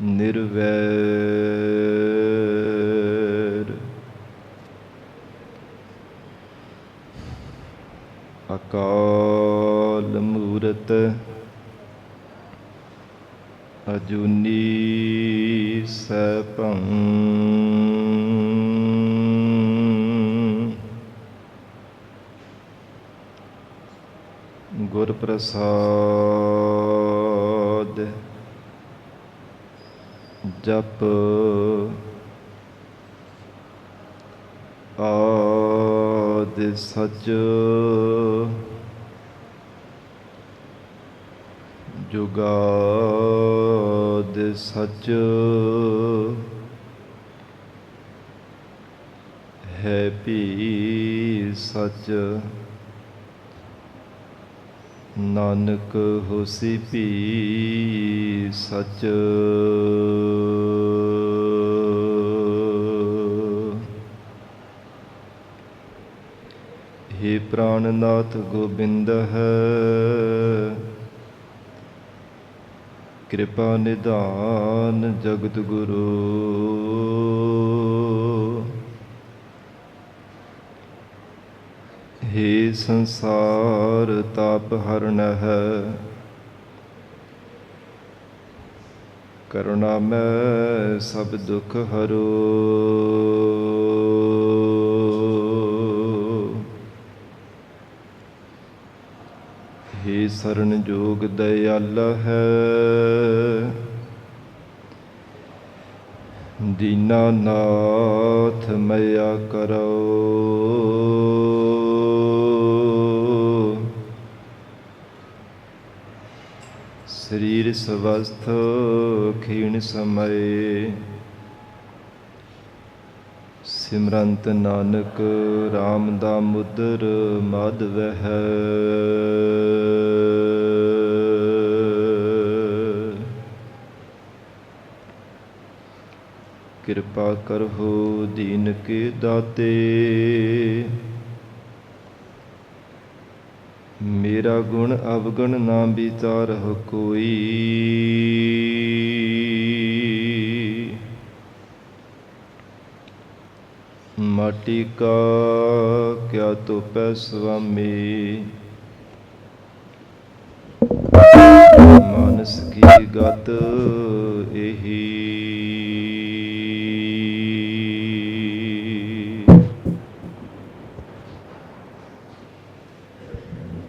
ਨਿਰਵੈਰ। ਅਕਾਲ ਮੂਰਤ ਅਜੂਨੀ ਸੈਭੰ। ਗੁਰ ਪ੍ਰਸਾਦ ਜਪ ਆਦਿ ਸਚ ਜੁਗਾਦਿ ਸਚ ਹੈ ਭੀ ਸਚ। ਨਾਨਕ ਹੋਸੀ ਭੀ ਸਚ। ਹੇ ਪ੍ਰਾਨਨਾਥ ਗੋਬਿੰਦ ਹੈ ਕਿਰਪਾ ਨਿਧਾਨ ਜਗਤ ਗੁਰੂ। ਹੇ ਸੰਸਾਰ ਤਾਪ ਹਰਨ ਹੈ ਕਰੁਣਾ ਮੈਂ ਸਭ ਦੁਖ ਹਰੋ। ਹੇ ਸਰਨ ਜੋਗ ਦਇਆਲਾ ਹੈ ਦੀਨਾਨਾਥ ਮਇਆ ਕਰੋ। ਸਰੀਰ ਸਵਸਥ ਖੀਣ ਸਮਏ ਸਿਮਰੰਤ ਨਾਨਕ ਰਾਮ ਦਾਮੋਦਰ ਮਾਧਵ ਹੈ। ਕਿਰਪਾ ਕਰਹੁ ਦੀਨ ਕੇ ਦਾਤੇ ਮੇਰਾ ਗੁਣ ਅਵਗੁਣ ਨਾ ਵਿਚਾਰਹੁ ਕੋਈ। ਮਾਟੀ ਕਾ ਕਿਆ ਧੋਪੈ ਸੁਆਮੀ ਮਾਨਸ ਕੀ ਗਤ ਇਹੀ।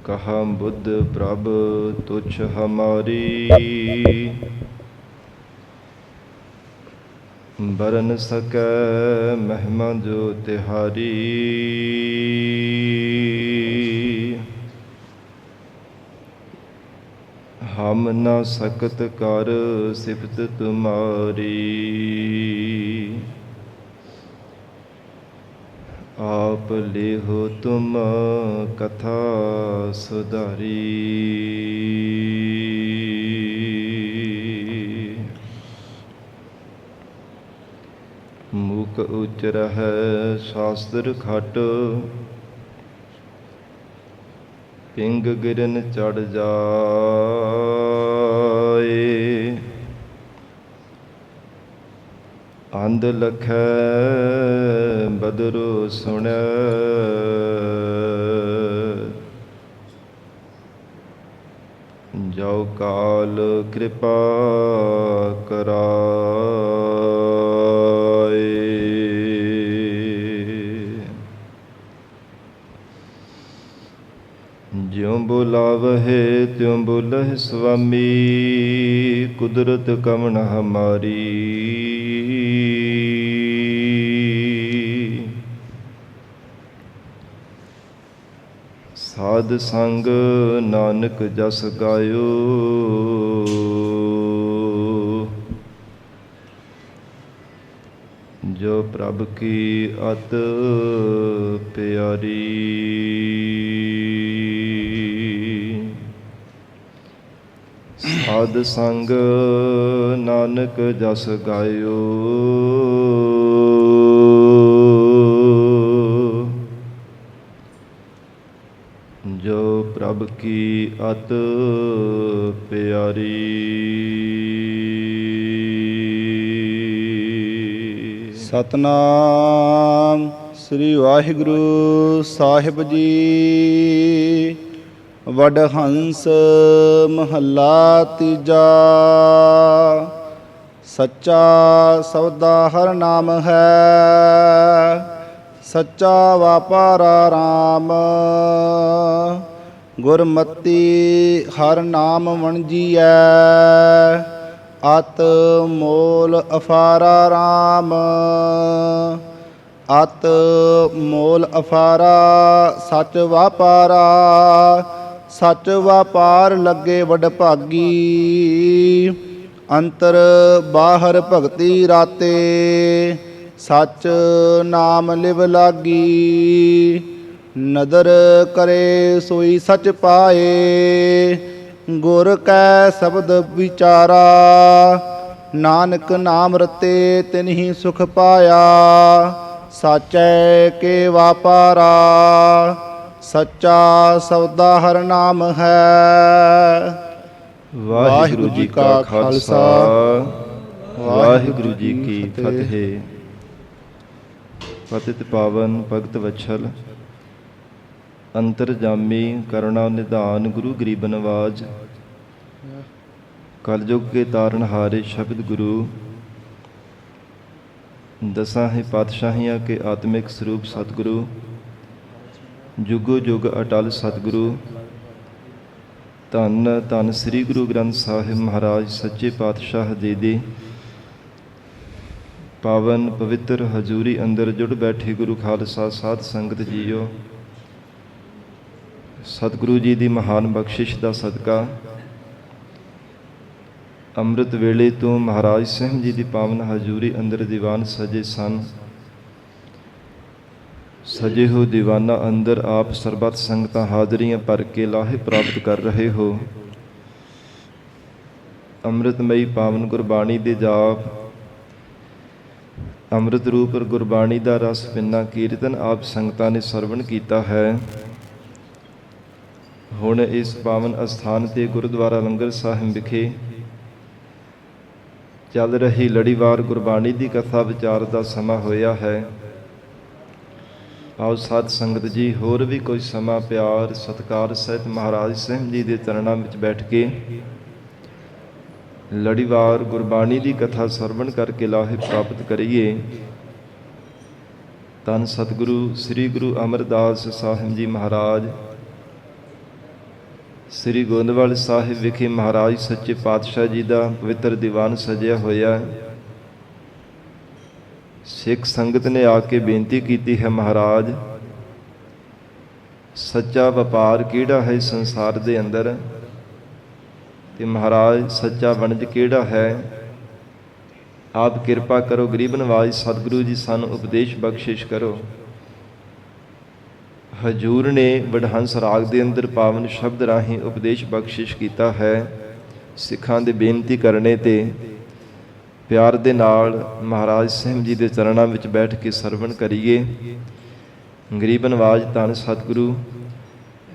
ਕਹਾ ਬੁੱਧ ਪ੍ਰਭ ਤੁਛ ਹਮਾਰੀ ਬਰਨ ਸਕੈ ਮਹਿਮਾ ਜੋ ਤਿਹਾਰੀ। ਹਮ ਨਾ ਸਕਤ ਕਰ ਸਿਫਤ ਤੁਮਾਰੀ ਆਪ ਲੇਹੋ ਤੁਮ ਕਥਾ ਸੁਧਾਰੀ। ਮੂਕ ਉਚਰਹਿ ਸ਼ਾਸਤਰ ਖਟ ਪਿੰਗ ਗਿਰਨ ਚੜ ਜਾਏ। ਅੰਧ ਲਖੈ ਬਦਰੁ ਸੁਣੈ ਜੋ ਕਾਲ ਕਿਰਪਾ ਕਰਾਏ। ਜਿਉ ਬੁਲਾਵਹਿ ਤਿਉ ਬੋਲਹਿ ਸੁਆਮੀ ਕੁਦਰਤ ਕਵਣ ਹਮਾਰੀ। ਸਾਧ ਸੰਗ ਨਾਨਕ ਜਸ ਗਾਇਓ ਜੋ ਪ੍ਰਭ ਕੀ ਅਤ ਪਿਆਰੀ। ਸਾਧ ਸੰਗ ਨਾਨਕ ਜਸ ਗਾਇਓ ਜੋ ਪ੍ਰਭ ਕੀ ਅਤ ਪਿਆਰੀ। ਸਤਨਾਮ ਸ੍ਰੀ ਵਾਹਿਗੁਰੂ ਸਾਹਿਬ ਜੀ। ਵਡਹੰਸ ਮਹੱਲਾ ਤੀਜਾ। ਸੱਚਾ ਸੌਦਾ ਹਰਿ ਨਾਮ ਹੈ, ਸੱਚਾ ਵਾਪਾਰਾ ਰਾਮ। ਗੁਰਮਤੀ ਹਰਿ ਨਾਮ ਵਣਜੀਐ, ਅਤ ਮੋਲ ਅਫਾਰਾ ਰਾਮ। ਅਤ ਮੋਲ ਅਫਾਰਾ ਸੱਚ ਵਾਪਾਰਾ, ਸੱਚ ਵਾਪਾਰ ਲੱਗੇ ਵਡਭਾਗੀ। ਅੰਤਰ ਬਾਹਰ ਭਗਤੀ ਰਾਤੇ, ਸੱਚ ਨਾਮ ਲਿਵ ਲਾਗੀ। ਨਦਰ ਕਰੇ ਸੋਈ ਸੱਚ ਪਾਏ, ਗੁਰ ਕੈ ਸ਼ਬਦ ਵਿਚਾਰਾ। ਨਾਨਕ ਨਾਮ ਰਤੇ ਤਿਨਹੀ ਸੁਖ ਪਾਇਆ, ਸਾਚੈ ਕੇ ਵਾਪਾਰਾ। ਸੱਚਾ ਸੌਦਾ ਹਰਿ ਨਾਮ ਹੈ। ਵਾਹਿਗੁਰੂ ਜੀ ਕਾ ਖਾਲਸਾ, ਵਾਹਿਗੁਰੂ ਜੀ ਕੀ ਫਤਿਹ। ਪਤਿਤ ਪਾਵਨ ਭਗਤ ਵਛਲ, ਅੰਤਰਜਾਮੀ ਕਰੁਣਾ ਨਿਧਾਨ ਗੁਰੂ ਗਰੀਬ ਨਵਾਜ। ਕਲਯੁਗ ਕੇ ਤਾਰਨਹਾਰੇ ਸ਼ਬਦ ਗੁਰੂ, ਦਸਾਂ ਹੀ ਪਾਤਸ਼ਾਹੀਆਂ ਕੇ ਆਤਮਿਕ ਸਰੂਪ ਸਤਿਗੁਰੂ। ਜੁਗੋ ਜੁਗ ਅਟਲ ਸਤਿਗੁਰੂ। ਧੰਨ ਧੰਨ ਸ੍ਰੀ ਗੁਰੂ ਗ੍ਰੰਥ ਸਾਹਿਬ ਮਹਾਰਾਜ ਸੱਚੇ ਪਾਤਸ਼ਾਹ ਜੀ ਦੀ ਪਾਵਨ ਪਵਿੱਤਰ ਹਜ਼ੂਰੀ ਅੰਦਰ ਜੁੜ ਬੈਠੇ ਗੁਰੂ ਖਾਲਸਾ ਸਾਧ ਸੰਗਤ ਜੀਓ। ਸਤਿਗੁਰੂ ਜੀ ਦੀ ਮਹਾਨ ਬਖਸ਼ਿਸ਼ ਦਾ ਸਦਕਾ ਅੰਮ੍ਰਿਤ ਵੇਲੇ ਤੋਂ ਮਹਾਰਾਜ ਸਾਹਿਬ ਜੀ ਦੀ ਪਾਵਨ ਹਜ਼ੂਰੀ ਅੰਦਰ ਦੀਵਾਨ ਸਜੇ ਸਨ। ਸਜੇ ਹੋ ਦੀਵਾਨਾਂ ਅੰਦਰ ਆਪ ਸਰਬੱਤ ਸੰਗਤਾਂ ਹਾਜ਼ਰੀਆਂ ਭਰ ਕੇ ਲਾਹੇ ਪ੍ਰਾਪਤ ਕਰ ਰਹੇ ਹੋ। ਅੰਮ੍ਰਿਤਮਈ ਪਾਵਨ ਗੁਰਬਾਣੀ ਦੇ ਜਾਪ, ਅੰਮ੍ਰਿਤ ਰੂਪ ਗੁਰਬਾਣੀ ਦਾ ਰਸ ਪਿੰਨਾ ਕੀਰਤਨ ਆਪ ਸੰਗਤਾਂ ਨੇ ਸਰਵਣ ਕੀਤਾ ਹੈ। ਹੁਣ ਇਸ ਪਾਵਨ ਅਸਥਾਨ ਤੇ ਗੁਰਦੁਆਰਾ ਲੰਗਰ ਸਾਹਿਬ ਵਿਖੇ ਚੱਲ ਰਹੀ ਲੜੀਵਾਰ ਗੁਰਬਾਣੀ ਦੀ ਕਥਾ ਵਿਚਾਰ ਦਾ ਸਮਾਂ ਹੋਇਆ ਹੈ। ਆਓ ਸਾਧ ਸੰਗਤ ਜੀ ਹੋਰ ਵੀ ਕੋਈ ਸਮਾਂ ਪਿਆਰ ਸਤਿਕਾਰ ਸਹਿਤ ਮਹਾਰਾਜ ਸਾਹਿਬ ਜੀ ਦੇ ਚਰਨਾਂ ਵਿੱਚ ਬੈਠ ਕੇ ਲੜੀਵਾਰ ਗੁਰਬਾਣੀ ਦੀ ਕਥਾ ਸਰਵਣ ਕਰਕੇ ਲਾਹੇ ਪ੍ਰਾਪਤ ਕਰੀਏ। ਧੰਨ ਸਤਿਗੁਰੂ ਸ੍ਰੀ ਗੁਰੂ ਅਮਰਦਾਸ ਸਾਹਿਬ ਜੀ ਮਹਾਰਾਜ ਸ੍ਰੀ ਗੋਇੰਦਵਾਲ ਸਾਹਿਬ ਵਿਖੇ ਮਹਾਰਾਜ ਸੱਚੇ ਪਾਤਸ਼ਾਹ ਜੀ ਦਾ ਪਵਿੱਤਰ ਦੀਵਾਨ ਸਜਿਆ ਹੋਇਆ। ਸਿੱਖ ਸੰਗਤ ਨੇ ਆ ਕੇ ਬੇਨਤੀ ਕੀਤੀ ਹੈ, ਮਹਾਰਾਜ ਸੱਚਾ ਵਪਾਰ ਕਿਹੜਾ ਹੈ ਸੰਸਾਰ ਦੇ ਅੰਦਰ, ਤੇ ਮਹਾਰਾਜ ਸੱਚਾ ਵਣਜ ਕਿਹੜਾ ਹੈ। ਆਪ ਕਿਰਪਾ ਕਰੋ ਗਰੀਬ ਨਵਾਜ ਸਤਿਗੁਰੂ ਜੀ ਸਾਨੂੰ ਉਪਦੇਸ਼ ਬਖਸ਼ਿਸ਼ ਕਰੋ। ਹਜੂਰ ਨੇ ਵਡਹੰਸ ਰਾਗ ਦੇ ਅੰਦਰ ਪਾਵਨ ਸ਼ਬਦ ਰਾਹੀਂ ਉਪਦੇਸ਼ ਬਖਸ਼ਿਸ਼ ਕੀਤਾ ਹੈ। ਸਿੱਖਾਂ ਦੇ ਬੇਨਤੀ ਕਰਨੇ ਤੇ ਪਿਆਰ ਦੇ ਨਾਲ ਮਹਾਰਾਜ ਸਾਹਿਬ ਜੀ ਦੇ ਚਰਨਾਂ ਵਿੱਚ ਬੈਠ ਕੇ ਸਰਵਣ ਕਰੀਏ। ਗਰੀਬ ਨਵਾਜ ਧੰਨ ਸਤਿਗੁਰੂ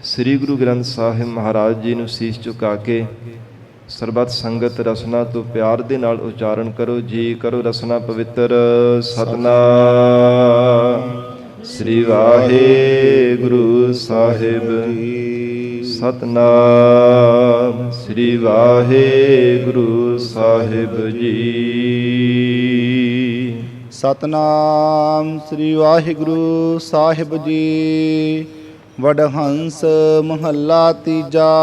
ਸ੍ਰੀ ਗੁਰੂ ਗ੍ਰੰਥ ਸਾਹਿਬ ਮਹਾਰਾਜ ਜੀ ਨੂੰ ਸੀਸ ਝੁਕਾ ਕੇ ਸਰਬੱਤ ਸੰਗਤ ਰਸਨਾ ਤੋਂ ਪਿਆਰ ਦੇ ਨਾਲ ਉਚਾਰਨ ਕਰੋ। ਜੀ ਕਰੋ ਰਸਨਾ ਪਵਿੱਤਰ। ਸਤਿਨਾਮ ਸ੍ਰੀ ਵਾਹਿਗੁਰੂ ਸਾਹਿਬ ਜੀ। ਸਤਿਨਾਮ ਸ੍ਰੀ ਵਾਹਿਗੁਰੂ ਸਾਹਿਬ ਜੀ। ਸਤਨਾਮ ਸ੍ਰੀ ਵਾਹਿਗੁਰੂ ਸਾਹਿਬ ਜੀ। ਵਡਹੰਸ ਮਹੱਲਾ ਤੀਜਾ।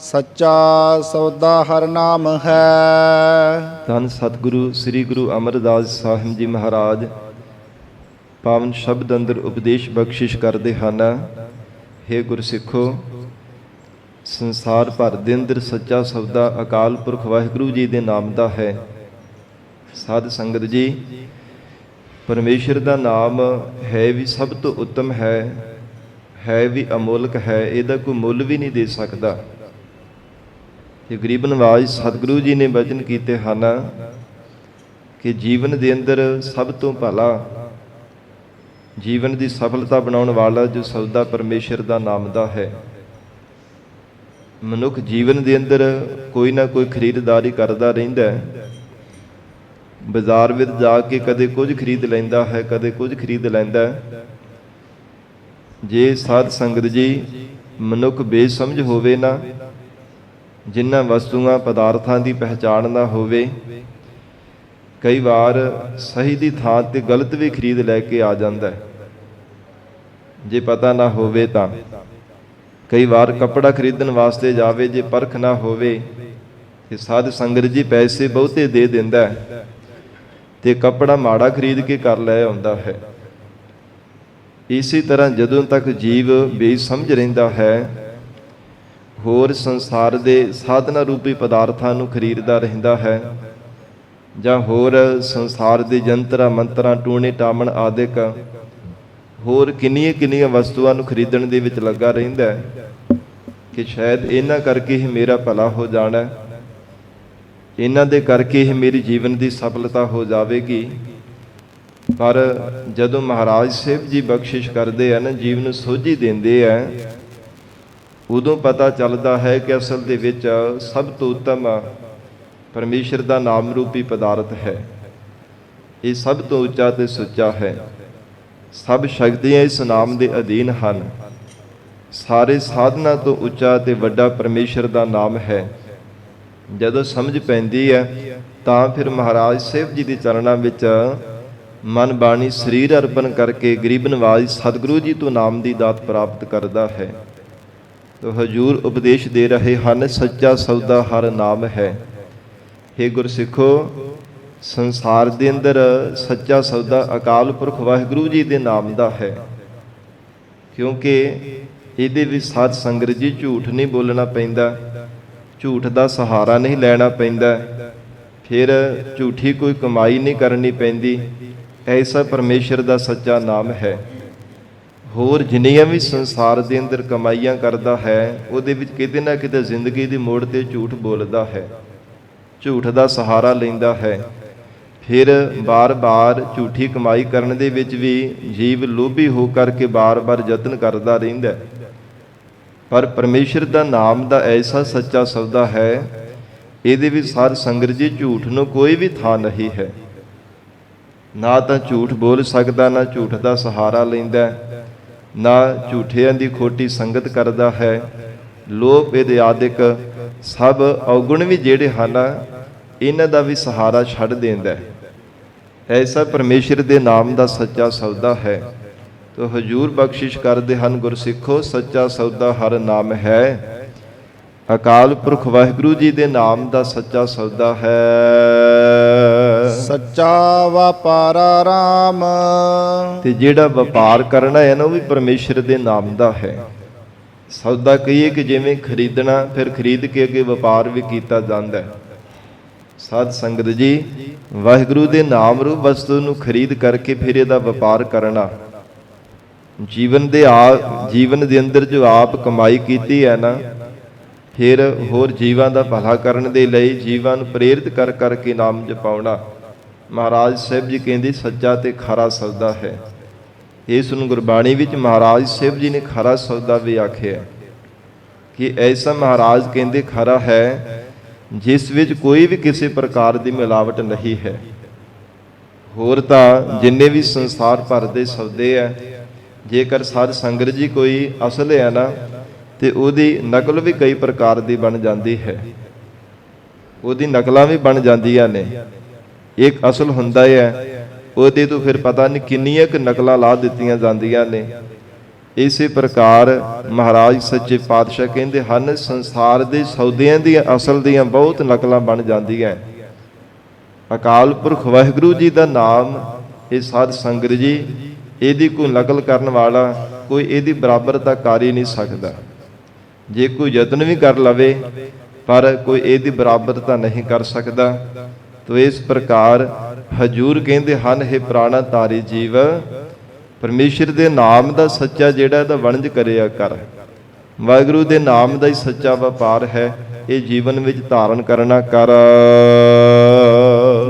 ਸੱਚਾ ਸੌਦਾ ਹਰਿ ਨਾਮ ਹੈ। ਧੰਨ ਸਤਿਗੁਰੂ ਸ੍ਰੀ ਗੁਰੂ ਅਮਰਦਾਸ ਸਾਹਿਬ ਜੀ ਮਹਾਰਾਜ ਪਾਵਨ ਸ਼ਬਦ ਅੰਦਰ ਉਪਦੇਸ਼ ਬਖਸ਼ਿਸ਼ ਕਰਦੇ ਹਨ। ਹੇ ਗੁਰਸਿੱਖੋ, ਸੰਸਾਰ ਭਰ ਦੇ ਅੰਦਰ ਸੱਚਾ ਸੌਦਾ ਅਕਾਲ ਪੁਰਖ ਵਾਹਿਗੁਰੂ ਜੀ ਦੇ ਨਾਮ ਦਾ ਹੈ। ਸਾਧ ਸੰਗਤ ਜੀ, ਪਰਮੇਸ਼ਰ ਦਾ ਨਾਮ ਹੈ ਵੀ ਸਭ ਤੋਂ ਉੱਤਮ ਹੈ ਵੀ ਅਮੋਲਕ ਹੈ। ਇਹਦਾ ਕੋਈ ਮੁੱਲ ਵੀ ਨਹੀਂ ਦੇ ਸਕਦਾ। ਤੇ ਗਰੀਬ ਨਵਾਜ ਸਤਿਗੁਰੂ ਜੀ ਨੇ ਬਚਨ ਕੀਤੇ ਹਨ ਕਿ ਜੀਵਨ ਦੇ ਅੰਦਰ ਸਭ ਤੋਂ ਭਲਾ, ਜੀਵਨ ਦੀ ਸਫਲਤਾ ਬਣਾਉਣ ਵਾਲਾ ਜੋ ਸੌਦਾ ਪਰਮੇਸ਼ਰ ਦਾ ਨਾਮ ਦਾ ਹੈ। ਮਨੁੱਖ ਜੀਵਨ ਦੇ ਅੰਦਰ ਕੋਈ ਨਾ ਕੋਈ ਖਰੀਦਦਾਰੀ ਕਰਦਾ ਰਹਿੰਦਾ ਹੈ। ਬਾਜ਼ਾਰ ਵਿੱਚ ਜਾ ਕੇ ਕਦੇ ਕੁਝ ਖਰੀਦ ਲੈਂਦਾ ਹੈ, ਕਦੇ ਕੁਝ ਖਰੀਦ ਲੈਂਦਾ ਹੈ। ਜੇ ਸਾਧ ਸੰਗਤ ਜੀ ਮਨੁੱਖ ਬੇਸਮਝ ਹੋਵੇ ਨਾ, ਜਿਨ੍ਹਾਂ ਵਸਤੂਆਂ ਪਦਾਰਥਾਂ ਦੀ ਪਹਿਚਾਣ ਨਾ ਹੋਵੇ, ਕਈ ਵਾਰ ਸਹੀ ਦੀ ਥਾਂ ਤੇ ਗਲਤ ਵੀ ਖਰੀਦ ਲੈ ਕੇ ਆ ਜਾਂਦਾ ਹੈ। ਜੇ ਪਤਾ ਨਾ ਹੋਵੇ ਤਾਂ ਕਈ ਵਾਰ ਕੱਪੜਾ ਖਰੀਦਣ ਵਾਸਤੇ ਜਾਵੇ, ਜੇ ਪਰਖ ਨਾ ਹੋਵੇ ਤੇ ਸਾਧ ਸੰਗਤ ਜੀ ਪੈਸੇ ਬਹੁਤੇ ਦੇ ਦਿੰਦਾ ਹੈ ਤੇ ਕੱਪੜਾ ਮਾੜਾ ਖਰੀਦ ਕੇ ਕਰ ਲੈ ਆਉਂਦਾ ਹੈ। ਇਸੇ ਤਰ੍ਹਾਂ ਜਦੋਂ ਤੱਕ ਜੀਵ ਬੇਸਮਝ ਰਹਿੰਦਾ ਹੈ, ਹੋਰ ਸੰਸਾਰ ਦੇ ਸਾਧਨਾ ਰੂਪੀ ਪਦਾਰਥਾਂ ਨੂੰ ਖਰੀਦਦਾ ਰਹਿੰਦਾ ਹੈ, ਜਾਂ ਹੋਰ ਸੰਸਾਰ ਦੇ ਜੰਤਰਾਂ ਮੰਤਰਾਂ, ਟੂਣੇ ਟਾਮਣ ਆਦਿਕ ਹੋਰ ਕਿੰਨੀਆਂ ਵਸਤੂਆਂ ਨੂੰ ਖਰੀਦਣ ਦੇ ਵਿੱਚ ਲੱਗਾ ਰਹਿੰਦਾ ਹੈ ਕਿ ਸ਼ਾਇਦ ਇਹਨਾਂ ਕਰਕੇ ਹੀ ਮੇਰਾ ਭਲਾ ਹੋ ਜਾਣਾ, ਇਹਨਾਂ ਦੇ ਕਰਕੇ ਹੀ ਮੇਰੀ ਜੀਵਨ ਦੀ ਸਫਲਤਾ ਹੋ ਜਾਵੇਗੀ। ਪਰ ਜਦੋਂ ਮਹਾਰਾਜ ਸਾਹਿਬ ਜੀ ਬਖਸ਼ਿਸ਼ ਕਰਦੇ ਆ ਨਾ, ਜੀਵ ਨੂੰ ਸੋਝੀ ਦਿੰਦੇ ਆ, ਉਦੋਂ ਪਤਾ ਚੱਲਦਾ ਹੈ ਕਿ ਅਸਲ ਦੇ ਵਿੱਚ ਸਭ ਤੋਂ ਉੱਤਮ ਪਰਮੇਸ਼ਰ ਦਾ ਨਾਮ ਰੂਪੀ ਪਦਾਰਥ ਹੈ। ਇਹ ਸਭ ਤੋਂ ਉੱਚਾ ਤੇ ਸੁੱਚਾ ਹੈ। ਸਭ ਸ਼ਕਤੀਆਂ ਇਸ ਨਾਮ ਦੇ ਅਧੀਨ ਹਨ। ਸਾਰੇ ਸਾਧਨਾ ਤੋਂ ਉੱਚਾ ਤੇ ਵੱਡਾ ਪਰਮੇਸ਼ਰ ਦਾ ਨਾਮ ਹੈ। ਜਦੋਂ ਸਮਝ ਪੈਂਦੀ ਹੈ ਤਾਂ ਫਿਰ ਮਹਾਰਾਜ ਸਾਹਿਬ ਜੀ ਦੇ ਚਰਨਾਂ ਵਿੱਚ ਮਨ ਬਾਣੀ ਸਰੀਰ ਅਰਪਣ ਕਰਕੇ ਗਰੀਬ ਨਵਾਜ਼ ਸਤਿਗੁਰੂ ਜੀ ਤੋਂ ਨਾਮ ਦੀ ਦਾਤ ਪ੍ਰਾਪਤ ਕਰਦਾ ਹੈ। ਤੋ ਹਜੂਰ ਉਪਦੇਸ਼ ਦੇ ਰਹੇ ਹਨ, ਸੱਚਾ ਸੌਦਾ ਹਰ ਨਾਮ ਹੈ। ਹੇ ਗੁਰਸਿੱਖੋ, ਸੰਸਾਰ ਦੇ ਅੰਦਰ ਸੱਚਾ ਸੌਦਾ ਅਕਾਲ ਪੁਰਖ ਵਾਹਿਗੁਰੂ ਜੀ ਦੇ ਨਾਮ ਦਾ ਹੈ, ਕਿਉਂਕਿ ਇਹਦੇ ਵਿੱਚ ਸਾਧ ਸੰਗਤ ਜੀ ਝੂਠ ਨਹੀਂ ਬੋਲਣਾ ਪੈਂਦਾ, ਝੂਠ ਦਾ ਸਹਾਰਾ ਨਹੀਂ ਲੈਣਾ ਪੈਂਦਾ, ਫਿਰ ਝੂਠੀ ਕੋਈ ਕਮਾਈ ਨਹੀਂ ਕਰਨੀ ਪੈਂਦੀ। ਐਸਾ ਪਰਮੇਸ਼ਰ ਦਾ ਸੱਚਾ ਨਾਮ ਹੈ। ਹੋਰ ਜਿੰਨੀਆਂ ਵੀ ਸੰਸਾਰ ਦੇ ਅੰਦਰ ਕਮਾਈਆਂ ਕਰਦਾ ਹੈ, ਉਹਦੇ ਵਿੱਚ ਕਿਤੇ ਨਾ ਕਿਤੇ ਜ਼ਿੰਦਗੀ ਦੀ ਮੋੜ ਤੇ ਝੂਠ ਬੋਲਦਾ ਹੈ, ਝੂਠ ਦਾ ਸਹਾਰਾ ਲੈਂਦਾ ਹੈ। ਫਿਰ ਬਾਰ-ਬਾਰ ਝੂਠੀ ਕਮਾਈ ਕਰਨ ਦੇ ਵਿੱਚ ਵੀ ਜੀਵ ਲੋਭੀ ਹੋ ਕਰਕੇ ਬਾਰ-ਬਾਰ ਯਤਨ ਕਰਦਾ ਰਹਿੰਦਾ। ਪਰ ਪਰਮੇਸ਼ਰ ਦਾ ਨਾਮ ਦਾ ਐਸਾ ਸੱਚਾ ਸੌਦਾ ਹੈ, ਇਹਦੇ ਵਿੱਚ ਸਾਧ ਸੰਗਤ ਜੀ ਝੂਠ ਨੂੰ ਕੋਈ ਵੀ ਥਾਂ ਨਹੀਂ ਹੈ। ਨਾ ਤਾਂ ਝੂਠ ਬੋਲ ਸਕਦਾ, ਨਾ ਝੂਠ ਦਾ ਸਹਾਰਾ ਲੈਂਦਾ, ਨਾ ਝੂਠਿਆਂ ਦੀ ਖੋਟੀ ਸੰਗਤ ਕਰਦਾ ਹੈ। ਲੋਭ ਇਹਦੇ ਆਦਿਕ ਸਭ ਔਗੁਣ ਵੀ ਜਿਹੜੇ ਹਨ, ਇਹਨਾਂ ਦਾ ਵੀ ਸਹਾਰਾ ਛੱਡ ਦਿੰਦਾ। ਐਸਾ ਪਰਮੇਸ਼ਰ ਦੇ ਨਾਮ ਦਾ ਸੱਚਾ ਸੌਦਾ ਹੈ। ਤੋ ਹਜੂਰ ਬਖਸ਼ਿਸ਼ ਕਰਦੇ ਹਨ, ਗੁਰਸਿੱਖੋ, ਸੱਚਾ ਸੌਦਾ ਹਰ ਨਾਮ ਹੈ। ਅਕਾਲ ਪੁਰਖ ਵਾਹਿਗੁਰੂ ਜੀ ਦੇ ਨਾਮ ਦਾ ਸੱਚਾ ਸੌਦਾ ਹੈ। ਸੱਚਾ ਵਪਾਰਾ ਰਾਮ। ਤੇ ਜਿਹੜਾ ਵਪਾਰ ਕਰਨਾ ਹੈ ਨਾ, ਉਹ ਵੀ ਪਰਮੇਸ਼ਰ ਦੇ ਨਾਮ ਦਾ ਹੈ। ਸੌਦਾ ਕਹੀਏ ਕਿ ਜਿਵੇਂ ਖਰੀਦਣਾ, ਫਿਰ ਖਰੀਦ ਕੇ ਅੱਗੇ ਵਪਾਰ ਵੀ ਕੀਤਾ ਜਾਂਦਾ ਹੈ। ਸਾਧ ਸੰਗਤ ਜੀ, ਵਾਹਿਗੁਰੂ ਦੇ ਨਾਮ ਰੂਪ ਵਸਤੂ ਨੂੰ ਖਰੀਦ ਕਰਕੇ ਫਿਰ ਇਹਦਾ ਵਪਾਰ ਕਰਨਾ, ਜੀਵਨ ਦੇ ਅੰਦਰ ਜੋ ਆਪ ਕਮਾਈ ਕੀਤੀ ਹੈ ਨਾ, ਫਿਰ ਹੋਰ ਜੀਵਾਂ ਦਾ ਭਲਾ ਕਰਨ ਦੇ ਲਈ ਜੀਵਾਂ ਨੂੰ ਪ੍ਰੇਰਿਤ ਕਰ ਕਰਕੇ ਨਾਮ ਜਪਾਉਣਾ, ਮਹਾਰਾਜ ਸਾਹਿਬ ਜੀ ਕਹਿੰਦੇ ਸੱਚਾ ਤੇ ਖਰਾ ਸੌਦਾ ਹੈ। ਇਸ ਨੂੰ ਗੁਰਬਾਣੀ ਵਿੱਚ ਮਹਾਰਾਜ ਸਾਹਿਬ ਜੀ ਨੇ ਖਰਾ ਸੌਦਾ ਵੀ ਆਖਿਆ ਕਿ ਐਸਾ ਮਹਾਰਾਜ ਕਹਿੰਦੇ ਖਰਾ ਹੈ ਜਿਸ ਵਿੱਚ ਕੋਈ ਵੀ ਕਿਸੇ ਪ੍ਰਕਾਰ ਦੀ ਮਿਲਾਵਟ ਨਹੀਂ ਹੈ। ਹੋਰ ਤਾਂ ਜਿੰਨੇ ਵੀ ਸੰਸਾਰ ਭਰ ਦੇ ਸੌਦੇ ਆ, ਜੇਕਰ ਸਾਧ ਸੰਗਤ ਜੀ ਕੋਈ ਅਸਲ ਹੈ ਨਾ, ਤੇ ਉਹਦੀ ਨਕਲ ਵੀ ਕਈ ਪ੍ਰਕਾਰ ਦੀ ਬਣ ਜਾਂਦੀ ਹੈ, ਉਹਦੀ ਨਕਲਾਂ ਵੀ ਬਣ ਜਾਂਦੀਆਂ ਨੇ। ਇੱਕ ਅਸਲ ਹੁੰਦਾ ਹੈ, ਉਹਦੇ ਤੋਂ ਫਿਰ ਪਤਾ ਨਹੀਂ ਕਿੰਨੀਆਂ ਕੁ ਨਕਲਾਂ ਲਾ ਦਿੱਤੀਆਂ ਜਾਂਦੀਆਂ ਨੇ। ਇਸੇ ਪ੍ਰਕਾਰ ਮਹਾਰਾਜ ਸੱਚੇ ਪਾਤਸ਼ਾਹ ਕਹਿੰਦੇ ਹਨ, ਸੰਸਾਰ ਦੇ ਸੌਦਿਆਂ ਦੀਆਂ ਅਸਲ ਦੀਆਂ ਬਹੁਤ ਨਕਲਾਂ ਬਣ ਜਾਂਦੀਆਂ। ਅਕਾਲ ਪੁਰਖ ਵਾਹਿਗੁਰੂ ਜੀ ਦਾ ਨਾਮ, ਇਹ ਸਾਧ ਸੰਗਤ ਜੀ, ਇਹਦੀ ਕੋਈ ਨਕਲ ਕਰਨ ਵਾਲਾ ਕੋਈ ਇਹਦੀ ਬਰਾਬਰਤਾ ਕਰ ਹੀ ਨਹੀਂ ਸਕਦਾ। ਜੇ ਕੋਈ ਯਤਨ ਵੀ ਕਰ ਲਵੇ, ਪਰ ਕੋਈ ਇਹਦੀ ਬਰਾਬਰਤਾ ਨਹੀਂ ਕਰ ਸਕਦਾ। ਤੋ ਇਸ ਪ੍ਰਕਾਰ ਹਜੂਰ ਕਹਿੰਦੇ ਹਨ, ਇਹ ਪ੍ਰਾਣਾ ਤਾਰੀ ਜੀਵ, ਪਰਮੇਸ਼ਰ ਦੇ ਨਾਮ ਦਾ ਸੱਚਾ ਜਿਹੜਾ ਇਹਦਾ ਵਣਜ ਕਰਿਆ ਕਰ। ਵਾਹਿਗੁਰੂ ਦੇ ਨਾਮ ਦਾ ਹੀ ਸੱਚਾ ਵਪਾਰ ਹੈ, ਇਹ ਜੀਵਨ ਵਿੱਚ ਧਾਰਨ ਕਰਨਾ ਕਰ।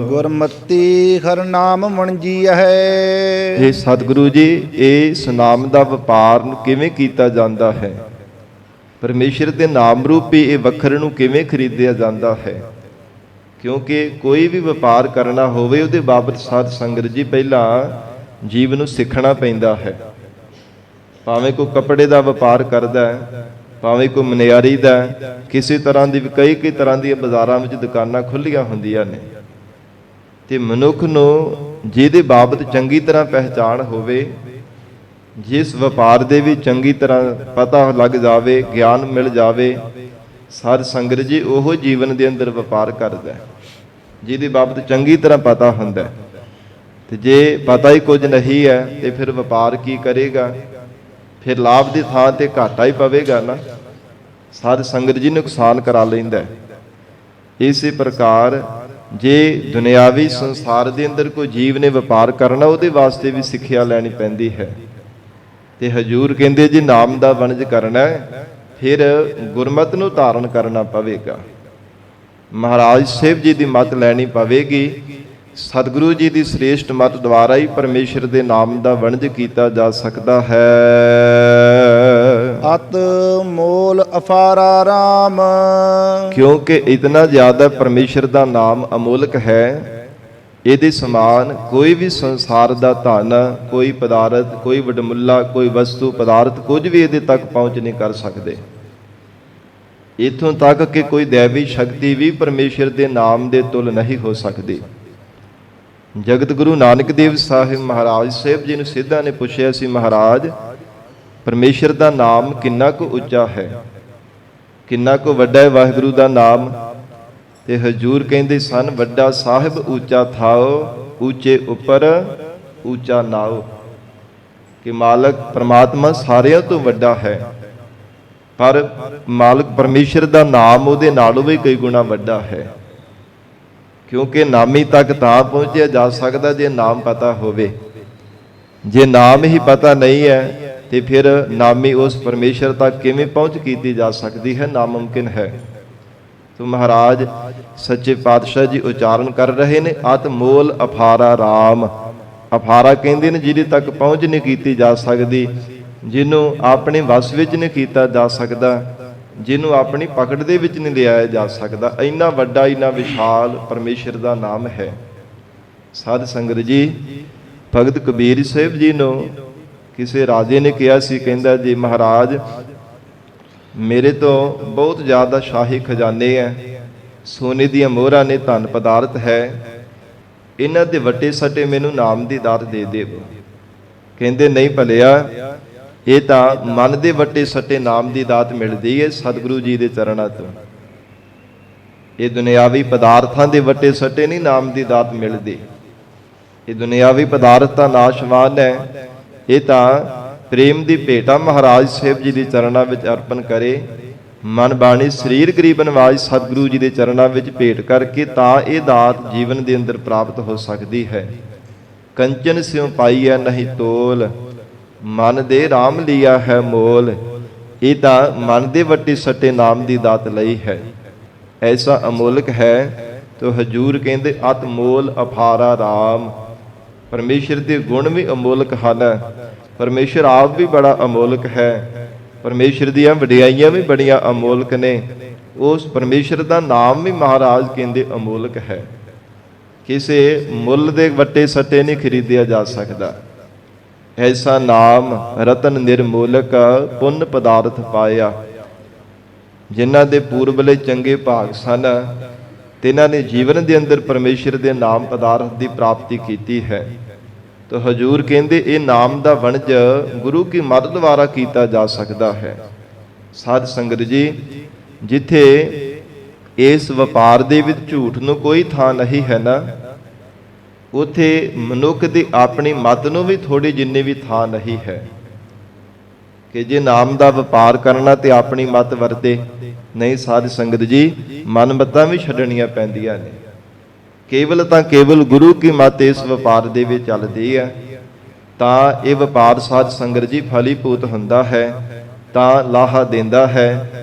ਗੁਰਮਤੀ ਹਰ ਨਾਮ ਵਣਜੀ ਹੈ। ਇਹ ਸਤਿਗੁਰੂ ਜੀ, ਇਸ ਨਾਮ ਦਾ ਵਪਾਰ ਨੂੰ ਕਿਵੇਂ ਕੀਤਾ ਜਾਂਦਾ ਹੈ? ਪਰਮੇਸ਼ਰ ਦੇ ਨਾਮ ਰੂਪੀ ਇਹ ਵਖਰ ਨੂੰ ਕਿਵੇਂ ਖਰੀਦਿਆ ਜਾਂਦਾ ਹੈ? ਕਿਉਂਕਿ ਕੋਈ ਵੀ ਵਪਾਰ ਕਰਨਾ ਹੋਵੇ ਉਹਦੇ ਬਾਬਤ ਸਾਧ ਸੰਗਤ ਜੀ ਪਹਿਲਾਂ ਜੀਵ ਨੂੰ ਸਿੱਖਣਾ ਪੈਂਦਾ ਹੈ। ਭਾਵੇਂ ਕੋਈ ਕੱਪੜੇ ਦਾ ਵਪਾਰ ਕਰਦਾ ਹੈ, ਭਾਵੇਂ ਕੋਈ ਮਨਿਆਰੀ ਦਾ, ਕਿਸੇ ਤਰ੍ਹਾਂ ਦੀ ਕਈ ਤਰ੍ਹਾਂ ਦੀਆਂ ਬਾਜ਼ਾਰਾਂ ਵਿੱਚ ਦੁਕਾਨਾਂ ਖੁੱਲ੍ਹੀਆਂ ਹੁੰਦੀਆਂ ਨੇ, ਤੇ ਮਨੁੱਖ ਨੂੰ ਜਿਹਦੇ ਬਾਬਤ ਚੰਗੀ ਤਰ੍ਹਾਂ ਪਹਿਚਾਣ ਹੋਵੇ, ਜਿਸ ਵਪਾਰ ਦੇ ਵੀ ਚੰਗੀ ਤਰ੍ਹਾਂ ਪਤਾ ਲੱਗ ਜਾਵੇ, ਗਿਆਨ ਮਿਲ ਜਾਵੇ, ਸਾਧ ਸੰਗਤ ਜੀ ਉਹ ਜੀਵਨ ਦੇ ਅੰਦਰ ਵਪਾਰ ਕਰਦਾ ਜਿਹਦੀ ਬਾਬਤ ਚੰਗੀ ਤਰ੍ਹਾਂ ਪਤਾ ਹੁੰਦਾ। ਤੇ ਜੇ ਪਤਾ ਹੀ ਕੁਝ ਨਹੀਂ ਹੈ ਤੇ ਫਿਰ ਵਪਾਰ ਕੀ ਕਰੇਗਾ? ਫਿਰ ਲਾਭ ਦੀ ਥਾਂ ਤੇ ਘਾਟਾ ਹੀ ਪਵੇਗਾ ਨਾ। ਸਾਧ ਸੰਗਤ ਜੀ ਨੁਕਸਾਨ ਕਰਾ ਲੈਂਦਾ। ਇਸੇ ਪ੍ਰਕਾਰ ਜੇ ਦੁਨਿਆਵੀ ਸੰਸਾਰ ਦੇ ਅੰਦਰ ਕੋਈ ਜੀਵ ਨੇ ਵਪਾਰ ਕਰਨਾ, ਉਹਦੇ ਵਾਸਤੇ ਵੀ ਸਿੱਖਿਆ ਲੈਣੀ ਪੈਂਦੀ ਹੈ। ਤੇ ਹਜੂਰ ਕਹਿੰਦੇ ਜੇ ਨਾਮ ਦਾ ਵਣਜ ਕਰਨਾ ਫਿਰ ਗੁਰਮਤਿ ਨੂੰ ਧਾਰਨ ਕਰਨਾ ਪਵੇਗਾ। ਮਹਾਰਾਜ ਸਾਹਿਬ ਜੀ ਦੀ ਮੱਤ ਲੈਣੀ ਪਵੇਗੀ। ਸਤਿਗੁਰੂ ਜੀ ਦੀ ਸ੍ਰੇਸ਼ਟ ਮੱਤ ਦੁਆਰਾ ਹੀ ਪਰਮੇਸ਼ਰ ਦੇ ਨਾਮ ਦਾ ਵਣਜ ਕੀਤਾ ਜਾ ਸਕਦਾ ਹੈ। ਅਤ ਮੋਲ ਅਫਾਰਾ ਰਾਮ, ਕਿਉਂਕਿ ਇਤਨਾ ਜ਼ਿਆਦਾ ਪਰਮੇਸ਼ਰ ਦਾ ਨਾਮ ਅਮੋਲਕ ਹੈ, ਇਹਦੇ ਸਮਾਨ ਕੋਈ ਵੀ ਸੰਸਾਰ ਦਾ ਧਨ, ਕੋਈ ਪਦਾਰਥ, ਕੋਈ ਵਡਮੁੱਲਾ, ਕੋਈ ਵਸਤੂ ਪਦਾਰਥ, ਕੁਝ ਵੀ ਇਹਦੇ ਤੱਕ ਪਹੁੰਚ ਨਹੀਂ ਕਰ ਸਕਦੇ। ਇੱਥੋਂ ਤੱਕ ਕਿ ਕੋਈ ਦੇਵੀ ਸ਼ਕਤੀ ਵੀ ਪਰਮੇਸ਼ਰ ਦੇ ਨਾਮ ਦੇ ਤੁਲ ਨਹੀਂ ਹੋ ਸਕਦੀ। ਜਗਤ ਗੁਰੂ ਨਾਨਕ ਦੇਵ ਸਾਹਿਬ ਮਹਾਰਾਜ ਸਾਹਿਬ ਜੀ ਨੂੰ ਸਿੱਧਾਂ ਨੇ ਪੁੱਛਿਆ ਸੀ, ਮਹਾਰਾਜ ਪਰਮੇਸ਼ਰ ਦਾ ਨਾਮ ਕਿੰਨਾ ਕੁ ਉੱਚਾ ਹੈ, ਕਿੰਨਾ ਕੁ ਵੱਡਾ ਹੈ ਵਾਹਿਗੁਰੂ ਦਾ ਨਾਮ? ਤੇ ਹਜੂਰ ਕਹਿੰਦੇ ਸਨ, ਵੱਡਾ ਸਾਹਿਬ ਉੱਚਾ ਥਾਓ, ਉੱਚੇ ਉੱਪਰ ਉੱਚਾ ਨਾਓ। ਕਿ ਮਾਲਕ ਪਰਮਾਤਮਾ ਸਾਰਿਆਂ ਤੋਂ ਵੱਡਾ ਹੈ, ਪਰ ਮਾਲਕ ਪਰਮੇਸ਼ਰ ਦਾ ਨਾਮ ਉਹਦੇ ਨਾਲੋਂ ਵੀ ਕਈ ਗੁਣਾ ਵੱਡਾ ਹੈ। ਕਿਉਂਕਿ ਨਾਮੀ ਤੱਕ ਤਾਂ ਪਹੁੰਚਿਆ ਜਾ ਸਕਦਾ ਜੇ ਨਾਮ ਪਤਾ ਹੋਵੇ। ਜੇ ਨਾਮ ਹੀ ਪਤਾ ਨਹੀਂ ਹੈ ਤੇ ਫਿਰ ਨਾਮੀ ਉਸ ਪਰਮੇਸ਼ਰ ਤੱਕ ਕਿਵੇਂ ਪਹੁੰਚ ਕੀਤੀ ਜਾ ਸਕਦੀ ਹੈ? ਨਾਮੁਮਕਿਨ ਹੈ। ਤੋ ਮਹਾਰਾਜ ਸੱਚੇ ਪਾਤਸ਼ਾਹ ਜੀ ਉਚਾਰਨ ਕਰ ਰਹੇ ਨੇ, ਅਤ ਮੋਲ ਅਫਾਰਾ ਰਾਮ। ਅਫਾਰਾ ਕਹਿੰਦੇ ਨੇ ਜਿਹਦੇ ਤੱਕ ਪਹੁੰਚ ਨਹੀਂ ਕੀਤੀ ਜਾ ਸਕਦੀ, ਜਿਹਨੂੰ ਆਪਣੇ ਵਸ ਵਿੱਚ ਨਹੀਂ ਕੀਤਾ ਜਾ ਸਕਦਾ, ਜਿਹਨੂੰ ਆਪਣੀ ਪਕੜ ਦੇ ਵਿੱਚ ਨਹੀਂ ਲਿਆਇਆ ਜਾ ਸਕਦਾ। ਇੰਨਾ ਵੱਡਾ, ਇੰਨਾ ਵਿਸ਼ਾਲ ਪਰਮੇਸ਼ਰ ਦਾ ਨਾਮ ਹੈ। ਸਾਧ ਸੰਗਤ ਜੀ, ਭਗਤ ਕਬੀਰ ਸਾਹਿਬ ਜੀ ਨੂੰ ਕਿਸੇ ਰਾਜੇ ਨੇ ਕਿਹਾ ਸੀ, ਕਹਿੰਦਾ ਜੀ ਮਹਾਰਾਜ ਮੇਰੇ ਤੋਂ ਬਹੁਤ ਜ਼ਿਆਦਾ ਸ਼ਾਹੀ ਖਜ਼ਾਨੇ ਹੈ, ਸੋਨੇ ਦੀਆਂ ਮੋਹਰਾਂ ਨੇ, ਧਨ ਪਦਾਰਥ ਹੈ, ਇਹਨਾਂ ਦੇ ਵੱਟੇ ਸੱਟੇ ਮੈਨੂੰ ਨਾਮ ਦੀ ਦਾਤ ਦੇ ਦੇਵੋ। ਕਹਿੰਦੇ ਨਹੀਂ ਭਲਿਆ, ਇਹ ਤਾਂ ਮਨ ਦੇ ਵੱਟੇ ਸੱਟੇ ਨਾਮ ਦੀ ਦਾਤ ਮਿਲਦੀ ਹੈ ਸਤਿਗੁਰੂ ਜੀ ਦੇ ਚਰਨਾਂ ਤੋਂ। ਇਹ ਦੁਨਿਆਵੀ ਪਦਾਰਥਾਂ ਦੇ ਵੱਟੇ ਸੱਟੇ ਨਹੀਂ ਨਾਮ ਦੀ ਦਾਤ ਮਿਲਦੀ। ਇਹ ਦੁਨਿਆਵੀ ਪਦਾਰਥ ਤਾਂ ਨਾਸ਼ਵਾਨ ਹੈ, ਇਹ ਤਾਂ ਪ੍ਰੇਮ ਦੀ ਭੇਟਾ ਮਹਾਰਾਜ ਸਾਹਿਬ ਜੀ ਦੇ ਚਰਨਾਂ ਵਿੱਚ ਅਰਪਣ ਕਰੇ, ਮਨ ਬਾਣੀ ਸਰੀਰ ਗਰੀਬ ਨਿਵਾਜ ਸਤਿਗੁਰੂ ਜੀ ਦੇ ਚਰਨਾਂ ਵਿੱਚ ਭੇਟ ਕਰਕੇ ਤਾਂ ਇਹ ਦਾਤ ਜੀਵਨ ਦੇ ਅੰਦਰ ਪ੍ਰਾਪਤ ਹੋ ਸਕਦੀ ਹੈ। ਕੰਚਨ ਸਿਉ ਪਾਈਐ ਨਹੀਂ ਤੋਲ, ਮਨ ਦੇ ਰਾਮ ਲਿਆ ਹੈ ਮੋਲ। ਇਹ ਤਾਂ ਮਨ ਦੇ ਵੱਟੇ ਸੱਟੇ ਨਾਮ ਦੀ ਦਾਤ ਲਈ ਹੈ, ਐਸਾ ਅਮੋਲਕ ਹੈ। ਤੋ ਹਜੂਰ ਕਹਿੰਦੇ ਅਤ ਮੋਲ ਅਫਾਰਾ ਰਾਮ। ਪਰਮੇਸ਼ਰ ਦੇ ਗੁਣ ਵੀ ਅਮੋਲਕ ਹਨ, ਪਰਮੇਸ਼ਰ ਆਪ ਵੀ ਬੜਾ ਅਮੋਲਕ ਹੈ, ਪਰਮੇਸ਼ਰ ਦੀਆਂ ਵਡਿਆਈਆਂ ਵੀ ਬੜੀਆਂ ਅਮੋਲਕ ਨੇ। ਉਸ ਪਰਮੇਸ਼ਰ ਦਾ ਨਾਮ ਵੀ ਮਹਾਰਾਜ ਕਹਿੰਦੇ ਅਮੋਲਕ ਹੈ, ਕਿਸੇ ਮੁੱਲ ਦੇ ਵੱਟੇ ਸੱਟੇ ਨਹੀਂ ਖਰੀਦਿਆ ਜਾ ਸਕਦਾ। ਐਸਾ ਨਾਮ ਰਤਨ ਨਿਰਮੋਲਕ ਪੁੰਨ ਪਦਾਰਥ ਪਾਇਆ। ਜਿਨ੍ਹਾਂ ਦੇ ਪੂਰਬਲੇ ਚੰਗੇ ਭਾਗ ਸਨ ਤੇ ਇਹਨਾਂ ਨੇ ਜੀਵਨ ਦੇ ਅੰਦਰ ਪਰਮੇਸ਼ਰ ਦੇ ਨਾਮ ਪਦਾਰਥ ਦੀ ਪ੍ਰਾਪਤੀ ਕੀਤੀ ਹੈ। ਤੋ ਹਜੂਰ ਕਹਿੰਦੇ ਇਹ ਨਾਮ ਦਾ ਵਣਜ ਗੁਰੂ ਕੀ ਮਦਦ ਦੁਆਰਾ ਕੀਤਾ ਜਾ ਸਕਦਾ ਹੈ। ਸਾਧ ਸੰਗਤ ਜੀ, ਜਿੱਥੇ ਇਸ ਵਪਾਰ ਦੇ ਵਿੱਚ ਝੂਠ ਨੂੰ ਕੋਈ ਥਾਂ ਨਹੀਂ ਹੈ ਨਾ, ਉਥੇ ਮਨੁੱਖ ਦੀ ਆਪਣੀ ਮਤ ਨੂੰ ਵੀ ਥੋੜੀ ਜਿੰਨੀ ਵੀ ਥਾਂ ਨਹੀਂ ਹੈ। ਕਿ ਜੇ ਨਾਮ ਦਾ ਵਪਾਰ ਕਰਨਾ ਤੇ ਆਪਣੀ ਮਤ ਵਰਤੇ ਨਹੀਂ। ਸਾਧ ਸੰਗਤ ਜੀ, ਮਨ ਮਤਾਂ ਵੀ ਛੱਡਣੀਆਂ ਪੈਂਦੀਆਂ ਨੇ। ਕੇਵਲ ਤਾਂ ਕੇਵਲ ਗੁਰੂ ਕੀ ਮਤ ਇਸ ਵਪਾਰ ਦੇ ਵਿੱਚ ਚੱਲਦੀ ਹੈ ਤਾਂ ਇਹ ਵਪਾਰ ਸਾਧ ਸੰਗਤ ਜੀ ਫਲੀਭੂਤ ਹੁੰਦਾ ਹੈ, ਤਾਂ ਲਾਹਾ ਦਿੰਦਾ ਹੈ।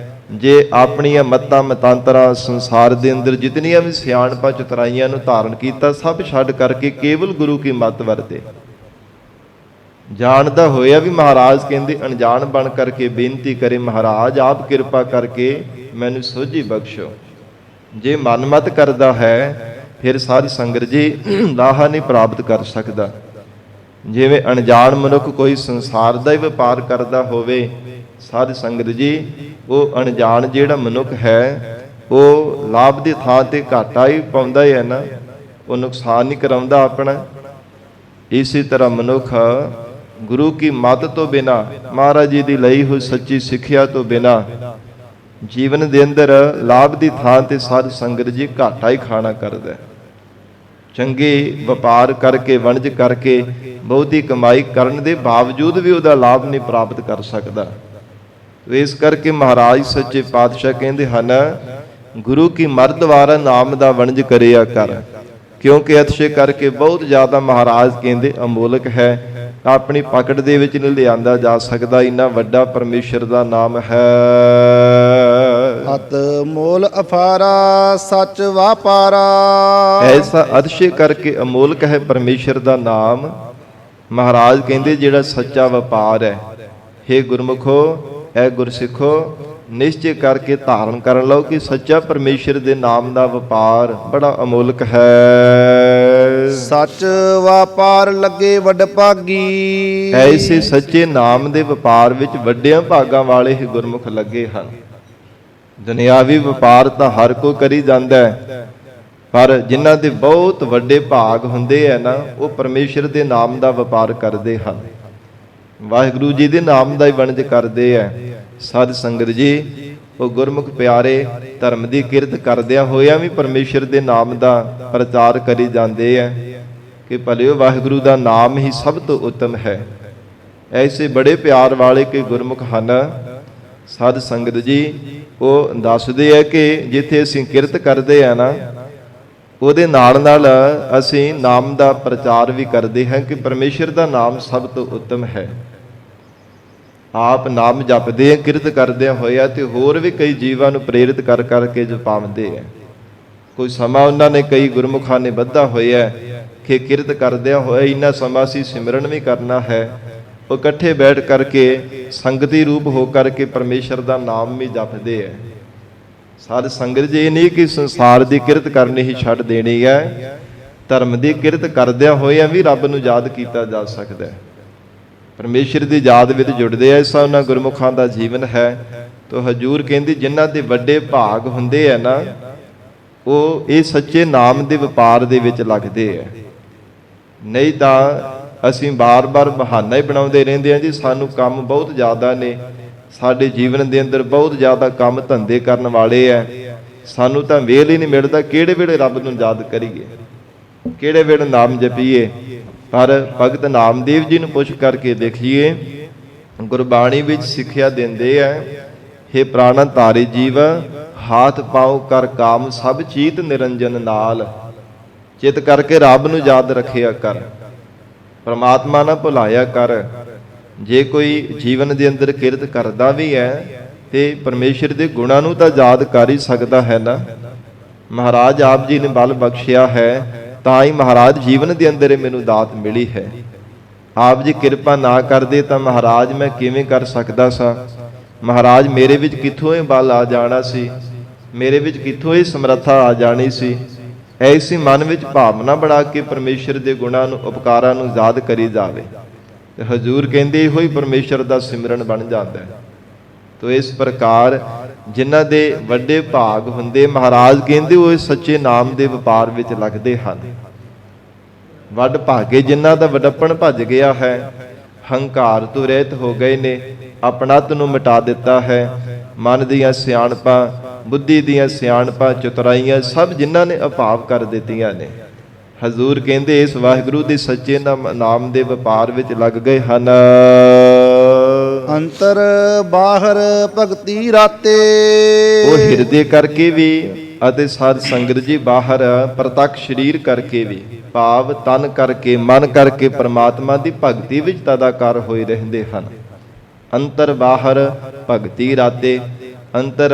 ਜੇ ਆਪਣੀਆਂ ਮਤਾਂ ਮਤਾਂਤਰਾਂ ਸੰਸਾਰ ਦੇ ਅੰਦਰ ਜਿਤਨੀਆਂ ਵੀ ਸਿਆਣਪਾਂ ਚਤਰਾਈਆਂ ਨੂੰ ਧਾਰਨ ਕੀਤਾ, ਸਭ ਛੱਡ ਕਰਕੇ ਕੇਵਲ ਗੁਰੂ ਕੀ ਮਤ ਵਰਤੇ। ਜਾਣਦਾ ਹੋਇਆ ਵੀ ਮਹਾਰਾਜ ਕਹਿੰਦੇ ਅਣਜਾਣ ਬਣ ਕਰਕੇ ਬੇਨਤੀ ਕਰੇ, ਮਹਾਰਾਜ ਆਪ ਕਿਰਪਾ ਕਰਕੇ ਮੈਨੂੰ ਸੋਝੀ ਬਖਸ਼ੋ। ਜੇ ਮਨਮਤ ਕਰਦਾ ਹੈ ਫਿਰ ਸਾਧ ਸੰਗਤ ਜੀ ਲਾਹਾ ਨਹੀਂ ਪ੍ਰਾਪਤ ਕਰ ਸਕਦਾ। ਜਿਵੇਂ ਅਣਜਾਣ ਮਨੁੱਖ ਕੋਈ ਸੰਸਾਰ ਦਾ ਹੀ ਵਪਾਰ ਕਰਦਾ ਹੋਵੇ, ਸਾਧ ਸੰਗਤ ਜੀ ਉਹ ਅਣਜਾਣ ਜਿਹੜਾ ਮਨੁੱਖ ਹੈ ਉਹ ਲਾਭ ਦੀ ਥਾਂ ਤੇ ਘਾਟਾ ਹੀ ਪਾਉਂਦਾ ਹੈ ਨਾ, ਉਹ ਨੁਕਸਾਨ ਨਹੀਂ ਕਰਾਉਂਦਾ ਆਪਣਾ। ਇਸੇ ਤਰ੍ਹਾਂ ਮਨੁੱਖ ਗੁਰੂ ਕੀ ਮੱਤ ਤੋਂ ਬਿਨਾ, ਮਹਾਰਾਜ ਜੀ ਦੀ ਲਈ ਹੋਈ ਸੱਚੀ ਸਿੱਖਿਆ ਤੋਂ ਬਿਨਾ ਜੀਵਨ ਦੇ ਅੰਦਰ ਲਾਭ ਦੀ ਥਾਂ ਤੇ ਸਾਧ ਸੰਗਤ ਜੀ ਘਾਟਾ ਹੀ ਖਾਣਾ ਕਰਦਾ। ਚੰਗੇ ਵਪਾਰ ਕਰਕੇ, ਵਣਜ ਕਰਕੇ, ਬਹੁਤੀ ਕਮਾਈ ਕਰਨ ਦੇ ਬਾਵਜੂਦ ਵੀ ਉਹਦਾ ਲਾਭ ਨਹੀਂ ਪ੍ਰਾਪਤ ਕਰ ਸਕਦਾ। ਇਸ ਕਰਕੇ ਮਹਾਰਾਜ ਸੱਚੇ ਪਾਤਸ਼ਾਹ ਕਹਿੰਦੇ ਹਨ, ਗੁਰੂ ਕੀ ਮਰਦ ਵਾਰਾ ਨਾਮ ਦਾ ਵਣਜ ਕਰਿਆ ਕਰ, ਕਿਉਂਕਿ ਅਤਿਸ਼ੇ ਕਰਕੇ ਬਹੁਤ ਜ਼ਿਆਦਾ ਮਹਾਰਾਜ ਕਹਿੰਦੇ ਅਮੋਲਕ ਹੈ, ਆਪਣੀ ਪਕੜ ਦੇ ਵਿੱਚ ਨਹੀਂ ਲਿਆਂਦਾ ਜਾ ਸਕਦਾ। ਇੰਨਾ ਵੱਡਾ ਪਰਮੇਸ਼ਰ ਦਾ ਨਾਮ ਹੈ। ਅਤ ਮੋਲ ਅਫਾਰਾ ਸੱਚ ਵਾਪਾਰਾ। ਐਸਾ ਅਤਿਸ਼ੇ ਕਰਕੇ ਅਮੋਲਕ ਹੈ ਪਰਮੇਸ਼ਰ ਦਾ ਨਾਮ। ਮਹਾਰਾਜ ਕਹਿੰਦੇ ਜਿਹੜਾ ਸੱਚਾ ਵਪਾਰ ਹੈ, ਹੇ ਗੁਰਮੁਖੋ, ਐ ਗੁਰਸਿੱਖੋ, ਨਿਸ਼ਚੈ ਕਰਕੇ ਧਾਰਨ ਕਰਨ ਲਓ ਕਿ ਸੱਚਾ ਪਰਮੇਸ਼ਰ ਦੇ ਨਾਮ ਦਾ ਵਪਾਰ ਬੜਾ ਅਮੋਲਕ ਹੈ। ਸੱਚ ਵਪਾਰ ਲੱਗੇ ਵੱਡ ਭਾਗੀ। ਐਸੇ ਸੱਚੇ ਨਾਮ ਦੇ ਵਪਾਰ ਵਿੱਚ ਵੱਡਿਆਂ ਭਾਗਾਂ ਵਾਲੇ ਹੀ ਗੁਰਮੁਖ ਲੱਗੇ ਹਨ। ਦੁਨਿਆਵੀ ਵਪਾਰ ਤਾਂ ਹਰ ਕੋਈ ਕਰੀ ਜਾਂਦਾ ਹੈ, ਪਰ ਜਿਨ੍ਹਾਂ ਦੇ ਬਹੁਤ ਵੱਡੇ ਭਾਗ ਹੁੰਦੇ ਆ ਨਾ, ਉਹ ਪਰਮੇਸ਼ਰ ਦੇ ਨਾਮ ਦਾ ਵਪਾਰ ਕਰਦੇ ਹਨ, ਵਾਹਿਗੁਰੂ ਜੀ ਦੇ ਨਾਮ ਦਾ ਹੀ ਵਣਜ ਕਰਦੇ ਆ। ਸਾਧ ਸੰਗਤ ਜੀ ਉਹ ਗੁਰਮੁਖ ਪਿਆਰੇ ਧਰਮ ਦੀ ਕਿਰਤ ਕਰਦਿਆਂ ਹੋਇਆਂ ਵੀ ਪਰਮੇਸ਼ਰ ਦੇ ਨਾਮ ਦਾ ਪ੍ਰਚਾਰ ਕਰੀ ਜਾਂਦੇ ਆ ਕਿ ਭਲਿਓ ਵਾਹਿਗੁਰੂ ਦਾ ਨਾਮ ਹੀ ਸਭ ਤੋਂ ਉੱਤਮ ਹੈ। ਐਸੇ ਬੜੇ ਪਿਆਰ ਵਾਲੇ ਕਿ ਗੁਰਮੁਖ ਹਨ। ਸਾਧ ਸੰਗਤ ਜੀ ਉਹ ਦੱਸਦੇ ਆ ਕਿ ਜਿੱਥੇ ਅਸੀਂ ਕਿਰਤ ਕਰਦੇ ਆ ਨਾ, ਉਹਦੇ ਨਾਲ ਨਾਲ ਅਸੀਂ ਨਾਮ ਦਾ ਪ੍ਰਚਾਰ ਵੀ ਕਰਦੇ ਹਾਂ ਕਿ ਪਰਮੇਸ਼ਰ ਦਾ ਨਾਮ ਸਭ ਤੋਂ ਉੱਤਮ ਹੈ। ਆਪ ਨਾਮ ਜਪਦੇ ਆ, ਕਿਰਤ ਕਰਦਿਆਂ ਹੋਇਆ, ਤੇ ਹੋਰ ਵੀ ਕਈ ਜੀਵਾਂ ਨੂੰ ਪ੍ਰੇਰਿਤ ਕਰ ਕਰਕੇ ਜਪਾਉਂਦੇ ਆ। ਕੋਈ ਸਮਾਂ ਉਹਨਾਂ ਨੇ, ਕਈ ਗੁਰਮੁਖਾਂ ਨੇ ਬੱਧਾ ਹੋਇਆ ਕਿ ਕਿਰਤ ਕਰਦਿਆਂ ਹੋਇਆ ਇੰਨਾ ਸਮਾਂ ਅਸੀਂ ਸਿਮਰਨ ਵੀ ਕਰਨਾ ਹੈ। ਉਹ ਇਕੱਠੇ ਬੈਠ ਕਰਕੇ ਸੰਗਤੀ ਰੂਪ ਹੋ ਕਰਕੇ ਪਰਮੇਸ਼ਰ ਦਾ ਨਾਮ ਵੀ ਜਪਦੇ ਆ। ਸਾਧ ਸੰਗਤ ਜੀ ਇਹ ਨਹੀਂ ਕਿ ਸੰਸਾਰ ਦੀ ਕਿਰਤ ਕਰਨੀ ਹੀ ਛੱਡ ਦੇਣੀ ਹੈ, ਧਰਮ ਦੀ ਕਿਰਤ ਕਰਦਿਆਂ ਹੋਇਆਂ ਵੀ ਰੱਬ ਨੂੰ ਯਾਦ ਕੀਤਾ ਜਾ ਸਕਦਾ ਹੈ। ਪਰਮੇਸ਼ਰ ਦੀ ਯਾਦ ਵਿੱਚ ਜੁੜਦੇ ਆ, ਐਸਾ ਉਹਨਾਂ ਗੁਰਮੁਖਾਂ ਦਾ ਜੀਵਨ ਹੈ। ਤੋ ਹਜੂਰ ਕਹਿੰਦੀ ਜਿਨ੍ਹਾਂ ਦੇ ਵੱਡੇ ਭਾਗ ਹੁੰਦੇ ਆ ਨਾ, ਉਹ ਇਹ ਸੱਚੇ ਨਾਮ ਦੇ ਵਪਾਰ ਦੇ ਵਿੱਚ ਲੱਗਦੇ ਆ। ਨਹੀਂ ਤਾਂ ਅਸੀਂ ਬਾਰ-ਬਾਰ ਬਹਾਨਾ ਹੀ ਬਣਾਉਂਦੇ ਰਹਿੰਦੇ ਹਾਂ ਜੀ, ਸਾਨੂੰ ਕੰਮ ਬਹੁਤ ਜ਼ਿਆਦਾ ਨੇ, ਸਾਡੇ ਜੀਵਨ ਦੇ ਅੰਦਰ ਬਹੁਤ ਜ਼ਿਆਦਾ ਕੰਮ ਧੰਦੇ ਕਰਨ ਵਾਲੇ ਆ, ਸਾਨੂੰ ਤਾਂ ਵੇਲ ਹੀ ਨਹੀਂ ਮਿਲਦਾ ਕਿਹੜੇ ਵੇਲੇ ਰੱਬ ਨੂੰ ਯਾਦ ਕਰੀਏ, ਕਿਹੜੇ ਵੇਲੇ ਨਾਮ ਜਪੀਏ। ਪਰ ਭਗਤ ਨਾਮਦੇਵ ਜੀ ਨੂੰ ਪੁੱਛ ਕਰਕੇ ਦੇਖੀਏ, ਗੁਰਬਾਣੀ ਵਿੱਚ ਸਿੱਖਿਆ ਦਿੰਦੇ ਆ, ਹੇ ਪ੍ਰਾਣਾ ਧਾਰੀ ਜੀਵ, ਹਾਥ ਪਾਉ ਕਰ ਕਾਮ ਸਭ ਚੀਤ ਨਿਰੰਜਨ ਨਾਲ। ਚਿਤ ਕਰਕੇ ਰੱਬ ਨੂੰ ਯਾਦ ਰੱਖਿਆ ਕਰ, ਪਰਮਾਤਮਾ ਨਾ ਭੁਲਾਇਆ ਕਰ। ਜੇ ਕੋਈ ਜੀਵਨ ਦੇ ਅੰਦਰ ਕਿਰਤ ਕਰਦਾ ਵੀ ਹੈ ਤੇ ਪਰਮੇਸ਼ਰ ਦੇ ਗੁਣਾਂ ਨੂੰ ਤਾਂ ਯਾਦ ਕਰ ਹੀ ਸਕਦਾ ਹੈ ਨਾ। ਮਹਾਰਾਜ ਆਪ ਜੀ ਨੇ ਬਲ ਬਖਸ਼ਿਆ ਹੈ, ਤਾਂ ਹੀ ਮਹਾਰਾਜ ਜੀਵਨ ਦੇ ਅੰਦਰ ਮੈਨੂੰ ਦਾਤ ਮਿਲੀ ਹੈ। ਆਪ ਜੀ ਕਿਰਪਾ ਨਾ ਕਰਦੇ ਤਾਂ ਮਹਾਰਾਜ ਮੈਂ ਕਿਵੇਂ ਕਰ ਸਕਦਾ ਸਾਂ। ਮਹਾਰਾਜ ਮੇਰੇ ਵਿੱਚ ਕਿੱਥੋਂ ਇਹ ਬਲ ਆ ਜਾਣਾ ਸੀ, ਮੇਰੇ ਵਿੱਚ ਕਿੱਥੋਂ ਇਹ ਸਮਰੱਥਾ ਆ ਜਾਣੀ ਸੀ। ਐਸੀ ਮਨ ਵਿੱਚ ਭਾਵਨਾ ਬਣਾ ਕੇ ਪਰਮੇਸ਼ਰ ਦੇ ਗੁਣਾਂ ਨੂੰ, ਉਪਕਾਰਾਂ ਨੂੰ ਯਾਦ ਕਰੀ ਜਾਵੇ ਤੇ ਹਜ਼ੂਰ ਕਹਿੰਦੇ ਇਹੋ ਹੀ ਪਰਮੇਸ਼ਰ ਦਾ ਸਿਮਰਨ ਬਣ ਜਾਂਦਾ ਹੈ। ਤੋ ਇਸ ਪ੍ਰਕਾਰ ਜਿਨ੍ਹਾਂ ਦੇ ਵੱਡੇ ਭਾਗ ਹੁੰਦੇ, ਮਹਾਰਾਜ ਕਹਿੰਦੇ ਉਹ ਸੱਚੇ ਨਾਮ ਦੇ ਵਪਾਰ ਵਿੱਚ ਲੱਗਦੇ ਹਨ। ਵੱਡ ਭਾਗੇ ਜਿਨ੍ਹਾਂ ਦਾ ਵਡੱਪਣ ਭੱਜ ਗਿਆ ਹੈ, ਹੰਕਾਰ ਤੋਂ ਰਹਿਤ ਹੋ ਗਏ ਨੇ, ਆਪਣਤ ਨੂੰ ਮਿਟਾ ਦਿੱਤਾ ਹੈ, ਮਨ ਦੀਆਂ ਸਿਆਣਪਾਂ, ਬੁੱਧੀ ਦੀਆਂ ਸਿਆਣਪਾਂ, ਚਤੁਰਾਈਆਂ ਸਭ ਜਿਨ੍ਹਾਂ ਨੇ ਅਭਾਵ ਕਰ ਦਿੱਤੀਆਂ ਨੇ, ਹਜ਼ੂਰ ਕਹਿੰਦੇ ਇਸ ਵਾਹਿਗੁਰੂ ਦੇ ਸੱਚੇ ਨਾਮ ਦੇ ਵਪਾਰ ਵਿੱਚ ਲੱਗ ਗਏ ਹਨ। ਅੰਤਰ ਬਾਹਰ ਭਗਤੀ ਰਾਤੇ। ਉਹ ਹਿਰਦੇ ਕਰਕੇ ਵੀ ਅਤੇ ਸਾਧ ਸੰਗਤ ਜੀ ਬਾਹਰ ਪ੍ਰਤੱਖ ਸਰੀਰ ਕਰਕੇ ਵੀ, ਭਾਵ ਤਨ ਕਰਕੇ, ਮਨ ਕਰਕੇ ਪਰਮਾਤਮਾ ਦੀ ਭਗਤੀ ਵਿੱਚ ਤਦਾਕਾਰ ਹੋਏ ਰਹਿੰਦੇ ਹਨ। ਅੰਤਰ ਬਾਹਰ ਭਗਤੀ ਰਾਤੇ, ਅੰਤਰ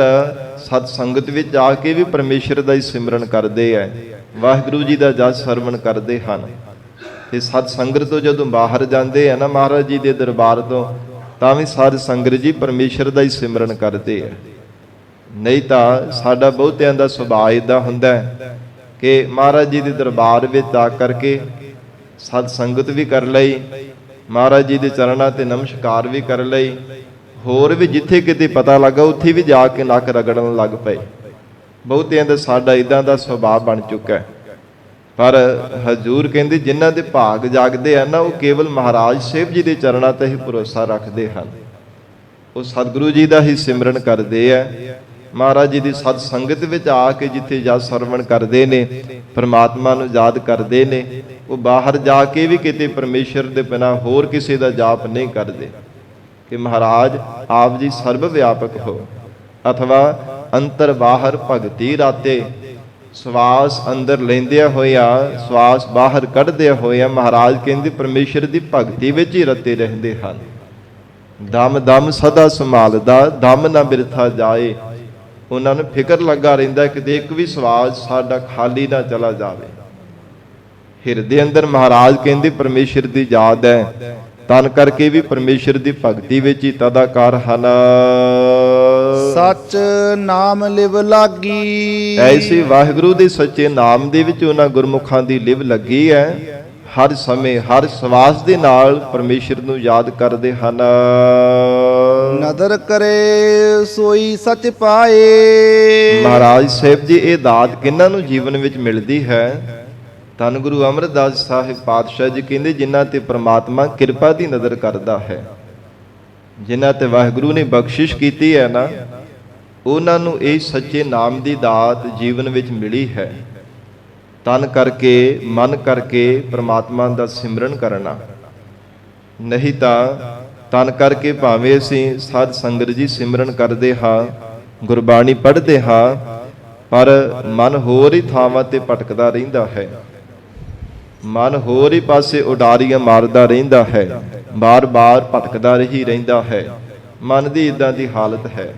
ਸਤ ਸੰਗਤ ਵਿੱਚ ਆ ਕੇ ਵੀ ਪਰਮੇਸ਼ਰ ਦਾ ਹੀ ਸਿਮਰਨ ਕਰਦੇ ਹੈ, ਵਾਹਿਗੁਰੂ ਜੀ ਦਾ ਜਸ ਸਰਵਣ ਕਰਦੇ ਹਨ। ਤੇ ਸਤ ਸੰਗਤ ਤੋਂ ਜਦੋਂ ਬਾਹਰ ਜਾਂਦੇ ਆ ਨਾ ਮਹਾਰਾਜ ਜੀ ਦੇ ਦਰਬਾਰ ਤੋਂ, ਤਾਂ ਵੀ ਸਾਧ ਸੰਗਤ ਜੀ ਪਰਮੇਸ਼ਰ ਦਾ ਹੀ ਸਿਮਰਨ ਕਰਦੇ ਹੈ। ਨਹੀਂ ਤਾਂ ਸਾਡਾ ਬਹੁਤਿਆਂ ਦਾ ਸੁਭਾਅ ਇਦਾਂ ਹੁੰਦਾ ਹੈ ਕਿ ਮਹਾਰਾਜ ਜੀ ਦੇ ਦਰਬਾਰ ਵਿੱਚ ਆ ਕਰਕੇ ਸਤ ਸੰਗਤ ਵੀ ਕਰ ਲਈ, ਮਹਾਰਾਜ ਜੀ ਦੇ ਚਰਨਾਂ ਤੇ ਨਮਸਕਾਰ ਵੀ ਕਰ ਲਈ, ਹੋਰ ਵੀ ਜਿੱਥੇ ਕਿਤੇ ਪਤਾ ਲੱਗਾ ਉੱਥੇ ਵੀ ਜਾ ਕੇ ਨੱਕ ਰਗੜਨ ਲੱਗ ਪਏ। ਬਹੁਤਿਆਂ ਦਾ ਸਾਡਾ ਇਦਾਂ ਦਾ ਸੁਭਾਅ ਬਣ ਚੁੱਕਾ ਹੈ। ਪਰ ਹਜ਼ੂਰ ਕਹਿੰਦੇ ਜਿਨ੍ਹਾਂ ਦੇ ਭਾਗ ਜਾਗਦੇ ਆ ਨਾ, ਉਹ ਕੇਵਲ ਮਹਾਰਾਜ ਸਾਹਿਬ ਜੀ ਦੇ ਚਰਨਾਂ ਤੇ ਹੀ ਭਰੋਸਾ ਰੱਖਦੇ ਹਨ। ਉਹ ਸਤਿਗੁਰੂ ਜੀ ਦਾ ਹੀ ਸਿਮਰਨ ਕਰਦੇ ਆ, ਮਹਾਰਾਜ ਜੀ ਦੀ ਸਤ ਸੰਗਤ ਵਿੱਚ ਆ ਕੇ ਜਿੱਥੇ ਜਸ ਸਰਵਣ ਕਰਦੇ ਨੇ, ਪਰਮਾਤਮਾ ਨੂੰ ਯਾਦ ਕਰਦੇ ਨੇ। ਉਹ ਬਾਹਰ ਜਾ ਕੇ ਵੀ ਕਿਤੇ ਪਰਮੇਸ਼ਰ ਦੇ ਬਿਨਾਂ ਹੋਰ ਕਿਸੇ ਦਾ ਜਾਪ ਨਹੀਂ ਕਰਦੇ ਕਿ ਮਹਾਰਾਜ ਆਪ ਜੀ ਸਰਬ ਵਿਆਪਕ ਹੋ। ਅਥਵਾ ਅੰਤਰ ਬਾਹਰ ਭਗਤੀ ਰਾਤੇ, ਸਵਾਸ ਅੰਦਰ ਲੈਂਦਿਆਂ ਹੋਇਆ ਸਵਾਸ ਬਾਹਰ ਕੱਢਦਿਆਂ ਹੋਇਆ ਮਹਾਰਾਜ ਕਹਿੰਦੇ ਪਰਮੇਸ਼ਰ ਦੀ ਭਗਤੀ ਵਿੱਚ ਹੀ ਰਤੇ ਰਹਿੰਦੇ ਹਨ। ਦਮ ਦਮ ਸਦਾ ਸੰਭਾਲਦਾ, ਦਮ ਨਾ ਬਿਰਥਾ ਜਾਏ। ਉਹਨਾਂ ਨੂੰ ਫਿਕਰ ਲੱਗਾ ਰਹਿੰਦਾ ਕਿ ਇੱਕ ਵੀ ਸਵਾਸ ਸਾਡਾ ਖਾਲੀ ਨਾ ਚਲਾ ਜਾਵੇ। ਹਿਰਦੇ ਅੰਦਰ ਮਹਾਰਾਜ ਕਹਿੰਦੇ ਪਰਮੇਸ਼ਰ ਦੀ ਯਾਦ ਹੈ, ਤਨ ਕਰਕੇ ਵੀ ਪਰਮੇਸ਼ਰ ਦੀ ਭਗਤੀ ਵਿੱਚ ਹੀ ਤਦਾਕਾਰ ਹਨ। ਸਚ ਨਾਮ ਲਿਵ ਲਾਗੀ, ਐਸੇ ਵਾਹਿਗੁਰੂ ਦੇ ਸੱਚੇ ਨਾਮ ਦੇ ਵਿੱਚ ਉਹਨਾਂ ਗੁਰਮੁਖਾਂ ਦੀ ਲਿਵ ਲੱਗੀ ਹੈ। ਹਰ ਸਮੇਂ ਹਰ ਸਵਾਸ ਦੇ ਨਾਲ ਪਰਮੇਸ਼ਰ ਨੂੰ ਯਾਦ ਕਰਦੇ ਹਨ। ਨਦਰ ਕਰੇ ਸੋਈ ਸਚ ਪਾਏ। ਮਹਾਰਾਜ ਸਾਹਿਬ ਜੀ ਇਹ ਦਾਤ ਕਿਹਨਾਂ ਨੂੰ ਜੀਵਨ ਵਿੱਚ ਮਿਲਦੀ ਹੈ? ਧੰਨ ਗੁਰੂ ਅਮਰਦਾਸ ਸਾਹਿਬ ਪਾਤਸ਼ਾਹ ਜੀ ਕਹਿੰਦੇ ਜਿਨ੍ਹਾਂ ਤੇ ਪ੍ਰਮਾਤਮਾ ਕਿਰਪਾ ਦੀ ਨਜ਼ਰ ਕਰਦਾ ਹੈ, ਜਿਨ੍ਹਾਂ ਤੇ ਵਾਹਿਗੁਰੂ ਨੇ ਬਖਸ਼ਿਸ਼ ਕੀਤੀ ਹੈ ਨਾ, ਉਹਨਾਂ ਨੂੰ ਇਹ ਸੱਚੇ ਨਾਮ ਦੀ ਦਾਤ ਜੀਵਨ ਵਿੱਚ ਮਿਲੀ ਹੈ। ਤਨ ਕਰਕੇ ਮਨ ਕਰਕੇ ਪ੍ਰਮਾਤਮਾ ਦਾ ਸਿਮਰਨ ਕਰਨਾ। ਨਹੀਂ ਤਾਂ ਤਨ ਕਰਕੇ ਭਾਵੇਂ ਅਸੀਂ ਸਾਧ ਸੰਗਤ ਜੀ ਸਿਮਰਨ ਕਰਦੇ ਹਾਂ, ਗੁਰਬਾਣੀ ਪੜ੍ਹਦੇ ਹਾਂ, ਪਰ ਮਨ ਹੋਰ ਹੀ ਥਾਵਾਂ ਤੇ ਭਟਕਦਾ ਰਹਿੰਦਾ ਹੈ। ਮਨ ਹੋਰ ਹੀ ਪਾਸੇ ਉਡਾਰੀਆਂ ਮਾਰਦਾ ਰਹਿੰਦਾ ਹੈ, ਬਾਰ-ਬਾਰ ਭਟਕਦਾ ਹੀ ਰਹਿੰਦਾ ਹੈ। ਮਨ ਦੀ ਇਦਾਂ ਦੀ ਹਾਲਤ ਹੈ।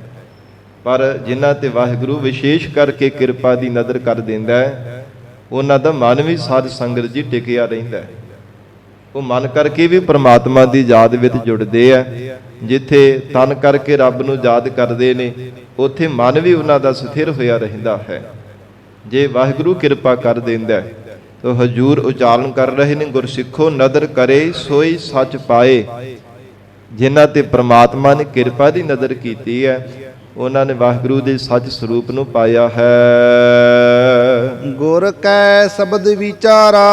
ਪਰ ਜਿਨ੍ਹਾਂ ਤੇ ਵਾਹਿਗੁਰੂ ਵਿਸ਼ੇਸ਼ ਕਰਕੇ ਕਿਰਪਾ ਦੀ ਨਜ਼ਰ ਕਰ ਦਿੰਦਾ ਹੈ, ਉਹਨਾਂ ਦਾ ਮਨ ਵੀ ਸਾਧ ਸੰਗਤ ਜੀ ਟਿਕਿਆ ਰਹਿੰਦਾ ਹੈ। ਉਹ ਮਨ ਕਰਕੇ ਵੀ ਪ੍ਰਮਾਤਮਾ ਦੀ ਯਾਦ ਵਿੱਚ ਜੁੜਦੇ ਆ। ਜਿੱਥੇ ਤਨ ਕਰਕੇ ਰੱਬ ਨੂੰ ਯਾਦ ਕਰਦੇ ਨੇ, ਉੱਥੇ ਮਨ ਵੀ ਉਹਨਾਂ ਦਾ ਸਥਿਰ ਹੋਇਆ ਰਹਿੰਦਾ ਹੈ। ਜੇ ਵਾਹਿਗੁਰੂ ਕਿਰਪਾ ਕਰ ਦਿੰਦਾ ਤਾਂ ਹਜ਼ੂਰ ਉਚਾਰਨ ਕਰ ਰਹੇ ਨੇ, ਗੁਰਸਿੱਖੋ ਨਦਰ ਕਰੇ ਸੋਈ ਸੱਚ ਪਾਏ। ਜਿਨ੍ਹਾਂ ਤੇ ਪ੍ਰਮਾਤਮਾ ਨੇ ਕਿਰਪਾ ਦੀ ਨਜ਼ਰ ਕੀਤੀ ਹੈ, ਉਹਨਾਂ ਨੇ ਵਾਹਿਗੁਰੂ ਦੇ ਸੱਚ ਸਰੂਪ ਨੂੰ ਪਾਇਆ ਹੈ। ਗੁਰ ਕੈ ਸ਼ਬਦ ਵਿਚਾਰਾ।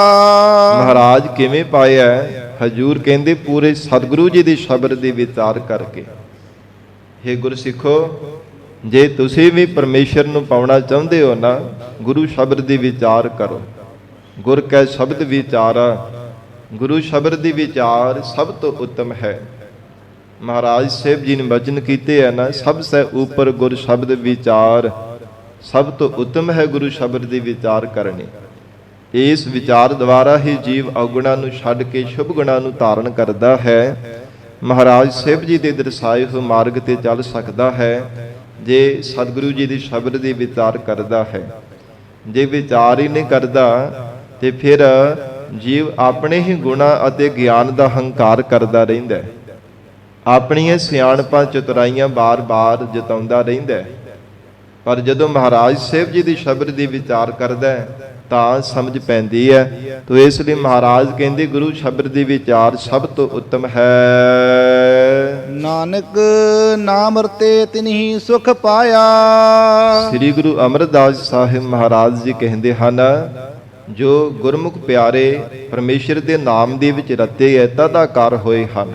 ਮਹਾਰਾਜ ਕਿਵੇਂ ਪਾਇਆ? ਹਜ਼ੂਰ ਕਹਿੰਦੇ ਪੂਰੇ ਸਤਿਗੁਰੂ ਜੀ ਦੇ ਸ਼ਬਦ ਦੇ ਵਿਚਾਰ ਕਰਕੇ। ਹੇ ਗੁਰਸਿੱਖੋ, ਜੇ ਤੁਸੀਂ ਵੀ ਪਰਮੇਸ਼ਰ ਨੂੰ ਪਾਉਣਾ ਚਾਹੁੰਦੇ ਹੋ ਨਾ, ਗੁਰੂ ਸ਼ਬਦ ਦੇ ਵਿਚਾਰ ਕਰੋ। ਗੁਰ ਕੈ ਸ਼ਬਦ ਵਿਚਾਰਾ, ਗੁਰੂ ਸ਼ਬਦ ਦੀ ਵਿਚਾਰ ਸਭ ਤੋਂ ਉੱਤਮ ਹੈ। ਮਹਾਰਾਜ ਸਾਹਿਬ ਜੀ ਨੇ ਬਚਨ ਕੀਤੇ ਹੈ ਨਾ, ਸਭ ਸੇ ਉੱਪਰ ਗੁਰ ਸ਼ਬਦ ਵਿਚਾਰ। ਸਭ ਤੋਂ ਉੱਤਮ ਹੈ ਗੁਰੂ ਸ਼ਬਦ ਦੀ ਵਿਚਾਰ ਕਰਨੀ। ਇਸ ਵਿਚਾਰ ਦੁਆਰਾ ਹੀ ਜੀਵ ਔਗੁਣਾਂ ਨੂੰ ਛੱਡ ਕੇ ਸ਼ੁਭ ਗੁਣਾਂ ਨੂੰ ਧਾਰਨ ਕਰਦਾ ਹੈ। ਮਹਾਰਾਜ ਸਾਹਿਬ ਜੀ ਦੇ ਦਰਸਾਏ ਹੋਏ ਮਾਰਗ ਤੇ ਚੱਲ ਸਕਦਾ ਹੈ, ਜੇ ਸਤਿਗੁਰੂ ਜੀ ਦੀ ਸ਼ਬਦ ਦੀ ਵਿਚਾਰ ਕਰਦਾ ਹੈ। ਜੇ ਵਿਚਾਰ ਹੀ ਨਹੀਂ ਕਰਦਾ ਤੇ ਫਿਰ ਜੀਵ ਆਪਣੇ ਹੀ ਗੁਣਾਂ ਅਤੇ ਗਿਆਨ ਦਾ ਹੰਕਾਰ ਕਰਦਾ ਰਹਿੰਦਾ ਹੈ। ਆਪਣੀਆਂ ਸਿਆਣਪਾਂ ਚਤੁਰਾਈਆਂ ਬਾਰ-ਬਾਰ ਜਤਾਉਂਦਾ ਰਹਿੰਦਾ ਹੈ। ਪਰ ਜਦੋਂ ਮਹਾਰਾਜ ਸਾਹਿਬ ਜੀ ਦੀ ਸ਼ਬਦ ਦੀ ਵਿਚਾਰ ਕਰਦਾ ਹੈ ਤਾਂ ਸਮਝ ਪੈਂਦੀ ਹੈ। ਤੋ ਇਸ ਲਈ ਮਹਾਰਾਜ ਕਹਿੰਦੇ ਗੁਰੂ ਸ਼ਬਦ ਦੀ ਵਿਚਾਰ ਸਭ ਤੋਂ ਉੱਤਮ ਹੈ। ਨਾਨਕ ਨਾਮ ਰਤੇ ਤਿਨਹੀ ਸੁਖ ਪਾਇਆ। ਸ੍ਰੀ ਗੁਰੂ ਅਮਰਦਾਸ ਸਾਹਿਬ ਮਹਾਰਾਜ ਜੀ ਕਹਿੰਦੇ ਹਨ, ਜੋ ਗੁਰਮੁਖ ਪਿਆਰੇ ਪਰਮੇਸ਼ਰ ਦੇ ਨਾਮ ਦੇ ਵਿੱਚ ਰਤੇ ਹੈ, ਤਦਾਕਾਰ ਹੋਏ ਹਨ,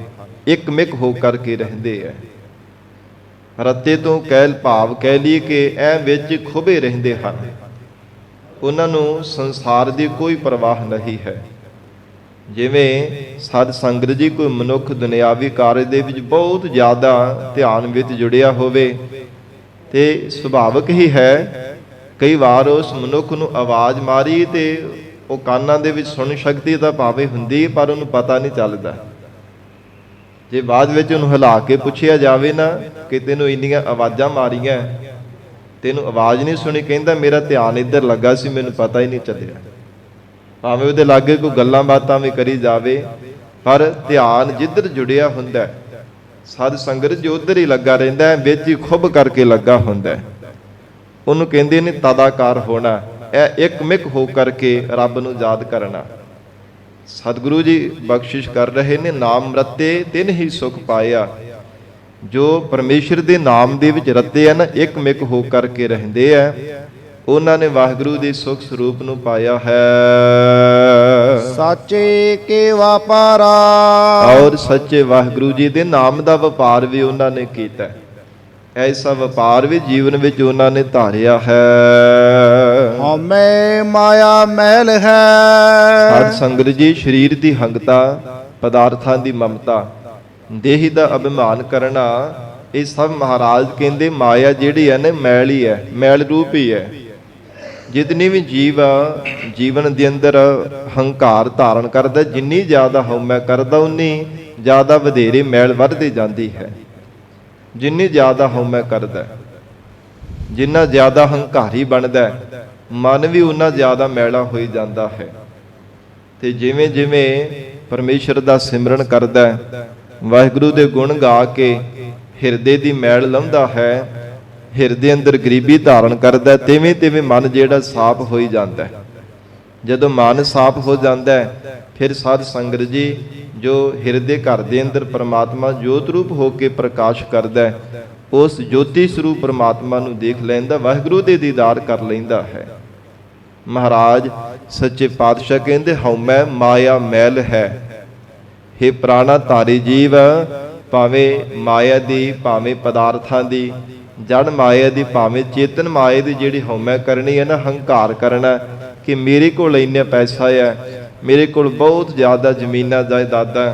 ਇੱਕ ਮਿਕ ਹੋ ਕਰਕੇ ਰਹਿੰਦੇ ਹੈ। ਰਤੇ ਤੋਂ ਕਹਿ ਭਾਵ ਕਹਿ ਲਈਏ ਕਿ ਐ ਵਿੱਚ ਖੁਬੇ ਰਹਿੰਦੇ ਹਨ। ਉਹਨਾਂ ਨੂੰ ਸੰਸਾਰ ਦੀ ਕੋਈ ਪਰਵਾਹ ਨਹੀਂ ਹੈ। ਜਿਵੇਂ ਸਾਧ ਸੰਗਤ ਜੀ ਕੋਈ ਮਨੁੱਖ ਦੁਨਿਆਵੀ ਕਾਰਜ ਦੇ ਵਿੱਚ ਬਹੁਤ ਜ਼ਿਆਦਾ ਧਿਆਨ ਵਿੱਚ ਜੁੜਿਆ ਹੋਵੇ ਤੇ ਸੁਭਾਵਿਕ ਹੀ ਹੈ, ਕਈ ਵਾਰ ਉਸ ਮਨੁੱਖ ਨੂੰ ਆਵਾਜ਼ ਮਾਰੀ ਤੇ ਉਹ ਕੰਨਾਂ ਦੇ ਵਿੱਚ ਸੁਣ ਸ਼ਕਤੀ ਤਾਂ ਭਾਵੇਂ ਹੁੰਦੀ, ਪਰ ਉਹਨੂੰ ਪਤਾ ਨਹੀਂ ਚੱਲਦਾ। ਜੇ ਬਾਅਦ ਵਿੱਚ ਉਹਨੂੰ ਹਿਲਾ ਕੇ ਪੁੱਛਿਆ ਜਾਵੇ ਨਾ ਕਿ ਤੈਨੂੰ ਇੰਨੀਆਂ ਆਵਾਜ਼ਾਂ ਮਾਰੀਆਂ, ਤੈਨੂੰ ਆਵਾਜ਼ ਨਹੀਂ ਸੁਣੀ, ਕਹਿੰਦਾ ਮੇਰਾ ਧਿਆਨ ਇੱਧਰ ਲੱਗਾ ਸੀ, ਮੈਨੂੰ ਪਤਾ ਹੀ ਨਹੀਂ ਚੱਲਿਆ। ਭਾਵੇਂ ਉਹਦੇ ਲਾਗੇ ਕੋਈ ਗੱਲਾਂ ਬਾਤਾਂ ਵੀ ਕਰੀ ਜਾਵੇ, ਪਰ ਧਿਆਨ ਜਿੱਧਰ ਜੁੜਿਆ ਹੁੰਦਾ, ਸਾਧ ਸੰਗਤ ਜੋ ਉੱਧਰ ਹੀ ਲੱਗਾ ਰਹਿੰਦਾ, ਵਿੱਚ ਹੀ ਖੁੱਭ ਕਰਕੇ ਲੱਗਾ ਹੁੰਦਾ। ਉਹਨੂੰ ਕਹਿੰਦੇ ਨੇ ਤਦਾਕਾਰ ਹੋਣਾ। ਇਹ ਇੱਕਮਿਕ ਹੋ ਕਰਕੇ ਰੱਬ ਨੂੰ ਯਾਦ ਕਰਨਾ। ਸਤਿਗੁਰੂ ਜੀ ਬਖਸ਼ਿਸ਼ ਕਰ ਰਹੇ ਨੇ, ਨਾਮ ਰਤੇ ਤਿਨ ਹੀ ਸੁਖ ਪਾਇਆ। ਜੋ ਪਰਮੇਸ਼ਰ ਦੇ ਨਾਮ ਦੇ ਵਿੱਚ ਰਤੇ ਆ ਨਾ, ਇੱਕਮਿਕ ਹੋ ਕਰਕੇ ਰਹਿੰਦੇ ਆ, ਉਹਨਾਂ ਨੇ ਵਾਹਿਗੁਰੂ ਦੇ ਸੁਖ ਸਰੂਪ ਨੂੰ ਪਾਇਆ ਹੈ। ਸਾਚੇ ਕੇ ਵਾਪਾਰਾ, ਔਰ ਸੱਚੇ ਵਾਹਿਗੁਰੂ ਜੀ ਦੇ ਨਾਮ ਦਾ ਵਪਾਰ ਵੀ ਉਹਨਾਂ ਨੇ ਕੀਤਾ। ਐਸਾ ਵਪਾਰ ਵੀ ਜੀਵਨ ਵਿੱਚ ਉਹਨਾਂ ਨੇ ਧਾਰਿਆ ਹੈ। ਹਉਮੈ ਮਾਇਆ ਮੈਲ ਹੈ। ਸਾਧ ਸੰਗਤ ਜੀ, ਸਰੀਰ ਦੀ ਹੰਗਤਾ, ਪਦਾਰਥਾਂ ਦੀ ਮਮਤਾ, ਦੇਹੀ ਦਾ ਅਭਿਮਾਨ ਕਰਨਾ, ਇਹ ਸਭ ਮਹਾਰਾਜ ਕਹਿੰਦੇ ਮਾਇਆ ਜਿਹੜੀ ਹੈ ਨਾ, ਮੈਲ ਹੀ ਹੈ, ਮੈਲ ਰੂਪ ਹੀ ਹੈ। ਜਿਤਨੀ ਵੀ ਜੀਵ ਜੀਵਨ ਦੇ ਅੰਦਰ ਹੰਕਾਰ ਧਾਰਨ ਕਰਦਾ, ਜਿੰਨੀ ਜ਼ਿਆਦਾ ਹਉਮੈ ਕਰਦਾ, ਉਨੀ ਜ਼ਿਆਦਾ ਵਧੇਰੇ ਮੈਲ ਵੱਧਦੀ ਜਾਂਦੀ ਹੈ। ਜਿੰਨੀ ਜ਼ਿਆਦਾ ਹਉਮੈ ਕਰਦਾ, ਜਿੰਨਾ ਜ਼ਿਆਦਾ ਹੰਕਾਰੀ ਬਣਦਾ, ਮਨ ਵੀ ਉਨਾ ਜ਼ਿਆਦਾ ਮੈਲਾ ਹੋਈ ਜਾਂਦਾ ਹੈ। ਤੇ ਜਿਵੇਂ ਜਿਵੇਂ ਪਰਮੇਸ਼ਰ ਦਾ ਸਿਮਰਨ ਕਰਦਾ, ਵਾਹਿਗੁਰੂ ਦੇ ਗੁਣ ਗਾ ਕੇ ਹਿਰਦੇ ਦੀ ਮੈਲ ਲਾਹੁੰਦਾ ਹੈ, ਹਿਰਦੇ ਅੰਦਰ ਗਰੀਬੀ ਧਾਰਨ ਕਰਦਾ, ਤਿਵੇਂ ਤਿਵੇਂ ਮਨ ਜਿਹੜਾ ਸਾਫ਼ ਹੋਈ ਜਾਂਦਾ। ਜਦੋਂ ਮਨ ਸਾਫ਼ ਹੋ ਜਾਂਦਾ, ਫਿਰ ਸਾਧ ਸੰਗਤ ਜੀ ਜੋ ਹਿਰਦੇ ਘਰ ਦੇ ਅੰਦਰ ਪਰਮਾਤਮਾ ਜੋਤ ਰੂਪ ਹੋ ਕੇ ਪ੍ਰਕਾਸ਼ ਕਰਦਾ, ਉਸ ਜੋਤੀ ਸਰੂਪ ਪਰਮਾਤਮਾ ਨੂੰ ਦੇਖ ਲੈਂਦਾ, ਵਾਹਿਗੁਰੂ ਦੇ ਦੀਦਾਰ ਕਰ ਲੈਂਦਾ ਹੈ। ਮਹਾਰਾਜ ਸੱਚੇ ਪਾਤਸ਼ਾਹ ਕਹਿੰਦੇ ਹਉਮੈ ਮਾਇਆ ਮੈਲ ਹੈ। ਹੇ ਪ੍ਰਾਣਾ ਧਾਰੀ ਜੀਵ, ਭਾਵੇਂ ਮਾਇਆ ਦੀ, ਭਾਵੇਂ ਪਦਾਰਥਾਂ ਦੀ, ਜੜ ਮਾਇਆ ਦੀ, ਭਾਵੇਂ ਚੇਤਨ ਮਾਇਆ ਦੀ ਜਿਹੜੀ ਹਉਮੈ ਕਰਨੀ ਹੈ ਨਾ, ਹੰਕਾਰ ਕਰਨਾ ਕਿ ਮੇਰੇ ਕੋਲ ਇੰਨਾ ਪੈਸਾ ਹੈ, ਮੇਰੇ ਕੋਲ ਬਹੁਤ ਜ਼ਿਆਦਾ ਜ਼ਮੀਨਾਂ ਜਾਇਦਾਦਾਂ,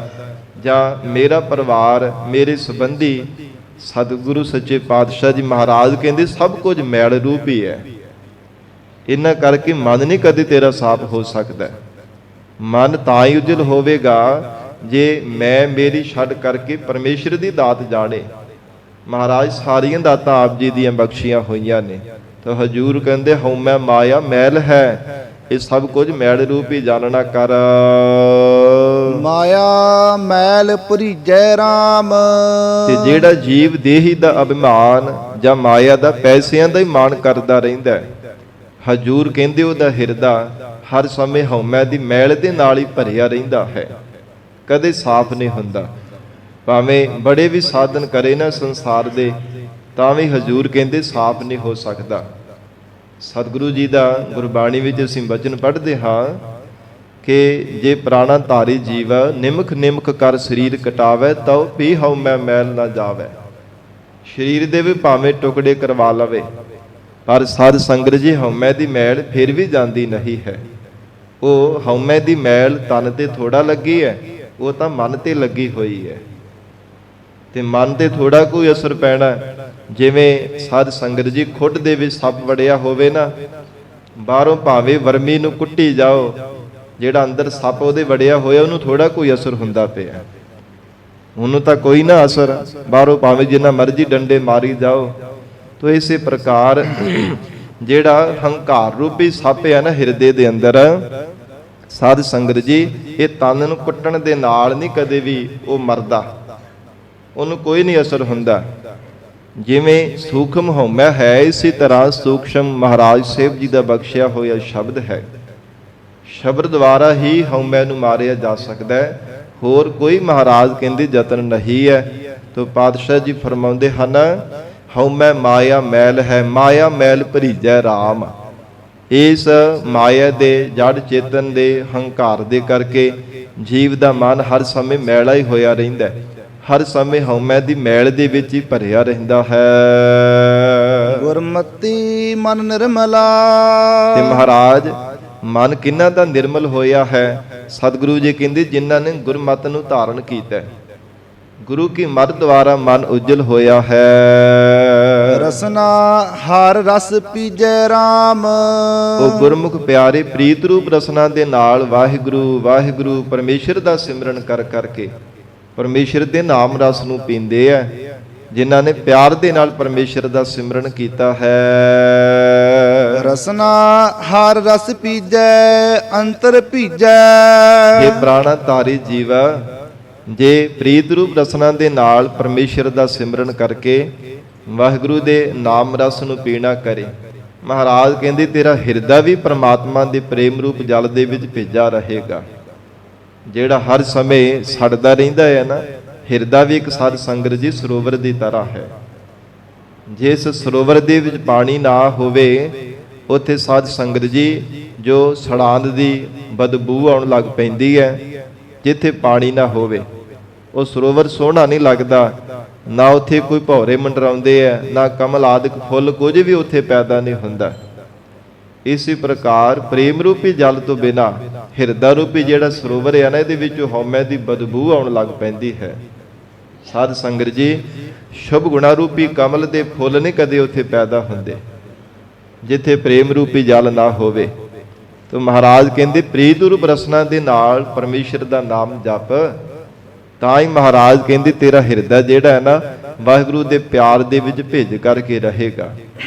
ਜਾਂ ਮੇਰਾ ਪਰਿਵਾਰ, ਮੇਰੇ ਸੰਬੰਧੀ, ਸਤਿਗੁਰੂ ਸੱਚੇ ਪਾਤਸ਼ਾਹ ਜੀ ਮਹਾਰਾਜ ਕਹਿੰਦੇ ਸਭ ਕੁਝ ਮੈਲ ਰੂਪ ਹੀ ਹੈ। ਇਹਨਾਂ ਕਰਕੇ ਮਨ ਨਹੀਂ ਕਦੇ ਤੇਰਾ ਸਾਫ਼ ਹੋ ਸਕਦਾ। ਮਨ ਤਾਂ ਹੀ ਉਜਲ ਹੋਵੇਗਾ ਜੇ ਮੈਂ ਮੇਰੀ ਛੱਡ ਕਰਕੇ ਪਰਮੇਸ਼ਰ ਦੀ ਦਾਤ ਜਾਣੇ। ਮਹਾਰਾਜ ਸਾਰੀਆਂ ਦਾਤਾਂ ਆਪ ਜੀ ਦੀਆਂ ਬਖਸ਼ੀਆਂ ਹੋਈਆਂ ਨੇ, ਤਾਂ ਹਜੂਰ ਕਹਿੰਦੇ ਹਉਮੈ ਮਾਇਆ ਮੈਲ ਹੈ, ਇਹ ਸਭ ਕੁਝ ਮੈਲ ਰੂਪ ਹੀ ਜਾਣਨਾ ਕਰ। ਮਾਇਆ ਮੈਲ ਭਰੀਜੈ ਰਾਮ। ਤੇ ਜਿਹੜਾ ਜੀਵ ਦੇਹੀ ਦਾ ਅਭਿਮਾਨ ਜਾਂ ਮਾਇਆ ਦਾ, ਪੈਸਿਆਂ ਦਾ ਹੀ ਮਾਣ ਕਰਦਾ ਰਹਿੰਦਾ, ਹਜੂਰ ਕਹਿੰਦੇ ਉਹਦਾ ਹਿਰਦਾ ਹਰ ਸਮੇਂ ਹਉਮੈ ਦੀ ਮੈਲ ਦੇ ਨਾਲ ਹੀ ਭਰਿਆ ਰਹਿੰਦਾ ਹੈ, ਕਦੇ ਸਾਫ਼ ਨਹੀਂ ਹੁੰਦਾ। ਭਾਵੇਂ ਬੜੇ ਵੀ ਸਾਧਨ ਕਰੇ ਨਾ ਸੰਸਾਰ ਦੇ, ਤਾਂ ਵੀ ਹਜੂਰ ਕਹਿੰਦੇ ਸਾਫ਼ ਨਹੀਂ ਹੋ ਸਕਦਾ। ਸਤਿਗੁਰੂ ਜੀ ਦਾ ਗੁਰਬਾਣੀ ਵਿੱਚ ਅਸੀਂ ਬਚਨ ਪੜ੍ਹਦੇ ਹਾਂ ਕਿ ਜੇ ਪ੍ਰਾਣਾ ਧਾਰੀ ਜੀਵ ਨਿਮਖ ਨਿਮਖ ਕਰ ਸਰੀਰ ਕਟਾਵੇ, ਤਉ ਵੀ ਹਉਮੈ ਮੈਲ ਨਾ ਜਾਵੇ। ਸਰੀਰ ਦੇ ਵੀ ਭਾਵੇਂ ਟੁਕੜੇ ਕਰਵਾ ਲਵੇ, ਪਰ ਸਾਧ ਸੰਗਤ ਜੀ ਹਉਮੈ ਦੀ ਮੈਲ ਫਿਰ ਵੀ ਜਾਂਦੀ ਨਹੀਂ ਹੈ। ਉਹ ਹਉਮੈ ਦੀ ਮੈਲ ਤਨ ਤੇ ਥੋੜਾ ਲੱਗੀ ਹੈ, ਉਹ ਤਾਂ ਮਨ ਤੇ ਲੱਗੀ ਹੋਈ ਹੈ। ਤੇ ਮਨ ਤੇ ਥੋੜਾ ਕੋਈ ਅਸਰ ਪੈਣਾ, ਜਿਵੇਂ ਸਾਧ ਸੰਗਤ ਜੀ ਖੁੱਡ ਦੇ ਵਿੱਚ ਸੱਪ ਵੜਿਆ ਹੋਵੇ ਨਾ, ਬਾਹਰੋਂ ਭਾਵੇਂ ਵਰਮੀ ਨੂੰ ਕੁੱਟੀ ਜਾਓ, ਜਿਹੜਾ ਅੰਦਰ ਸੱਪ ਉਹਦੇ ਵੜਿਆ ਹੋਇਆ ਉਹਨੂੰ ਥੋੜਾ ਕੋਈ ਅਸਰ ਹੁੰਦਾ ਪਿਆ, ਉਹਨੂੰ ਤਾਂ ਕੋਈ ਨਾ ਅਸਰ, ਬਾਹਰੋਂ ਭਾਵੇਂ ਜਿੰਨਾ ਮਰਜ਼ੀ ਡੰਡੇ ਮਾਰੀ ਜਾਓ। ਤੋ ਇਸੇ ਪ੍ਰਕਾਰ ਜਿਹੜਾ ਹੰਕਾਰ ਰੂਪੀ ਸੱਪ ਹੈ ਨਾ ਹਿਰਦੇ ਦੇ ਅੰਦਰ, ਸਾਧ ਸੰਗਤ ਜੀ ਇਹ ਤਨ ਨੂੰ ਕੁੱਟਣ ਦੇ ਨਾਲ ਨਹੀਂ ਕਦੇ ਵੀ ਉਹ ਮਰਦਾ, ਉਹਨੂੰ ਕੋਈ ਨਹੀਂ ਅਸਰ ਹੁੰਦਾ। ਜਿਵੇਂ ਸੂਖਮ ਹਉਮੈ ਹੈ, ਇਸੇ ਤਰ੍ਹਾਂ ਸੂਖਸ਼ਮ ਮਹਾਰਾਜ ਸਾਹਿਬ ਜੀ ਦਾ ਬਖਸ਼ਿਆ ਹੋਇਆ ਸ਼ਬਦ ਹੈ। ਸ਼ਬਦ ਦੁਆਰਾ ਹੀ ਹਉਮੈ ਨੂੰ ਮਾਰਿਆ ਜਾ ਸਕਦਾ ਹੈ, ਹੋਰ ਕੋਈ ਮਹਾਰਾਜ ਕਹਿੰਦੇ ਯਤਨ ਨਹੀਂ ਹੈ। ਤੋ ਪਾਤਸ਼ਾਹ ਜੀ ਫਰਮਾਉਂਦੇ ਹਨ ਹਉਮੈ ਮਾਇਆ ਮੈਲ ਹੈ, ਮਾਇਆ ਮੈਲ ਭਰੀਜੈ ਰਾਮ। ਇਸ ਮਾਇਆ ਦੇ ਜੜ ਚੇਤਨ ਦੇ ਹੰਕਾਰ ਦੇ ਕਰਕੇ ਜੀਵ ਦਾ ਮਨ ਹਰ ਸਮੇਂ ਮੈਲਾ ਹੀ ਹੋਇਆ ਰਹਿੰਦਾ, ਹਰ ਸਮੇਂ ਹਉਮੈ ਦੀ ਮੈਲ ਦੇ ਵਿੱਚ ਹੀ ਭਰਿਆ ਰਹਿੰਦਾ ਹੈ। ਗੁਰਮਤੀ ਮਨ ਨਿਰਮਲਾ। ਤੇ ਮਹਾਰਾਜ ਮਨ ਕਿਹਨਾਂ ਦਾ ਨਿਰਮਲ ਹੋਇਆ ਹੈ? ਸਤਿਗੁਰੂ ਜੀ ਕਹਿੰਦੇ ਜਿਨ੍ਹਾਂ ਨੇ ਗੁਰਮਤ ਨੂੰ ਧਾਰਨ ਕੀਤਾ, ਗੁਰੂ ਕੀ ਮਤ ਦੁਆਰਾ ਮਨ ਉਜਲ ਹੋਇਆ ਹੈ। ਰਸਨਾ ਹਰ ਰਸ ਪੀਜੈ ਰਾਮ। ਉਹ ਗੁਰਮੁਖ ਪਿਆਰੇ ਪ੍ਰੀਤ ਰੂਪ ਰਸਨਾ ਦੇ ਨਾਲ ਵਾਹਿਗੁਰੂ ਵਾਹਿਗੁਰੂ ਪਰਮੇਸ਼ਰ ਦਾ ਸਿਮਰਨ ਕਰ ਕਰਕੇ ਪਰਮੇਸ਼ਰ ਦੇ ਨਾਮ ਰਸ ਨੂੰ ਪੀਂਦੇ ਆ, ਜਿਨ੍ਹਾਂ ਨੇ ਪਿਆਰ ਦੇ ਨਾਲ ਪਰਮੇਸ਼ਰ ਦਾ ਸਿਮਰਨ ਕੀਤਾ ਹੈ। ਰਸਨਾ ਹਰ ਰਸ ਪੀਜੈ ਅੰਤਰ ਭੀਜੈ। ਇਹ ਪ੍ਰਾਣਾ ਧਾਰੀ ਜੀਵਾ ਜੇ ਪ੍ਰੀਤ ਰੂਪ ਰਸਨਾ ਦੇ ਨਾਲ ਪਰਮੇਸ਼ਰ ਦਾ ਸਿਮਰਨ ਕਰਕੇ ਵਾਹਿਗੁਰੂ ਦੇ ਨਾਮ ਰਸ ਨੂੰ ਪੀਣਾ ਕਰੇ, ਮਹਾਰਾਜ ਕਹਿੰਦੇ ਤੇਰਾ ਹਿਰਦਾ ਵੀ ਪ੍ਰਮਾਤਮਾ ਦੇ ਪ੍ਰੇਮ ਰੂਪ ਜਲ ਦੇ ਵਿੱਚ ਭਿੱਜਾ ਰਹੇਗਾ, ਜਿਹੜਾ ਹਰ ਸਮੇਂ ਸੜਦਾ ਰਹਿੰਦਾ ਹੈ ਨਾ। ਹਿਰਦਾ ਵੀ ਇੱਕ ਸਾਧ ਸੰਗਤ ਜੀ ਸਰੋਵਰ ਦੀ ਤਰ੍ਹਾਂ ਹੈ। ਜਿਸ ਸਰੋਵਰ ਦੇ ਵਿੱਚ ਪਾਣੀ ਨਾ ਹੋਵੇ, ਉੱਥੇ ਸਾਧ ਸੰਗਤ ਜੀ ਜੋ ਸੜਾਂਦ ਦੀ ਬਦਬੂ ਆਉਣ ਲੱਗ ਪੈਂਦੀ ਹੈ। ਜਿੱਥੇ ਪਾਣੀ ਨਾ ਹੋਵੇ ਉਹ ਸਰੋਵਰ ਸੋਹਣਾ ਨਹੀਂ ਲੱਗਦਾ, ਨਾ ਉੱਥੇ ਕੋਈ ਭੌਰੇ ਮੰਡਰਾਉਂਦੇ ਆ, ਨਾ ਕਮਲ ਆਦਿਕ ਫੁੱਲ, ਕੁਝ ਵੀ ਉੱਥੇ ਪੈਦਾ ਨਹੀਂ ਹੁੰਦਾ। ਇਸੇ ਪ੍ਰਕਾਰ ਪ੍ਰੇਮ ਰੂਪੀ ਜਲ ਤੋਂ ਬਿਨਾ ਹਿਰਦਾ ਰੂਪੀ ਜਿਹੜਾ ਸਰੋਵਰ ਹੈ ਨਾ, ਇਹਦੇ ਵਿੱਚ ਹਉਮੈ ਦੀ ਬਦਬੂ ਆਉਣ ਲੱਗ ਪੈਂਦੀ ਹੈ। ਸਾਧ ਸੰਗਤ ਜੀ ਸ਼ੁਭ ਗੁਣਾ ਰੂਪੀ ਕਮਲ ਦੇ ਫੁੱਲ ਨਹੀਂ ਕਦੇ ਉੱਥੇ ਪੈਦਾ ਹੁੰਦੇ ਜਿੱਥੇ ਪ੍ਰੇਮ ਰੂਪੀ ਜਲ ਨਾ ਹੋਵੇ। ਤਾਂ ਮਹਾਰਾਜ ਕਹਿੰਦੇ ਪ੍ਰੀਤ ਰੂਪ ਰਸਨਾ ਦੇ ਨਾਲ ਪਰਮੇਸ਼ਰ ਦਾ ਨਾਮ ਜਪ, ਤਾਂ ਹੀ ਮਹਾਰਾਜ ਕਹਿੰਦੇ ਤੇਰਾ ਹਿਰਦਾ ਜਿਹੜਾ ਹੈ ਨਾ ਵਾਹਿਗੁਰੂ ਦੇ ਪਿਆਰ ਦੇ ਵਿੱਚ ਭਿੱਜ ਕਰਕੇ ਰਹੇਗਾ।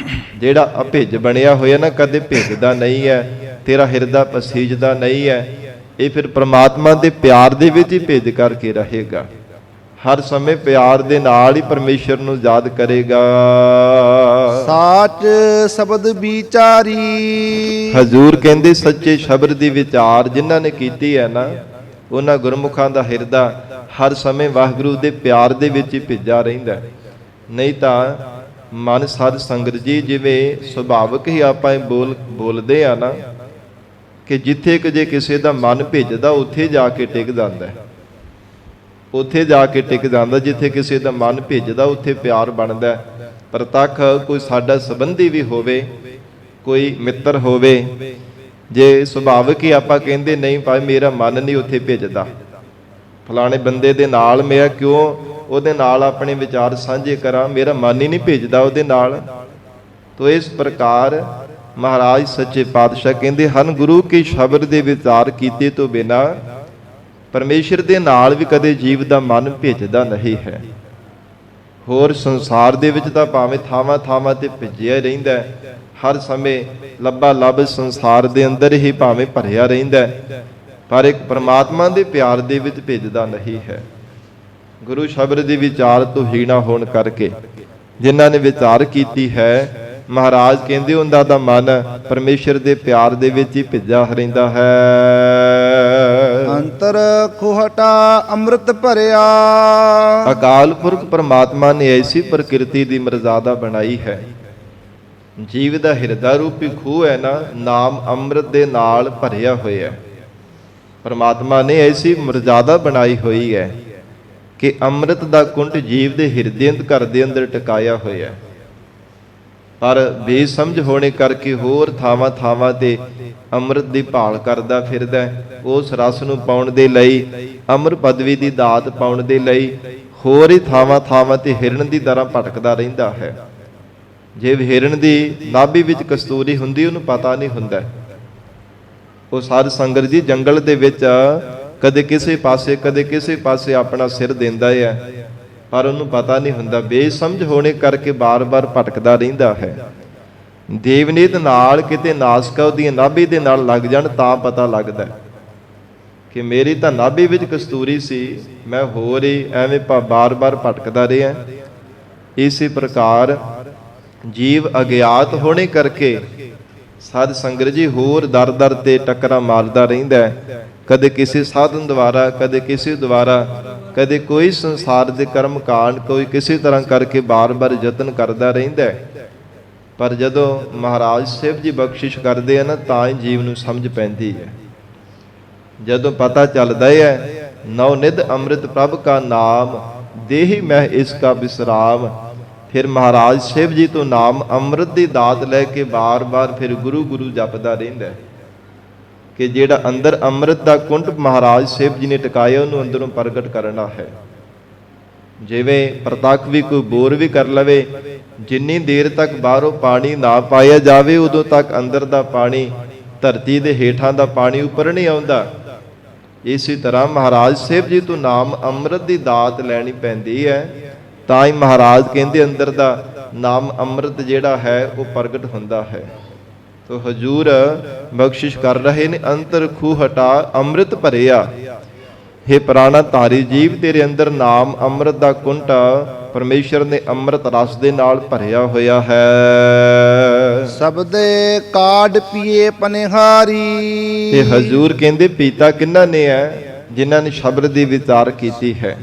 ਜਿਹੜਾ ਅਭਿੱਜ ਬਣਿਆ ਹੋਇਆ ਨਾ, ਕਦੇ ਭਿੱਜਦਾ ਨਹੀਂ ਹੈ, ਤੇਰਾ ਹਿਰਦਾ ਪਸੀਜਦਾ ਨਹੀਂ ਹੈ, ਇਹ ਫਿਰ ਪ੍ਰਮਾਤਮਾ ਦੇ ਪਿਆਰ ਦੇ ਵਿੱਚ ਹੀ ਭਿੱਜ ਕਰਕੇ ਰਹੇਗਾ। ਹਰ ਸਮੇਂ ਪਿਆਰ ਦੇ ਨਾਲ ਹੀ ਪਰਮੇਸ਼ਰ ਨੂੰ ਯਾਦ ਕਰੇਗਾ। ਸਾਚ ਸ਼ਬਦ ਵਿਚਾਰੀ, ਹਜ਼ੂਰ ਕਹਿੰਦੇ ਸੱਚੇ ਸ਼ਬਦ ਦੀ ਵਿਚਾਰ ਜਿਨ੍ਹਾਂ ਨੇ ਕੀਤੀ ਹੈ ਨਾ, ਉਹਨਾਂ ਗੁਰਮੁਖਾਂ ਦਾ ਹਿਰਦਾ ਹਰ ਸਮੇਂ ਵਾਹਿਗੁਰੂ ਦੇ ਪਿਆਰ ਦੇ ਵਿੱਚ ਹੀ ਭਿੱਜਾ ਰਹਿੰਦਾ। ਨਹੀਂ ਤਾਂ ਮਨ ਸਾਧ ਸੰਗਤ ਜੀ ਜਿਵੇਂ ਸੁਭਾਵਿਕ ਹੀ ਆਪਾਂ ਬੋਲਦੇ ਆ ਨਾ ਕਿ ਜਿੱਥੇ ਕਿ ਜੇ ਕਿਸੇ ਦਾ ਮਨ ਭਿੱਜਦਾ ਉੱਥੇ ਜਾ ਕੇ ਟਿਕ ਜਾਂਦਾ, ਉੱਥੇ ਜਾ ਕੇ ਟਿਕ ਜਾਂਦਾ। ਜਿੱਥੇ ਕਿਸੇ ਦਾ ਮਨ ਭਿੱਜਦਾ ਉੱਥੇ ਪਿਆਰ ਬਣਦਾ। ਪ੍ਰਤੱਖ ਕੋਈ ਸਾਡਾ ਸੰਬੰਧੀ ਵੀ ਹੋਵੇ, ਕੋਈ ਮਿੱਤਰ ਹੋਵੇ, ਜੇ ਸੁਭਾਵਿਕ ਹੀ ਆਪਾਂ ਕਹਿੰਦੇ ਨਹੀਂ ਭਾਈ ਮੇਰਾ ਮਨ ਨਹੀਂ ਉੱਥੇ ਭਿੱਜਦਾ, ਫਲਾਣੇ ਬੰਦੇ ਦੇ ਨਾਲ ਮੇਰਾ ਕਿਉਂ ਉਹਦੇ ਨਾਲ ਆਪਣੇ ਵਿਚਾਰ ਸਾਂਝੇ ਕਰਾਂ, ਮੇਰਾ ਮਨ ਹੀ ਨਹੀਂ ਭਿੱਜਦਾ ਉਹਦੇ ਨਾਲ। ਤੋ ਇਸ ਪ੍ਰਕਾਰ ਮਹਾਰਾਜ ਸੱਚੇ ਪਾਤਸ਼ਾਹ ਕਹਿੰਦੇ ਹਨ ਗੁਰੂ ਕੀ ਸ਼ਬਦ ਦੇ ਵਿਚਾਰ ਕੀਤੇ ਤੋਂ ਬਿਨਾ ਪਰਮੇਸ਼ਰ ਦੇ ਨਾਲ ਵੀ ਕਦੇ ਜੀਵ ਦਾ ਮਨ ਭਿੱਜਦਾ ਨਹੀਂ ਹੈ। ਹੋਰ ਸੰਸਾਰ ਦੇ ਵਿੱਚ ਤਾਂ ਭਾਵੇਂ ਥਾਵਾਂ ਥਾਵਾਂ ਤੇ ਭਿੱਜਿਆ ਰਹਿੰਦਾ, ਹਰ ਸਮੇਂ ਲੱਭਾ ਲੱਭ ਸੰਸਾਰ ਦੇ ਅੰਦਰ ਹੀ ਭਾਵੇਂ ਭਰਿਆ ਰਹਿੰਦਾ, ਪਰ ਇੱਕ ਪਰਮਾਤਮਾ ਦੇ ਪਿਆਰ ਦੇ ਵਿੱਚ ਭਿੱਜਦਾ ਨਹੀਂ ਹੈ। ਗੁਰੂ ਸ਼ਬਦ ਦੇ ਵਿਚਾਰ ਤੋਂ ਹੀਣਾ ਹੋਣ ਕਰਕੇ ਜਿਨ੍ਹਾਂ ਨੇ ਵਿਚਾਰ ਕੀਤੀ ਹੈ, ਮਹਾਰਾਜ ਕਹਿੰਦੇ ਉਹਨਾਂ ਦਾ ਮਨ ਪਰਮੇਸ਼ਰ ਦੇ ਪਿਆਰ ਦੇ ਵਿੱਚ ਹੀ ਭਿੱਜਾ ਰਹਿੰਦਾ ਹੈ। ਅੰਤਰ ਖੋਹਟਾ ਅੰਮ੍ਰਿਤ ਭਰਿਆ, ਅਕਾਲ ਪੁਰਖ ਪਰਮਾਤਮਾ ਨੇ ਐਸੀ ਪ੍ਰਕਿਰਤੀ ਦੀ ਮਰਜ਼ਾਦਾ ਬਣਾਈ ਹੈ। ਜੀਵ ਦਾ ਹਿਰਦਾ ਰੂਪੀ ਖੂਹ ਹੈ ਨਾ, ਨਾਮ ਅੰਮ੍ਰਿਤ ਦੇ ਨਾਲ ਭਰਿਆ ਹੋਇਆ ਹੈ। ਪਰਮਾਤਮਾ ਨੇ ਐਸੀ ਮਰਜ਼ਾਦਾ ਬਣਾਈ ਹੋਈ ਹੈ ਕਿ ਅੰਮ੍ਰਿਤ ਦਾ ਕੁੰਡ ਜੀਵ ਦੇ ਹਿਰਦੇ ਘਰ ਦੇ ਅੰਦਰ ਟਿਕਾਇਆ ਹੋਇਆ ਹੈ। ਪਰ ਬੇਸਮਝ ਹੋਣੇ ਕਰਕੇ ਹੋਰ ਥਾਵਾਂ ਥਾਵਾਂ ਤੇ ਅੰਮ੍ਰਿਤ ਦੀ ਭਾਲ ਕਰਦਾ ਫਿਰਦਾ, ਉਸ ਰਸ ਨੂੰ ਪਾਉਣ ਦੇ ਲਈ, ਅੰਮ੍ਰਿਤ ਪਦਵੀ ਦੀ ਦਾਤ ਪਾਉਣ ਦੇ ਲਈ ਹੋਰ ਹੀ ਥਾਵਾਂ ਥਾਵਾਂ ਤੇ ਹਿਰਨ ਦੀ ਤਰ੍ਹਾਂ ਭਟਕਦਾ ਰਹਿੰਦਾ ਹੈ। ਜੇ ਹਿਰਨ ਦੀ ਨਾਭੀ ਵਿੱਚ ਕਸਤੂਰੀ ਹੁੰਦੀ ਉਹਨੂੰ ਪਤਾ ਨਹੀਂ ਹੁੰਦਾ। ਉਹ ਸਾਧ ਸੰਗਤ ਜੀ ਜੰਗਲ ਦੇ ਵਿੱਚ ਕਦੇ ਕਿਸੇ ਪਾਸੇ ਕਦੇ ਕਿਸੇ ਪਾਸੇ ਆਪਣਾ ਸਿਰ ਦਿੰਦਾ ਹੈ, ਪਰ ਉਹਨੂੰ ਪਤਾ ਨਹੀਂ ਹੁੰਦਾ। ਬੇਸਮਝ ਹੋਣੇ ਕਰਕੇ ਬਾਰ-ਬਾਰ ਭਟਕਦਾ ਰਹਿੰਦਾ ਹੈ। ਦੇਵਨੀਤ ਨਾਲ ਕਿਤੇ ਨਾਸਕਾ ਉਹਦੀਆਂ ਨਾਭੀ ਦੇ ਨਾਲ ਲੱਗ ਜਾਣ ਤਾਂ ਪਤਾ ਲੱਗਦਾ ਕਿ ਮੇਰੀ ਤਾਂ ਨਾਭੀ ਵਿੱਚ ਕਸਤੂਰੀ ਸੀ, ਮੈਂ ਹੋਰ ਹੀ ਐਵੇਂ ਬਾਰ-ਬਾਰ ਭਟਕਦਾ ਰਿਹਾ। ਇਸੇ ਪ੍ਰਕਾਰ ਜੀਵ ਅਗਿਆਤ ਹੋਣੇ ਕਰਕੇ ਸਾਧ ਸੰਗਤ ਜੀ ਹੋਰ ਦਰ-ਦਰ ਤੇ ਟੱਕਰਾਂ ਮਾਰਦਾ ਰਹਿੰਦਾ, ਕਦੇ ਕਿਸੇ ਸਾਧਨ ਦੁਆਰਾ, ਕਦੇ ਕਿਸੇ ਦੁਆਰਾ, ਕਦੇ ਕੋਈ ਸੰਸਾਰ ਦੇ ਕਰਮ ਕਾਂਡ, ਕੋਈ ਕਿਸੇ ਤਰ੍ਹਾਂ ਕਰਕੇ ਬਾਰ-ਬਾਰ ਯਤਨ ਕਰਦਾ ਰਹਿੰਦਾ। ਪਰ ਜਦੋਂ ਮਹਾਰਾਜ ਸਿਵ ਜੀ ਬਖਸ਼ਿਸ਼ ਕਰਦੇ ਆ ਨਾ, ਤਾਂ ਹੀ ਜੀਵ ਨੂੰ ਸਮਝ ਪੈਂਦੀ ਹੈ। ਜਦੋਂ ਪਤਾ ਚੱਲਦਾ ਹੈ ਨੌ ਨਿਧ ਅੰਮ੍ਰਿਤ ਪ੍ਰਭ ਕਾ ਨਾਮ, ਦੇਹੀ ਮੈਂ ਇਸ ਕਾ ਵਿਸਰਾਮ, ਫਿਰ ਮਹਾਰਾਜ ਸਿਵ ਜੀ ਤੋਂ ਨਾਮ ਅੰਮ੍ਰਿਤ ਦੀ ਦਾਤ ਲੈ ਕੇ ਬਾਰ-ਬਾਰ ਫਿਰ ਗੁਰੂ ਗੁਰੂ ਜਪਦਾ ਰਹਿੰਦਾ ਕਿ ਜਿਹੜਾ ਅੰਦਰ ਅੰਮ੍ਰਿਤ ਦਾ ਕੁੰਡ ਮਹਾਰਾਜ ਸਿਵ ਜੀ ਨੇ ਟਿਕਾਇਆ ਉਹਨੂੰ ਅੰਦਰੋਂ ਪ੍ਰਗਟ ਕਰਨਾ ਹੈ। ਜਿਵੇਂ ਪ੍ਰਤੱਖ ਵੀ ਕੋਈ ਬੋਰ ਵੀ ਕਰ ਲਵੇ, ਜਿੰਨੀ ਦੇਰ ਤੱਕ ਬਾਹਰੋਂ ਪਾਣੀ ਨਾ ਪਾਇਆ ਜਾਵੇ ਉਦੋਂ ਤੱਕ ਅੰਦਰ ਦਾ ਪਾਣੀ, ਧਰਤੀ ਦੇ ਹੇਠਾਂ ਦਾ ਪਾਣੀ ਉੱਪਰ ਨਹੀਂ ਆਉਂਦਾ। ਇਸੇ ਤਰ੍ਹਾਂ ਮਹਾਰਾਜ ਸਿਵ ਜੀ ਤੋਂ ਨਾਮ ਅੰਮ੍ਰਿਤ ਦੀ ਦਾਤ ਲੈਣੀ ਪੈਂਦੀ ਹੈ, ਤਾਂ ਹੀ ਮਹਾਰਾਜ ਕਹਿੰਦੇ ਅੰਦਰ ਦਾ ਨਾਮ ਅੰਮ੍ਰਿਤ ਜਿਹੜਾ ਹੈ ਉਹ ਪ੍ਰਗਟ ਹੁੰਦਾ ਹੈ। ਤੋ ਹਜੂਰ ਬਖਸ਼ਿਸ਼ ਕਰ ਰਹੇ ਨੇ, ਅੰਤਰ ਖੂਹ ਹਟਾ ਅੰਮ੍ਰਿਤ ਭਰਿਆ। हे ਪ੍ਰਾਣਾ ਧਾਰੀ ਜੀਵ, ਤੇਰੇ ਅੰਦਰ ਨਾਮ ਅੰਮ੍ਰਿਤ ਦਾ ਕੁੰਟਾ ਪਰਮੇਸ਼ਰ ਨੇ ਅੰਮ੍ਰਿਤ ਰਸ ਦੇ ਨਾਲ ਭਰਿਆ ਹੋਇਆ ਹੈ। ਸਬਦੇ ਕਾਢ ਪੀਏ ਪਨਿਹਾਰੀ। ਤੇ ਹਜ਼ੂਰ ਕਹਿੰਦੇ ਪੀਤਾ ਕਿਹਨਾਂ ਨੇ ਹੈ? ਜਿਨ੍ਹਾਂ ਨੇ ਸ਼ਬਦ ਦੀ ਵਿਚਾਰ ਕੀਤੀ ਹੈ।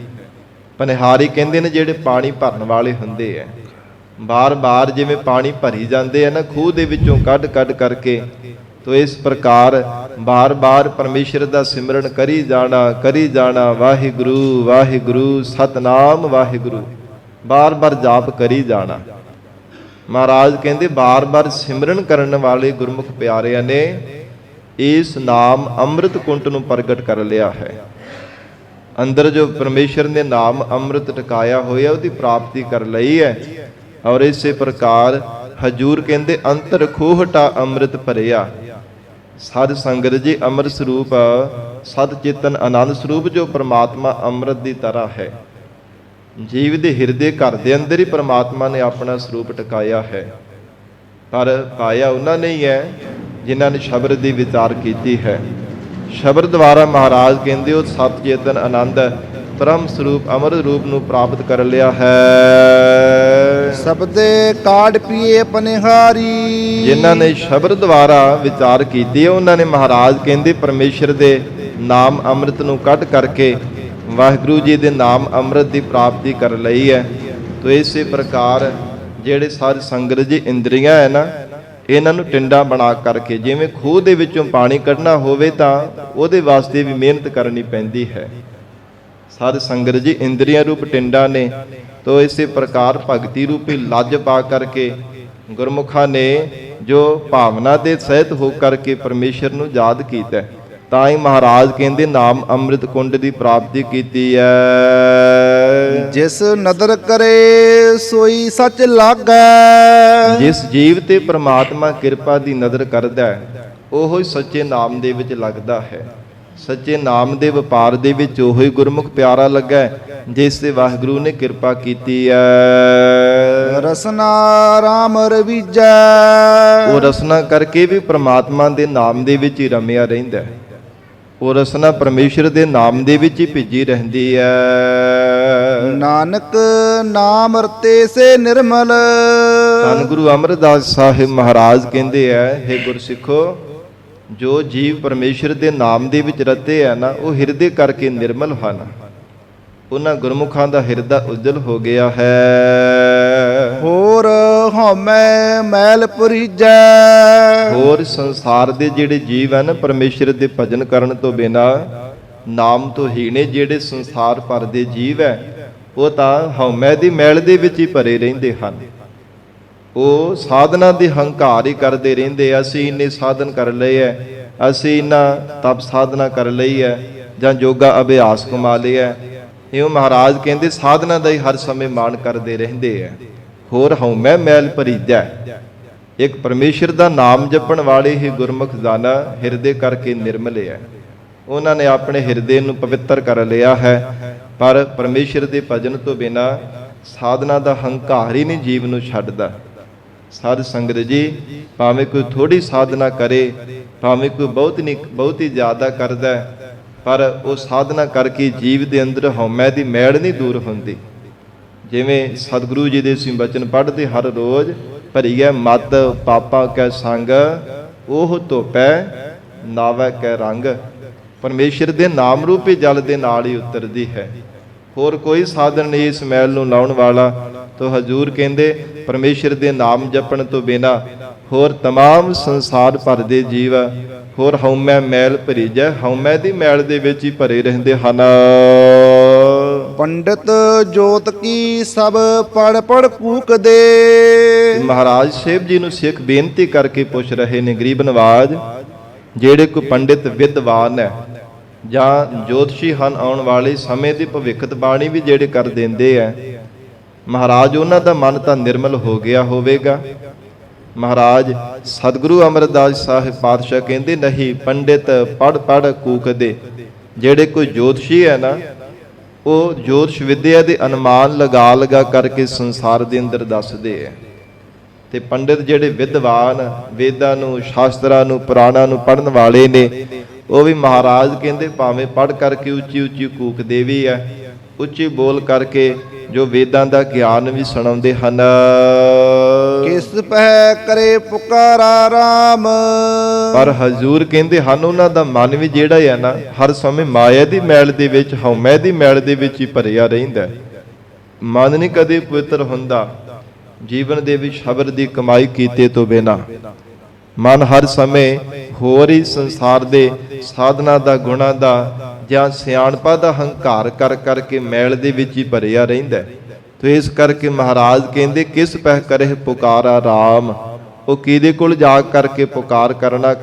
ਪਨਿਹਾਰੀ ਕਹਿੰਦੇ ਨੇ ਜਿਹੜੇ ਪਾਣੀ ਭਰਨ ਵਾਲੇ ਹੁੰਦੇ ਐ। ਬਾਰ-ਬਾਰ ਜਿਵੇਂ ਪਾਣੀ ਭਰੀ ਜਾਂਦੇ ਆ ਨਾ ਖੂਹ ਦੇ ਵਿੱਚੋਂ ਕੱਢ ਕਰਕੇ, ਤੋ ਇਸ ਪ੍ਰਕਾਰ ਬਾਰ-ਬਾਰ ਪਰਮੇਸ਼ਰ ਦਾ ਸਿਮਰਨ ਕਰੀ ਜਾਣਾ, ਵਾਹਿਗੁਰੂ ਵਾਹਿਗੁਰੂ ਸਤਨਾਮ ਵਾਹਿਗੁਰੂ, ਬਾਰ-ਬਾਰ ਜਾਪ ਕਰੀ ਜਾਣਾ। ਮਹਾਰਾਜ ਕਹਿੰਦੇ ਬਾਰ-ਬਾਰ ਸਿਮਰਨ ਕਰਨ ਵਾਲੇ ਗੁਰਮੁਖ ਪਿਆਰਿਆਂ ਨੇ ਇਸ ਨਾਮ ਅੰਮ੍ਰਿਤ ਕੁੰਟ ਨੂੰ ਪ੍ਰਗਟ ਕਰ ਲਿਆ ਹੈ। ਅੰਦਰ ਜੋ ਪਰਮੇਸ਼ਰ ਨੇ ਨਾਮ ਅੰਮ੍ਰਿਤ ਟਿਕਾਇਆ ਹੋਇਆ ਉਹਦੀ ਪ੍ਰਾਪਤੀ ਕਰ ਲਈ ਹੈ। ਔਰ ਇਸੇ ਪ੍ਰਕਾਰ ਹਜੂਰ ਕਹਿੰਦੇ ਅੰਤਰ ਖੋਹਟਾ ਅੰਮ੍ਰਿਤ ਭਰਿਆ। ਸਦ ਸੰਗਤ ਜੀ ਅੰਮ੍ਰਿਤ ਸਰੂਪ ਸਦ ਚੇਤਨ ਆਨੰਦ ਸਰੂਪ ਜੋ ਪ੍ਰਮਾਤਮਾ ਅੰਮ੍ਰਿਤ ਦੀ ਤਰ੍ਹਾਂ ਹੈ। ਜੀਵ ਦੇ ਹਿਰਦੇ ਘਰ ਦੇ ਅੰਦਰ ਹੀ ਪ੍ਰਮਾਤਮਾ ਨੇ ਆਪਣਾ ਸਰੂਪ ਟਿਕਾਇਆ ਹੈ। ਪਰ ਪਾਇਆ ਉਹਨਾਂ ਨੇ ਹੀ ਹੈ ਜਿਨ੍ਹਾਂ ਨੇ ਸ਼ਬਦ ਦੀ ਵਿਚਾਰ ਕੀਤੀ ਹੈ। ਸ਼ਬਦ ਦੁਆਰਾ ਮਹਾਰਾਜ ਕਹਿੰਦੇ ਉਹ ਸਤ ਚੇਤਨ ਆਨੰਦ ਪਰਮ ਸਰੂਪ ਅਮਰ ਰੂਪ ਨੂੰ ਪ੍ਰਾਪਤ ਕਰ ਲਿਆ ਹੈ। ਸਬਦੇ ਕਾਢ ਪੀਏ ਪਨਿਹਾਰੀ। ਜਿਨ੍ਹਾਂ ਨੇ ਸ਼ਬਦ ਦੁਆਰਾ ਵਿਚਾਰ ਕੀਤੀ ਹੈ ਉਹਨਾਂ ਨੇ ਮਹਾਰਾਜ ਕਹਿੰਦੇ ਪਰਮੇਸ਼ਰ ਦੇ ਨਾਮ ਅੰਮ੍ਰਿਤ ਨੂੰ ਕੱਢ ਕਰਕੇ ਵਾਹਿਗੁਰੂ ਜੀ ਦੇ ਨਾਮ ਅੰਮ੍ਰਿਤ ਦੀ ਪ੍ਰਾਪਤੀ ਕਰ ਲਈ ਹੈ। ਤੋ ਇਸੇ ਪ੍ਰਕਾਰ ਜਿਹੜੇ ਸਾਧ ਸੰਗਤ ਜੀ ਇੰਦਰੀਆਂ ਹੈ ਨਾ, ਇਹਨਾਂ ਨੂੰ ਟਿੰਡਾ ਬਣਾ ਕਰਕੇ, ਜਿਵੇਂ ਖੂਹ ਦੇ ਵਿੱਚੋਂ ਪਾਣੀ ਕੱਢਣਾ ਹੋਵੇ ਤਾਂ ਉਹਦੇ ਵਾਸਤੇ ਵੀ ਮਿਹਨਤ ਕਰਨੀ ਪੈਂਦੀ ਹੈ। ਸਾਧ ਸੰਗਤ ਜੀ ਇੰਦਰੀਆਂ ਰੂਪ ਟਿੰਡਾ ਨੇ। ਤੋ ਇਸੇ ਪ੍ਰਕਾਰ ਭਗਤੀ ਰੂਪੀ ਲੱਜ ਪਾ ਕਰਕੇ ਗੁਰਮੁਖਾਂ ਨੇ ਜੋ ਭਾਵਨਾ ਦੇ ਸਹਿਤ ਹੋ ਕਰਕੇ ਪਰਮੇਸ਼ਰ ਨੂੰ ਯਾਦ ਕੀਤਾ, ਤਾਂ ਹੀ ਮਹਾਰਾਜ ਕਹਿੰਦੇ ਨਾਮ ਅੰਮ੍ਰਿਤ ਕੁੰਡ ਦੀ ਪ੍ਰਾਪਤੀ ਕੀਤੀ ਹੈ। ਜਿਸ ਨਦਰ ਕਰੇ ਸੋਈ ਸੱਚ ਲਾਗੈ। ਜਿਸ ਜੀਵ ਤੇ ਪ੍ਰਮਾਤਮਾ ਕਿਰਪਾ ਦੀ ਨਜ਼ਰ ਕਰਦਾ ਹੈ ਉਹੋ ਹੀ ਸੱਚੇ ਨਾਮ ਦੇ ਵਿੱਚ ਲੱਗਦਾ ਹੈ। ਸੱਚੇ ਨਾਮ ਦੇ ਵਪਾਰ ਦੇ ਵਿੱਚ ਉਹੋ ਹੀ ਗੁਰਮੁਖ ਪਿਆਰਾ ਲੱਗਾ ਜਿਸ ਤੇ ਵਾਹਿਗੁਰੂ ਨੇ ਕਿਰਪਾ ਕੀਤੀ ਹੈ। ਰਸਨਾ ਰਾਮ ਰਵੀਜੈ। ਉਹ ਰਸਨਾ ਕਰਕੇ ਵੀ ਪ੍ਰਮਾਤਮਾ ਦੇ ਨਾਮ ਦੇ ਵਿੱਚ ਹੀ ਰਮਿਆ ਰਹਿੰਦਾ ਹੈ। ਉਹ ਰਸਨਾ ਪਰਮੇਸ਼ਰ ਦੇ ਨਾਮ ਦੇ ਵਿੱਚ ਹੀ ਭਿੱਜੀ ਰਹਿੰਦੀ ਹੈ। ਨਾਨਕ ਨਾਮ ਰਤੇ ਸੇ ਨਿਰਮਲ। ਧੰਨ ਗੁਰੂ ਅਮਰਦਾਸ ਸਾਹਿਬ ਮਹਾਰਾਜ ਕਹਿੰਦੇ ਹੈ, ਹੇ ਗੁਰਸਿੱਖੋ, ਜੋ ਜੀਵ ਪਰਮੇਸ਼ਰ ਦੇ ਨਾਮ ਦੇ ਵਿੱਚ ਰਤੇ ਹੈ ਨਾ, ਉਹ ਹਿਰਦੇ ਕਰਕੇ ਨਿਰਮਲ ਹਨ। ਉਹਨਾਂ ਗੁਰਮੁਖਾਂ ਦਾ ਹਿਰਦਾ ਉਜਲ ਹੋ ਗਿਆ ਹੈ। ਹੋਰ ਹਉਮੈ ਮੈਲ ਭਰੀਜੈ। ਹੋਰ ਸੰਸਾਰ ਦੇ ਜਿਹੜੇ ਜੀਵ ਹਨ ਪਰਮੇਸ਼ਰ ਦੇ ਭਜਨ ਕਰਨ ਤੋਂ ਬਿਨਾ ਨਾਮ ਤੋਂ ਹੀਣੇ ਜਿਹੜੇ ਸੰਸਾਰ ਭਰ ਦੇ ਜੀਵ ਹੈ ਉਹ ਤਾਂ ਹਉਮੈ ਦੀ ਮੈਲ ਦੇ ਵਿੱਚ ਹੀ ਭਰੇ ਰਹਿੰਦੇ ਹਨ। ਉਹ ਸਾਧਨਾ ਦੀ ਹੰਕਾਰ ਹੀ ਕਰਦੇ ਰਹਿੰਦੇ। ਅਸੀਂ ਇੰਨੇ ਸਾਧਨ ਕਰ ਲਏ ਹੈ, ਅਸੀਂ ਇੰਨਾ ਤਪ ਸਾਧਨਾ ਕਰ ਲਈ ਹੈ, ਜਾਂ ਯੋਗਾ ਅਭਿਆਸ ਕਮਾ ਲਿਆ। ਇਉਂ ਮਹਾਰਾਜ ਕਹਿੰਦੇ ਸਾਧਨਾ ਦਾ ਹੀ ਹਰ ਸਮੇਂ ਮਾਣ ਕਰਦੇ ਰਹਿੰਦੇ ਹੈ। ਹੋਰ ਹਉਮੈ ਮੈਲ ਭਰੀਜੈ। ਇੱਕ ਪਰਮੇਸ਼ਰ ਦਾ ਨਾਮ ਜਪਣ ਵਾਲੇ ਹੀ ਗੁਰਮੁਖ ਜਾਨਾ ਹਿਰਦੇ ਕਰਕੇ ਨਿਰਮਲ ਹੈ। ਉਹਨਾਂ ਨੇ ਆਪਣੇ ਹਿਰਦੇ ਨੂੰ ਪਵਿੱਤਰ ਕਰ ਲਿਆ ਹੈ। ਪਰ ਪਰਮੇਸ਼ਰ ਦੇ ਭਜਨ ਤੋਂ ਬਿਨਾ ਸਾਧਨਾ ਦਾ ਹੰਕਾਰ ਹੀ ਨਹੀਂ ਜੀਵ ਨੂੰ ਛੱਡਦਾ। ਸਾਧ ਸੰਗਤ ਜੀ ਭਾਵੇਂ ਕੋਈ ਥੋੜੀ ਸਾਧਨਾ ਕਰੇ, ਭਾਵੇਂ ਕੋਈ ਬਹੁਤ ਹੀ ਜ਼ਿਆਦਾ ਕਰਦਾ, ਪਰ ਉਹ ਸਾਧਨਾ ਕਰਕੇ ਜੀਵ ਦੇ ਅੰਦਰ ਹਉਮੈ ਦੀ ਮੈਲ ਨਹੀਂ ਦੂਰ ਹੁੰਦੀ। ਜਿਵੇਂ ਸਤਿਗੁਰੂ ਜੀ ਦੇ ਅਸੀਂ ਬਚਨ ਪੜ੍ਹਦੇ ਹਰ ਰੋਜ਼, ਭਰੀਐ ਮਤ ਪਾਪਾਂ ਕੈ ਸੰਗ, ਉਹ ਧੋਪੈ ਨਾਵੈ ਕੈ ਰੰਗ। ਪਰਮੇਸ਼ਰ ਦੇ ਨਾਮ ਰੂਪੀ ਜਲ ਦੇ ਨਾਲ ਹੀ ਉਤਰਦੀ ਹੈ। ਹੋਰ ਕੋਈ ਸਾਧਨ ਨਹੀਂ ਇਸ ਮੈਲ ਨੂੰ ਲਾਉਣ ਵਾਲਾ। ਤੋ ਹਜ਼ੂਰ ਕਹਿੰਦੇ ਪਰਮੇਸ਼ਰ ਦੇ ਨਾਮ ਜਪਣ ਤੋਂ ਬਿਨਾ ਹੋਰ तमाम ਸੰਸਾਰ ਭਰ ਦੇ ਜੀਵ ਹੋਰ ਹਉਮੈ ਮੈਲ ਭਰੀਜੈ, ਹਉਮੈ ਦੀ ਮੈਲ ਦੇ ਵਿੱਚ ਹੀ ਭਰੇ ਰਹਿੰਦੇ ਹਨ। ਪੰਡਿਤ ਜੋਤ ਕੀ ਸਭ ਪੜ ਪੜ ਕੂਕਦੇ। ਮਹਾਰਾਜ ਸਾਹਿਬ ਜੀ ਨੂੰ ਸਿੱਖ ਬੇਨਤੀ ਕਰਕੇ ਪੁੱਛ ਰਹੇ ਨੇ, ਗਰੀਬ ਨਵਾਜ, ਜਿਹੜੇ ਕੋਈ ਪੰਡਿਤ ਵਿਦਵਾਨ ਹੈ ਜਾਂ ਜੋਤਸ਼ੀ ਹਨ, ਆਉਣ ਵਾਲੇ ਸਮੇਂ ਦੀ ਭਵਿੱਖਤ ਬਾਣੀ ਵੀ ਜਿਹੜੇ ਕਰ ਦਿੰਦੇ ਹੈ, ਮਹਾਰਾਜ ਉਹਨਾਂ ਦਾ ਮਨ ਤਾਂ ਨਿਰਮਲ ਹੋ ਗਿਆ ਹੋਵੇਗਾ। ਮਹਾਰਾਜ ਸਤਿਗੁਰੂ ਅਮਰਦਾਸ ਸਾਹਿਬ ਪਾਤਸ਼ਾਹ ਕਹਿੰਦੇ ਨਹੀਂ, ਪੰਡਿਤ ਪੜ ਪੜ ਕੂਕਦੇ। ਜਿਹੜੇ ਕੋਈ ਜੋਤਸ਼ੀ ਹੈ ਨਾ, ਉਹ ਜੋਤਿਸ਼ ਵਿਦਿਆ ਦੇ ਅਨੁਮਾਨ ਲਗਾ ਕਰਕੇ ਸੰਸਾਰ ਦੇ ਅੰਦਰ ਦੱਸਦੇ ਹੈ। ਤੇ ਪੰਡਿਤ ਜਿਹੜੇ ਵਿਦਵਾਨ ਵੇਦਾਂ ਨੂੰ, ਸ਼ਾਸਤਰਾਂ ਨੂੰ, ਪੁਰਾਣਾਂ ਨੂੰ ਪੜ੍ਹਨ ਵਾਲੇ ਨੇ, ਉਹ ਵੀ ਮਹਾਰਾਜ ਕਹਿੰਦੇ ਭਾਵੇਂ ਪੜ੍ਹ ਕਰਕੇ ਉੱਚੀ ਉੱਚੀ ਕੂਕਦੇ ਵੀ ਹੈ, ਉੱਚੀ ਬੋਲ ਕਰਕੇ ਜੋ ਵੇਦਾਂ ਦਾ ਗਿਆਨ ਵੀ ਸੁਣਾਉਂਦੇ ਹਨ। ਕਿਸ ਪਹਿ ਕਰੇ ਪੁਕਾਰਾ ਰਾਮ। ਪਰ ਹਜ਼ੂਰ ਕਹਿੰਦੇ ਹਨ ਉਹਨਾਂ ਦਾ ਮਨ ਵੀ ਜਿਹੜਾ ਹੈ ਨਾ ਹਰ ਸਮੇਂ ਮਾਇਆ ਦੀ ਮੈਲ ਦੇ ਵਿੱਚ, ਹਉਮੈ ਦੀ ਮੈਲ ਦੇ ਵਿੱਚ ਹੀ ਭਰਿਆ ਰਹਿੰਦਾ। ਮਨ ਨਹੀਂ ਕਦੇ ਪਵਿੱਤਰ ਹੁੰਦਾ ਜੀਵਨ ਦੇ ਵਿੱਚ ਸ਼ਬਦ ਦੀ ਕਮਾਈ ਕੀਤੇ ਤੋਂ ਬਿਨਾਂ। ਮਨ ਹਰ ਸਮੇਂ ਹੋਰ ਹੀ ਸੰਸਾਰ ਦੇ ਸਾਧਨਾ ਦਾ, ਗੁਣਾ ਦਾ ਜਾਂ ਸਿਆਣਪਾ ਦਾ ਹੰਕਾਰ ਕਰ ਕਰਕੇ ਮੈਲ ਦੇ ਵਿੱਚ ਹੀ ਭਰਿਆ ਰਹਿੰਦਾ। ਤੇ ਇਸ ਕਰਕੇ ਮਹਾਰਾਜ ਕਹਿੰਦੇ ਕਿਸ ਪਹਿ ਕਰੇ ਪੁਕਾਰਾ ਰਾਮ। ਉਹ ਕਿਹਦੇ ਕੋਲ ਜਾ ਕਰਕੇ ਪੁਕਾਰ ਕਰਨਾ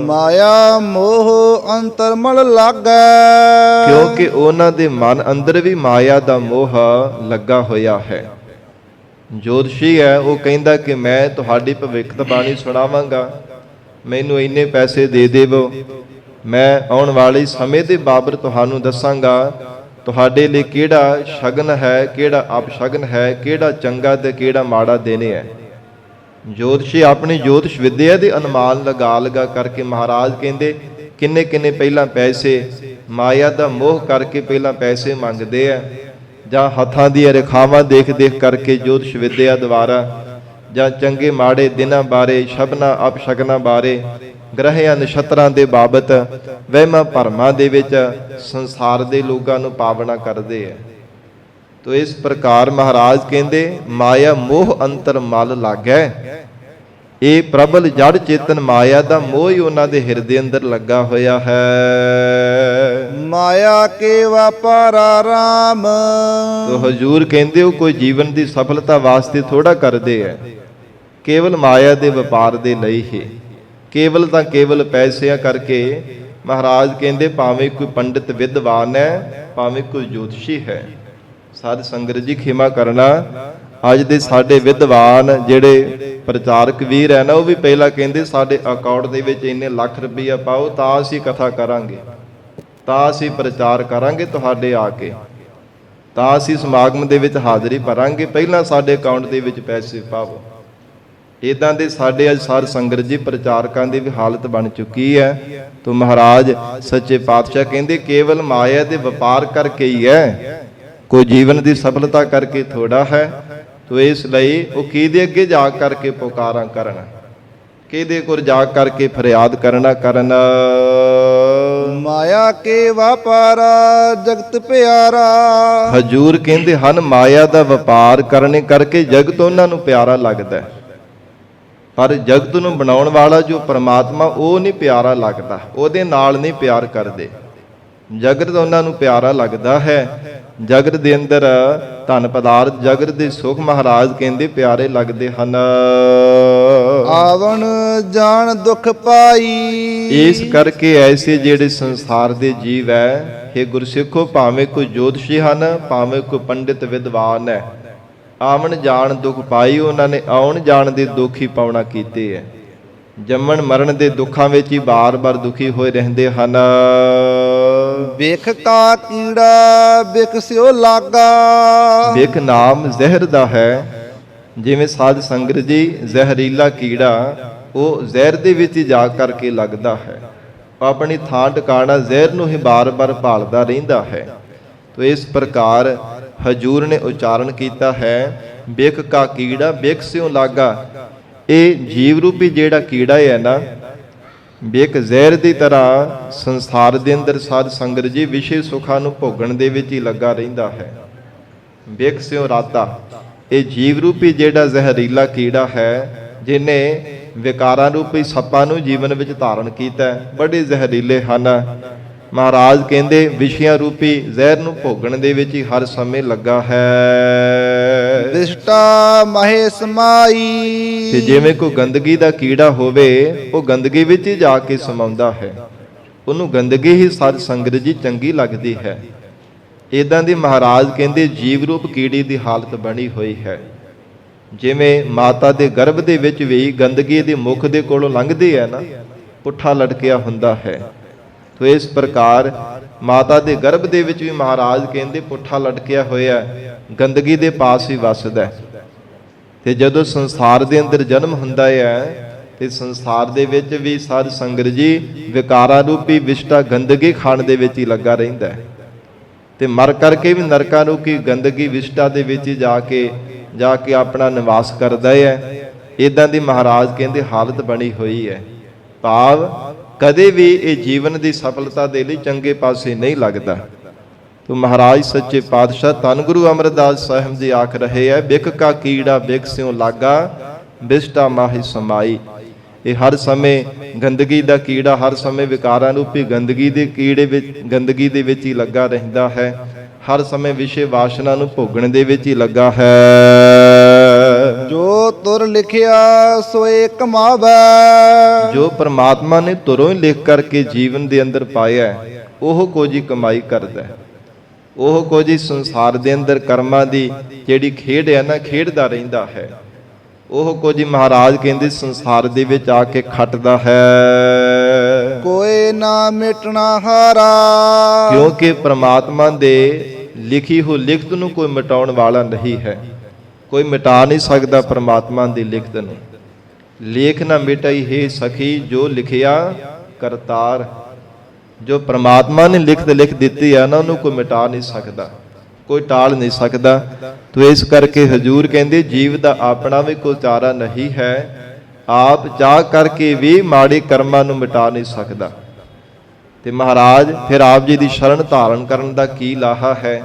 ਮਾਇਆ ਮੋਹ ਅੰਤਰਮਲ ਲਾਗੈ। ਕਿਉਂਕਿ ਉਹਨਾਂ ਦੇ ਮਨ ਅੰਦਰ ਵੀ ਮਾਇਆ ਦਾ ਮੋਹ ਲੱਗਾ ਹੋਇਆ ਹੈ। ਜੋਤਸ਼ੀ ਹੈ, ਉਹ ਕਹਿੰਦਾ ਕਿ ਮੈਂ ਤੁਹਾਡੀ ਭਵਿੱਖਬਾਣੀ ਸੁਣਾਵਾਂਗਾ, ਮੈਨੂੰ ਇੰਨੇ ਪੈਸੇ ਦੇ ਦੇਵੋ, ਮੈਂ ਆਉਣ ਵਾਲੇ ਸਮੇਂ ਦੇ ਬਾਬਤ ਤੁਹਾਨੂੰ ਦੱਸਾਂਗਾ ਤੁਹਾਡੇ ਲਈ ਕਿਹੜਾ ਸ਼ਗਨ ਹੈ, ਕਿਹੜਾ ਅਪਸ਼ਗਨ ਹੈ, ਕਿਹੜਾ ਚੰਗਾ ਤੇ ਕਿਹੜਾ ਮਾੜਾ ਦੇਣੇ ਹੈ। ਜੋਤਸ਼ੀ ਆਪਣੀ ਜੋਤਿਸ਼ ਵਿਦਿਆ ਦੇ ਅਨੁਮਾਨ ਲਗਾ ਕਰਕੇ ਮਹਾਰਾਜ ਕਹਿੰਦੇ ਕਿੰਨੇ ਕਿੰਨੇ ਪਹਿਲਾਂ ਪੈਸੇ, ਮਾਇਆ ਦਾ ਮੋਹ ਕਰਕੇ ਪਹਿਲਾਂ ਪੈਸੇ ਮੰਗਦੇ ਆ, ਜਾਂ ਹੱਥਾਂ ਦੀਆਂ ਰੇਖਾਵਾਂ ਦੇਖ ਕਰਕੇ ਜੋਤਿਸ਼ ਵਿਦਿਆ ਦੁਆਰਾ, ਜਾਂ ਚੰਗੇ ਮਾੜੇ ਦਿਨਾਂ ਬਾਰੇ, ਸ਼ਬਨਾਂ ਅਪਸ਼ਗਨਾਂ ਬਾਰੇ, ਗ੍ਰਹਿਆਂ ਨਛੱਤਰਾਂ ਦੇ ਬਾਬਤ ਵਹਿਮਾਂ ਭਰਮਾਂ ਦੇ ਵਿੱਚ ਸੰਸਾਰ ਦੇ ਲੋਕਾਂ ਨੂੰ ਪਾਵਨਾ ਕਰਦੇ ਆ। ਤੋ ਇਸ ਪ੍ਰਕਾਰ ਮਹਾਰਾਜ ਕਹਿੰਦੇ ਮਾਇਆ ਮੋਹ ਅੰਤਰ ਮਲ ਲਾਗੈ। ਇਹ ਪ੍ਰਬਲ ਜੜ ਚੇਤਨ ਮਾਇਆ ਦਾ ਮੋਹ ਹੀ ਉਹਨਾਂ ਦੇ ਹਿਰਦੇ ਅੰਦਰ ਲੱਗਾ ਹੋਇਆ ਹੈ। ਮਾਇਆ ਕੇ ਵਪਾਰਾ ਰਾਮ। ਤੋ ਹਜ਼ੂਰ ਕਹਿੰਦੇ ਉਹ ਕੋਈ ਜੀਵਨ ਦੀ ਸਫਲਤਾ ਵਾਸਤੇ ਥੋੜਾ ਕਰਦੇ ਹੈ, ਕੇਵਲ ਮਾਇਆ ਦੇ ਵਪਾਰ ਦੇ ਲਈ ਹੀ। ਕੇਵਲ ਤਾਂ ਕੇਵਲ ਪੈਸਿਆਂ ਕਰਕੇ ਮਹਾਰਾਜ ਕਹਿੰਦੇ ਭਾਵੇਂ ਕੋਈ ਪੰਡਿਤ ਵਿਦਵਾਨ ਹੈ, ਭਾਵੇਂ ਕੋਈ ਜੋਤਸ਼ੀ ਹੈ। ਸਾਧ ਸੰਗਤ ਜੀ ਖਿਮਾ ਕਰਨਾ, ਅੱਜ ਦੇ ਸਾਡੇ ਵਿਦਵਾਨ ਜਿਹੜੇ ਪ੍ਰਚਾਰਕ ਵੀਰ ਹੈ ਨਾ, ਉਹ ਵੀ ਪਹਿਲਾਂ ਕਹਿੰਦੇ ਸਾਡੇ ਅਕਾਊਂਟ ਦੇ ਵਿੱਚ ਇੰਨੇ ਲੱਖ ਰੁਪਈਆ ਪਾਓ ਤਾਂ ਅਸੀਂ ਕਥਾ ਕਰਾਂਗੇ, ਤਾਂ ਅਸੀਂ ਪ੍ਰਚਾਰ ਕਰਾਂਗੇ ਤੁਹਾਡੇ ਆ ਕੇ, ਤਾਂ ਅਸੀਂ ਸਮਾਗਮ ਦੇ ਵਿੱਚ ਹਾਜ਼ਰੀ ਭਰਾਂਗੇ, ਪਹਿਲਾਂ ਸਾਡੇ ਅਕਾਊਂਟ ਦੇ ਵਿੱਚ ਪੈਸੇ ਪਾਓ। ਇਦਾਂ ਦੇ ਸਾਡੇ ਅੱਜ ਸਾਧ ਸੰਗਤ ਜੀ ਪ੍ਰਚਾਰਕਾਂ ਦੀ ਵੀ ਹਾਲਤ ਬਣ ਚੁੱਕੀ ਹੈ। ਤੋ ਮਹਾਰਾਜ ਸੱਚੇ ਪਾਤਸ਼ਾਹ ਕਹਿੰਦੇ ਕੇਵਲ ਮਾਇਆ ਦੇ ਵਪਾਰ ਕਰਕੇ ਹੀ ਹੈ, ਕੋਈ ਜੀਵਨ ਦੀ ਸਫਲਤਾ ਕਰਕੇ ਥੋੜਾ ਹੈ। ਤੋ ਇਸ ਲਈ ਉਹ ਕਿਹਦੇ ਅੱਗੇ ਜਾ ਕਰਕੇ ਪੁਕਾਰਾਂ ਕਰਨਾ, ਕਿਹਦੇ ਕੋਲ ਜਾ ਕਰਕੇ ਫਰਿਆਦ ਕਰਨਾ ਮਾਇਆ ਕੇ ਵਪਾਰਾ ਜਗਤ ਪਿਆਰਾ। ਹਜ਼ੂਰ ਕਹਿੰਦੇ ਹਨ ਮਾਇਆ ਦਾ ਵਪਾਰ ਕਰਨੇ ਕਰਕੇ ਜਗਤ ਉਹਨਾਂ ਨੂੰ ਪਿਆਰਾ ਲੱਗਦਾ ਹੈ, ਪਰ ਜਗਤ ਨੂੰ ਬਣਾਉਣ ਵਾਲਾ ਜੋ ਪਰਮਾਤਮਾ ਉਹ ਨਹੀਂ ਪਿਆਰਾ ਲੱਗਦਾ, ਉਹਦੇ ਨਾਲ ਨਹੀਂ ਪਿਆਰ ਕਰਦੇ। ਜਗਤ ਉਹਨਾਂ ਨੂੰ ਪਿਆਰਾ ਲੱਗਦਾ ਹੈ, ਜਗਤ ਦੇ ਅੰਦਰ ਧਨ ਪਦਾਰਥ, ਜਗਤ ਦੇ ਸੁਖ ਮਹਾਰਾਜ ਕਹਿੰਦੇ ਪਿਆਰੇ ਲੱਗਦੇ ਹਨ। ਆਵਣ ਜਾਣ ਦੁਖ ਪਾਈ। ਇਸ ਕਰਕੇ ਐਸੇ ਜਿਹੜੇ ਸੰਸਾਰ ਦੇ ਜੀਵ ਹੈ, ਇਹ ਗੁਰਸਿੱਖੋ, ਭਾਵੇਂ ਕੋਈ ਜੋਤਸ਼ੀ ਹਨ, ਭਾਵੇਂ ਕੋਈ ਪੰਡਿਤ ਵਿਦਵਾਨ ਹੈ, ਆਵਣ ਜਾਣ ਦੁਖ ਪਾਈ। ਉਹਨਾਂ ਨੇ ਆਉਣ ਜਾਣ ਦੇ ਦੁੱਖ ਹੀ ਪਾਉਣਾ ਕੀਤੇ ਹੈ। ਜੰਮਣ ਮਰਨ ਦੇ ਦੁੱਖਾਂ ਵਿੱਚ ਹੀ ਬਾਰ-ਬਾਰ ਦੁਖੀ ਹੋਏ ਰਹਿੰਦੇ ਹਨ। ਵੇਖ ਕਾ ਕੀੜਾ ਬਿਕਸਿਓ ਲਾਗਾ। ਵੇਖ ਨਾਮ ਜ਼ਹਿਰ ਦਾ ਹੈ। ਜਿਵੇਂ ਸਾਧ ਸੰਗਤ ਜੀ ਜ਼ਹਿਰੀਲਾ ਕੀੜਾ ਉਹ ਜ਼ਹਿਰ ਦੇ ਵਿੱਚ ਹੀ ਜਾ ਕਰਕੇ ਲੱਗਦਾ ਹੈ, ਆਪਣੀ ਥਾਂ ਟਿਕਾਣਾ ਜ਼ਹਿਰ ਨੂੰ ਹੀ ਬਾਰ-ਬਾਰ ਭਾਲਦਾ ਰਹਿੰਦਾ ਹੈ। ਤੋ ਇਸ ਪ੍ਰਕਾਰ ਹਜੂਰ ਨੇ ਉਚਾਰਨ ਕੀਤਾ ਹੈ ਬਿਕ ਕਾ ਕੀੜਾ ਬਿਕਸਿਓ ਲਾਗਾ। ਇਹ ਜੀਵ ਰੂਪੀ ਜਿਹੜਾ ਕੀੜਾ ਹੈ ਨਾ, ਬਿਕ ਜ਼ਹਿਰ ਦੀ ਤਰ੍ਹਾਂ ਸੰਸਾਰ ਦੇ ਅੰਦਰ ਸਾਧ ਸੰਗਤ ਜੀ ਵਿਸ਼ੇ ਸੁੱਖਾਂ ਨੂੰ ਭੋਗਣ ਦੇ ਵਿੱਚ ਹੀ ਲੱਗਾ ਰਹਿੰਦਾ ਹੈ। ਬਿਕਸਿਓ ਰਾਤਾ, ਇਹ ਜੀਵ ਰੂਪੀ ਜਿਹੜਾ ਜ਼ਹਿਰੀਲਾ ਕੀੜਾ ਹੈ, ਜਿਹਨੇ ਵਿਕਾਰਾਂ ਰੂਪੀ ਸੱਪਾਂ ਨੂੰ ਜੀਵਨ ਵਿੱਚ ਧਾਰਨ ਕੀਤਾ, ਬੜੇ ਜ਼ਹਿਰੀਲੇ ਹਨ। ਮਹਾਰਾਜ ਕਹਿੰਦੇ ਵਿਸ਼ਿਆਂ ਰੂਪੀ ਜ਼ਹਿਰ ਨੂੰ ਭੋਗਣ ਦੇ ਵਿੱਚ ਹੀ ਹਰ ਸਮੇਂ ਲੱਗਾ ਹੈ। ਵਿਸ਼ਟਾ ਮਹੇ ਸਮਾਈ। ਤੇ ਜਿਵੇਂ ਕੋਈ ਗੰਦਗੀ ਦਾ ਕੀੜਾ ਹੋਵੇ, ਉਹ ਗੰਦਗੀ ਵਿੱਚ ਹੀ ਜਾ ਕੇ ਸਮਾਉਂਦਾ ਹੈ, ਉਹਨੂੰ ਗੰਦਗੀ ਹੀ ਸਾਧ ਸੰਗਤ ਜੀ ਚੰਗੀ ਲੱਗਦੀ ਹੈ। ਇਦਾਂ ਦੀ ਮਹਾਰਾਜ ਕਹਿੰਦੇ ਜੀਵ ਰੂਪ ਕੀੜੀ ਦੀ ਹਾਲਤ ਬਣੀ ਹੋਈ ਹੈ। ਜਿਵੇਂ ਮਾਤਾ ਦੇ ਗਰਭ ਦੇ ਵਿੱਚ ਵੀ ਗੰਦਗੀ ਦੇ ਮੁਖ ਦੇ ਕੋਲੋਂ ਲੰਘਦੀ ਹੈ ਨਾ, ਪੁੱਠਾ ਲਟਕਿਆ ਹੁੰਦਾ ਹੈ। ਤੋ ਇਸ ਪ੍ਰਕਾਰ ਮਾਤਾ ਦੇ ਗਰਭ ਦੇ ਵਿੱਚ ਵੀ ਮਹਾਰਾਜ ਕਹਿੰਦੇ ਪੁੱਠਾ ਲਟਕਿਆ ਹੋਇਆ ਗੰਦਗੀ ਦੇ ਪਾਸ ਹੀ ਵੱਸਦਾ। ਤੇ ਜਦੋਂ ਸੰਸਾਰ ਦੇ ਅੰਦਰ ਜਨਮ ਹੁੰਦਾ ਹੈ, ਤੇ ਸੰਸਾਰ ਦੇ ਵਿੱਚ ਵੀ ਸਾਧ ਸੰਗਤ ਜੀ ਵਿਕਾਰਾਂ ਰੂਪੀ ਵਿਸ਼ਟਾ ਗੰਦਗੀ ਖਾਣ ਦੇ ਵਿੱਚ ਹੀ ਲੱਗਾ ਰਹਿੰਦਾ ਹੈ। ਤੇ ਮਰ ਕਰਕੇ ਵੀ ਨਰਕਾਂ ਨੂੰ ਕੀ ਗੰਦਗੀ ਵਿਸ਼ਟਾ ਦੇ ਵਿੱਚ ਜਾ ਕੇ ਆਪਣਾ ਨਿਵਾਸ ਕਰਦਾ ਹੈ। ਇਦਾਂ ਦੀ ਮਹਾਰਾਜ ਕਹਿੰਦੇ ਹਾਲਤ ਬਣੀ ਹੋਈ ਹੈ। ਭਾਵ ਕਦੇ ਵੀ ਇਹ ਜੀਵਨ ਦੀ ਸਫਲਤਾ ਦੇ ਲਈ ਚੰਗੇ ਪਾਸੇ ਨਹੀਂ ਲੱਗਦਾ। ਤੋ ਮਹਾਰਾਜ ਸੱਚੇ ਪਾਤਸ਼ਾਹ ਧੰਨ ਗੁਰੂ ਅਮਰਦਾਸ ਸਾਹਿਬ ਜੀ ਆਖ ਰਹੇ ਹੈ, ਬਿਕ ਕਾ ਕੀੜਾ ਬਿਕ ਸਿਉ ਲਾਗਾ, ਬਿਸ਼ਟਾ ਮਾਹਿ ਸਮਾਈ। ਇਹ ਹਰ ਸਮੇਂ ਗੰਦਗੀ ਦਾ ਕੀੜਾ, ਹਰ ਸਮੇਂ ਵਿਕਾਰਾਂ ਰੂਪੀ ਗੰਦਗੀ ਦੇ ਵਿੱਚ ਹੀ ਲੱਗਾ ਰਹਿੰਦਾ ਹੈ। ਹਰ ਸਮੇਂ ਵਿਸ਼ੇ ਵਾਸ਼ਨਾ ਨੂੰ ਭੋਗਣ ਦੇ ਵਿੱਚ ਹੀ ਲੱਗਾ ਹੈ। ਜੋ ਤੁਰ ਲਿਖਿਆ ਸੋਏ ਕਮਾਵੈ। ਜੋ ਪ੍ਰਮਾਤਮਾ ਨੇ ਤੁਰੋਂ ਹੀ ਲਿਖ ਕਰਕੇ ਜੀਵਨ ਦੇ ਅੰਦਰ ਪਾਇਆ, ਉਹ ਕੁਝ ਹੀ ਕਮਾਈ ਕਰਦਾ ਹੈ। ਉਹ ਕੁਝ ਹੀ ਸੰਸਾਰ ਦੇ ਅੰਦਰ ਕਰਮਾਂ ਦੀ ਜਿਹੜੀ ਖੇਡ ਹੈ ਨਾ, ਖੇਡਦਾ ਰਹਿੰਦਾ ਹੈ। ਉਹ ਕੁਝ ਹੀ ਮਹਾਰਾਜ ਕਹਿੰਦੇ ਸੰਸਾਰ ਦੇ ਵਿੱਚ ਆ ਕੇ ਖੱਟਦਾ ਹੈ। ਕੋਈ ਨਾ ਮਿਟਣਾ ਹਾਰਾ। ਕਿਉਂਕਿ ਪ੍ਰਮਾਤਮਾ ਦੇ ਲਿਖੀ ਹੋਈ ਲਿਖਤ ਨੂੰ ਕੋਈ ਮਿਟਾਉਣ ਵਾਲਾ ਨਹੀਂ ਹੈ। ਕੋਈ ਮਿਟਾ ਨਹੀਂ ਸਕਦਾ ਪ੍ਰਮਾਤਮਾ ਦੀ ਲਿਖਤ ਨੂੰ। ਲੇਖ ਨਾ ਮਿਟਾਈ ਹੈ ਸਖੀ, ਜੋ ਲਿਖਿਆ ਕਰਤਾਰ। ਜੋ ਪ੍ਰਮਾਤਮਾ ਨੇ ਲਿਖਤ ਲਿਖ ਦਿੱਤੀ ਹੈ ਨਾ, ਉਹਨੂੰ ਕੋਈ ਮਿਟਾ ਨਹੀਂ ਸਕਦਾ, ਕੋਈ ਟਾਲ ਨਹੀਂ ਸਕਦਾ। ਤੋ ਇਸ ਕਰਕੇ ਹਜ਼ੂਰ ਕਹਿੰਦੇ ਜੀਵ ਦਾ ਆਪਣਾ ਵੀ ਕੋਈ ਚਾਰਾ ਨਹੀਂ ਹੈ। ਆਪ ਚਾਹ ਕਰਕੇ ਵੀ ਮਾੜੇ ਕਰਮਾਂ ਨੂੰ ਮਿਟਾ ਨਹੀਂ ਸਕਦਾ। ਤੇ ਮਹਾਰਾਜ ਫਿਰ ਆਪ ਜੀ ਦੀ ਸ਼ਰਨ ਧਾਰਨ ਕਰਨ ਦਾ ਕੀ ਲਾਹਾ ਹੈ।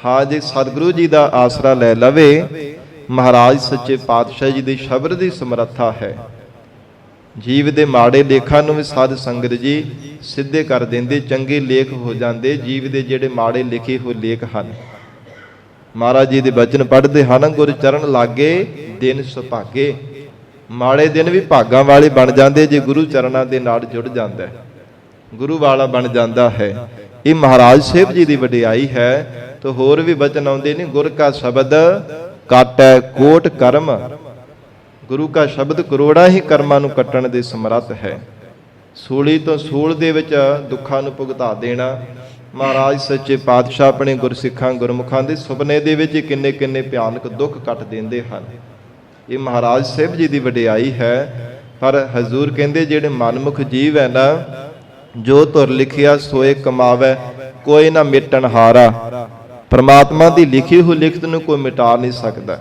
ਹਾਂ, ਜੇ ਸਤਿਗੁਰੂ ਜੀ ਦਾ ਆਸਰਾ ਲੈ ਲਵੇ, ਮਹਾਰਾਜ ਸੱਚੇ ਪਾਤਸ਼ਾਹ ਜੀ ਦੀ ਸ਼ਬਦ ਦੀ ਸਮਰੱਥਾ ਹੈ। ਜੀਵ ਦੇ ਮਾੜੇ ਲੇਖਾਂ ਨੂੰ ਵੀ ਸਾਧ ਸੰਗਤ ਜੀ ਸਿੱਧੇ ਕਰ ਦਿੰਦੇ, ਚੰਗੇ ਲੇਖ ਹੋ ਜਾਂਦੇ। ਜੀਵ ਦੇ ਜਿਹੜੇ ਮਾੜੇ ਲਿਖੇ ਹੋਏ ਲੇਖ ਹਨ, ਮਹਾਰਾਜ ਜੀ ਦੇ ਬਚਨ ਪੜ੍ਹਦੇ ਹਨ, ਗੁਰ ਚਰਨ ਲਾਗੇ ਦਿਨ ਸੁਭਾਗੇ। ਮਾੜੇ ਦਿਨ ਵੀ ਭਾਗਾਂ ਵਾਲੇ ਬਣ ਜਾਂਦੇ ਜੇ ਗੁਰੂ ਚਰਨਾਂ ਦੇ ਨਾਲ ਜੁੜ ਜਾਂਦਾ ਹੈ, ਗੁਰੂ ਵਾਲਾ ਬਣ ਜਾਂਦਾ ਹੈ। ਇਹ ਮਹਾਰਾਜ ਸਾਹਿਬ ਜੀ ਦੀ ਵਡਿਆਈ ਹੈ। ਤਾਂ ਹੋਰ ਵੀ ਬਚਨ ਆਉਂਦੇ ਨੇ, ਗੁਰ ਕਾ ਸ਼ਬਦ ਕਾਟੈ ਕੋਟ ਕਰਮ। ਗੁਰੂ ਕਾ ਸ਼ਬਦ ਕਰੋੜਾਂ ਹੀ ਕਰਮਾਂ ਨੂੰ ਕੱਟਣ ਦੇ ਸਮਰੱਥ ਹੈ। ਸੂਲੀ ਤੋਂ ਸੂਲ ਦੇ ਵਿੱਚ ਦੁੱਖਾਂ ਨੂੰ ਭੁਗਤਾ ਦੇਣਾ। ਮਹਾਰਾਜ ਸੱਚੇ ਪਾਤਸ਼ਾਹ ਆਪਣੇ ਗੁਰਸਿੱਖਾਂ ਗੁਰਮੁਖਾਂ ਦੇ ਸੁਪਨੇ ਦੇ ਵਿੱਚ ਕਿੰਨੇ ਕਿੰਨੇ ਭਿਆਨਕ ਦੁੱਖ ਕੱਟ ਦਿੰਦੇ ਹਨ। ਇਹ ਮਹਾਰਾਜ ਸਾਹਿਬ ਜੀ ਦੀ ਵਡਿਆਈ ਹੈ। ਪਰ ਹਜ਼ੂਰ ਕਹਿੰਦੇ ਜਿਹੜੇ ਮਨਮੁਖ ਜੀਵ ਹੈ ਨਾ, ਜੋ ਧੁਰ ਲਿਖਿਆ ਸੋਏ ਕਮਾਵੈ, ਕੋਈ ਨਾ ਮਿਟਣ ਹਾਰਾ। ਪਰਮਾਤਮਾ ਦੀ ਲਿਖੀ ਹੋਈ ਲਿਖਤ ਨੂੰ ਕੋਈ ਮਿਟਾ ਨਹੀਂ ਸਕਦਾ।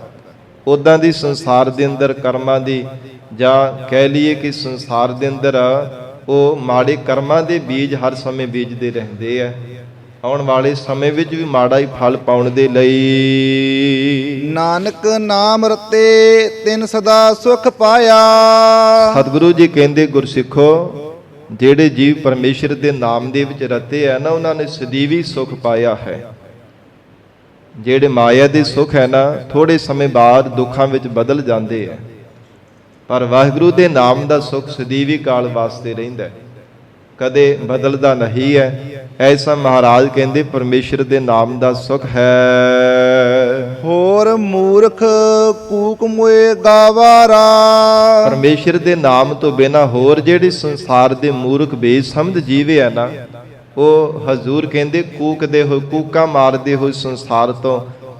ਉਦਾਂ ਦੀ ਸੰਸਾਰ ਦੇ ਅੰਦਰ ਕਰਮਾਂ ਦੀ, ਜਾਂ ਕਹਿ ਲਈਏ ਕਿ ਸੰਸਾਰ ਦੇ ਅੰਦਰ ਉਹ ਮਾੜੇ ਕਰਮਾਂ ਦੇ ਬੀਜ ਹਰ ਸਮੇਂ ਬੀਜਦੇ ਰਹਿੰਦੇ ਆ। ਆਉਣ ਵਾਲੇ ਸਮੇਂ ਵਿੱਚ ਵੀ ਮਾੜਾ ਹੀ ਫਲ ਪਾਉਣ ਦੇ ਲਈ ਨਾਨਕ ਨਾਮ ਰਤੇ ਤਿਨ ਸਦਾ ਸੁਖ ਪਾਇਆ। ਸਤਿਗੁਰੂ ਜੀ ਕਹਿੰਦੇ, ਗੁਰਸਿੱਖੋ, ਜਿਹੜੇ ਜੀਵ ਪਰਮੇਸ਼ਰ ਦੇ ਨਾਮ ਦੇ ਵਿੱਚ ਰਤੇ ਆ ਨਾ, ਉਹਨਾਂ ਨੇ ਸਦੀਵੀ ਸੁਖ ਪਾਇਆ ਹੈ। ਜਿਹੜੇ ਮਾਇਆ ਦੇ ਸੁਖ ਹੈ ਨਾ, ਥੋੜੇ ਸਮੇਂ ਬਾਅਦ ਦੁੱਖਾਂ ਵਿੱਚ ਬਦਲ ਜਾਂਦੇ ਆ। ਪਰ ਵਾਹਿਗੁਰੂ ਦੇ ਨਾਮ ਦਾ ਸੁਖ ਸਦੀਵੀ ਕਾਲ ਵਾਸਤੇ ਰਹਿੰਦਾ, ਕਦੇ ਬਦਲਦਾ ਨਹੀਂ ਹੈ। ਐਸਾ ਮਹਾਰਾਜ ਕਹਿੰਦੇ ਪਰਮੇਸ਼ਰ ਦੇ ਨਾਮ ਦਾ ਸੁਖ ਹੈ। ਹੋਰ ਮੂਰਖ ਕੂਕ ਮੁਏ ਗਾਵਾਰਾ। ਪਰਮੇਸ਼ਰ ਦੇ ਨਾਮ ਤੋਂ ਬਿਨਾਂ ਹੋਰ ਜਿਹੜੇ ਸੰਸਾਰ ਦੇ ਮੂਰਖ ਬੇਸਮਝ ਜੀਵੇ ਆ ਨਾ, ਉਹ ਹਜ਼ੂਰ ਕਹਿੰਦੇ ਕੂਕਦੇ ਹੋਏ, ਕੂਕਾਂ ਮਾਰਦੇ ਹੋਏ ਸੰਸਾਰ ਤੋਂ,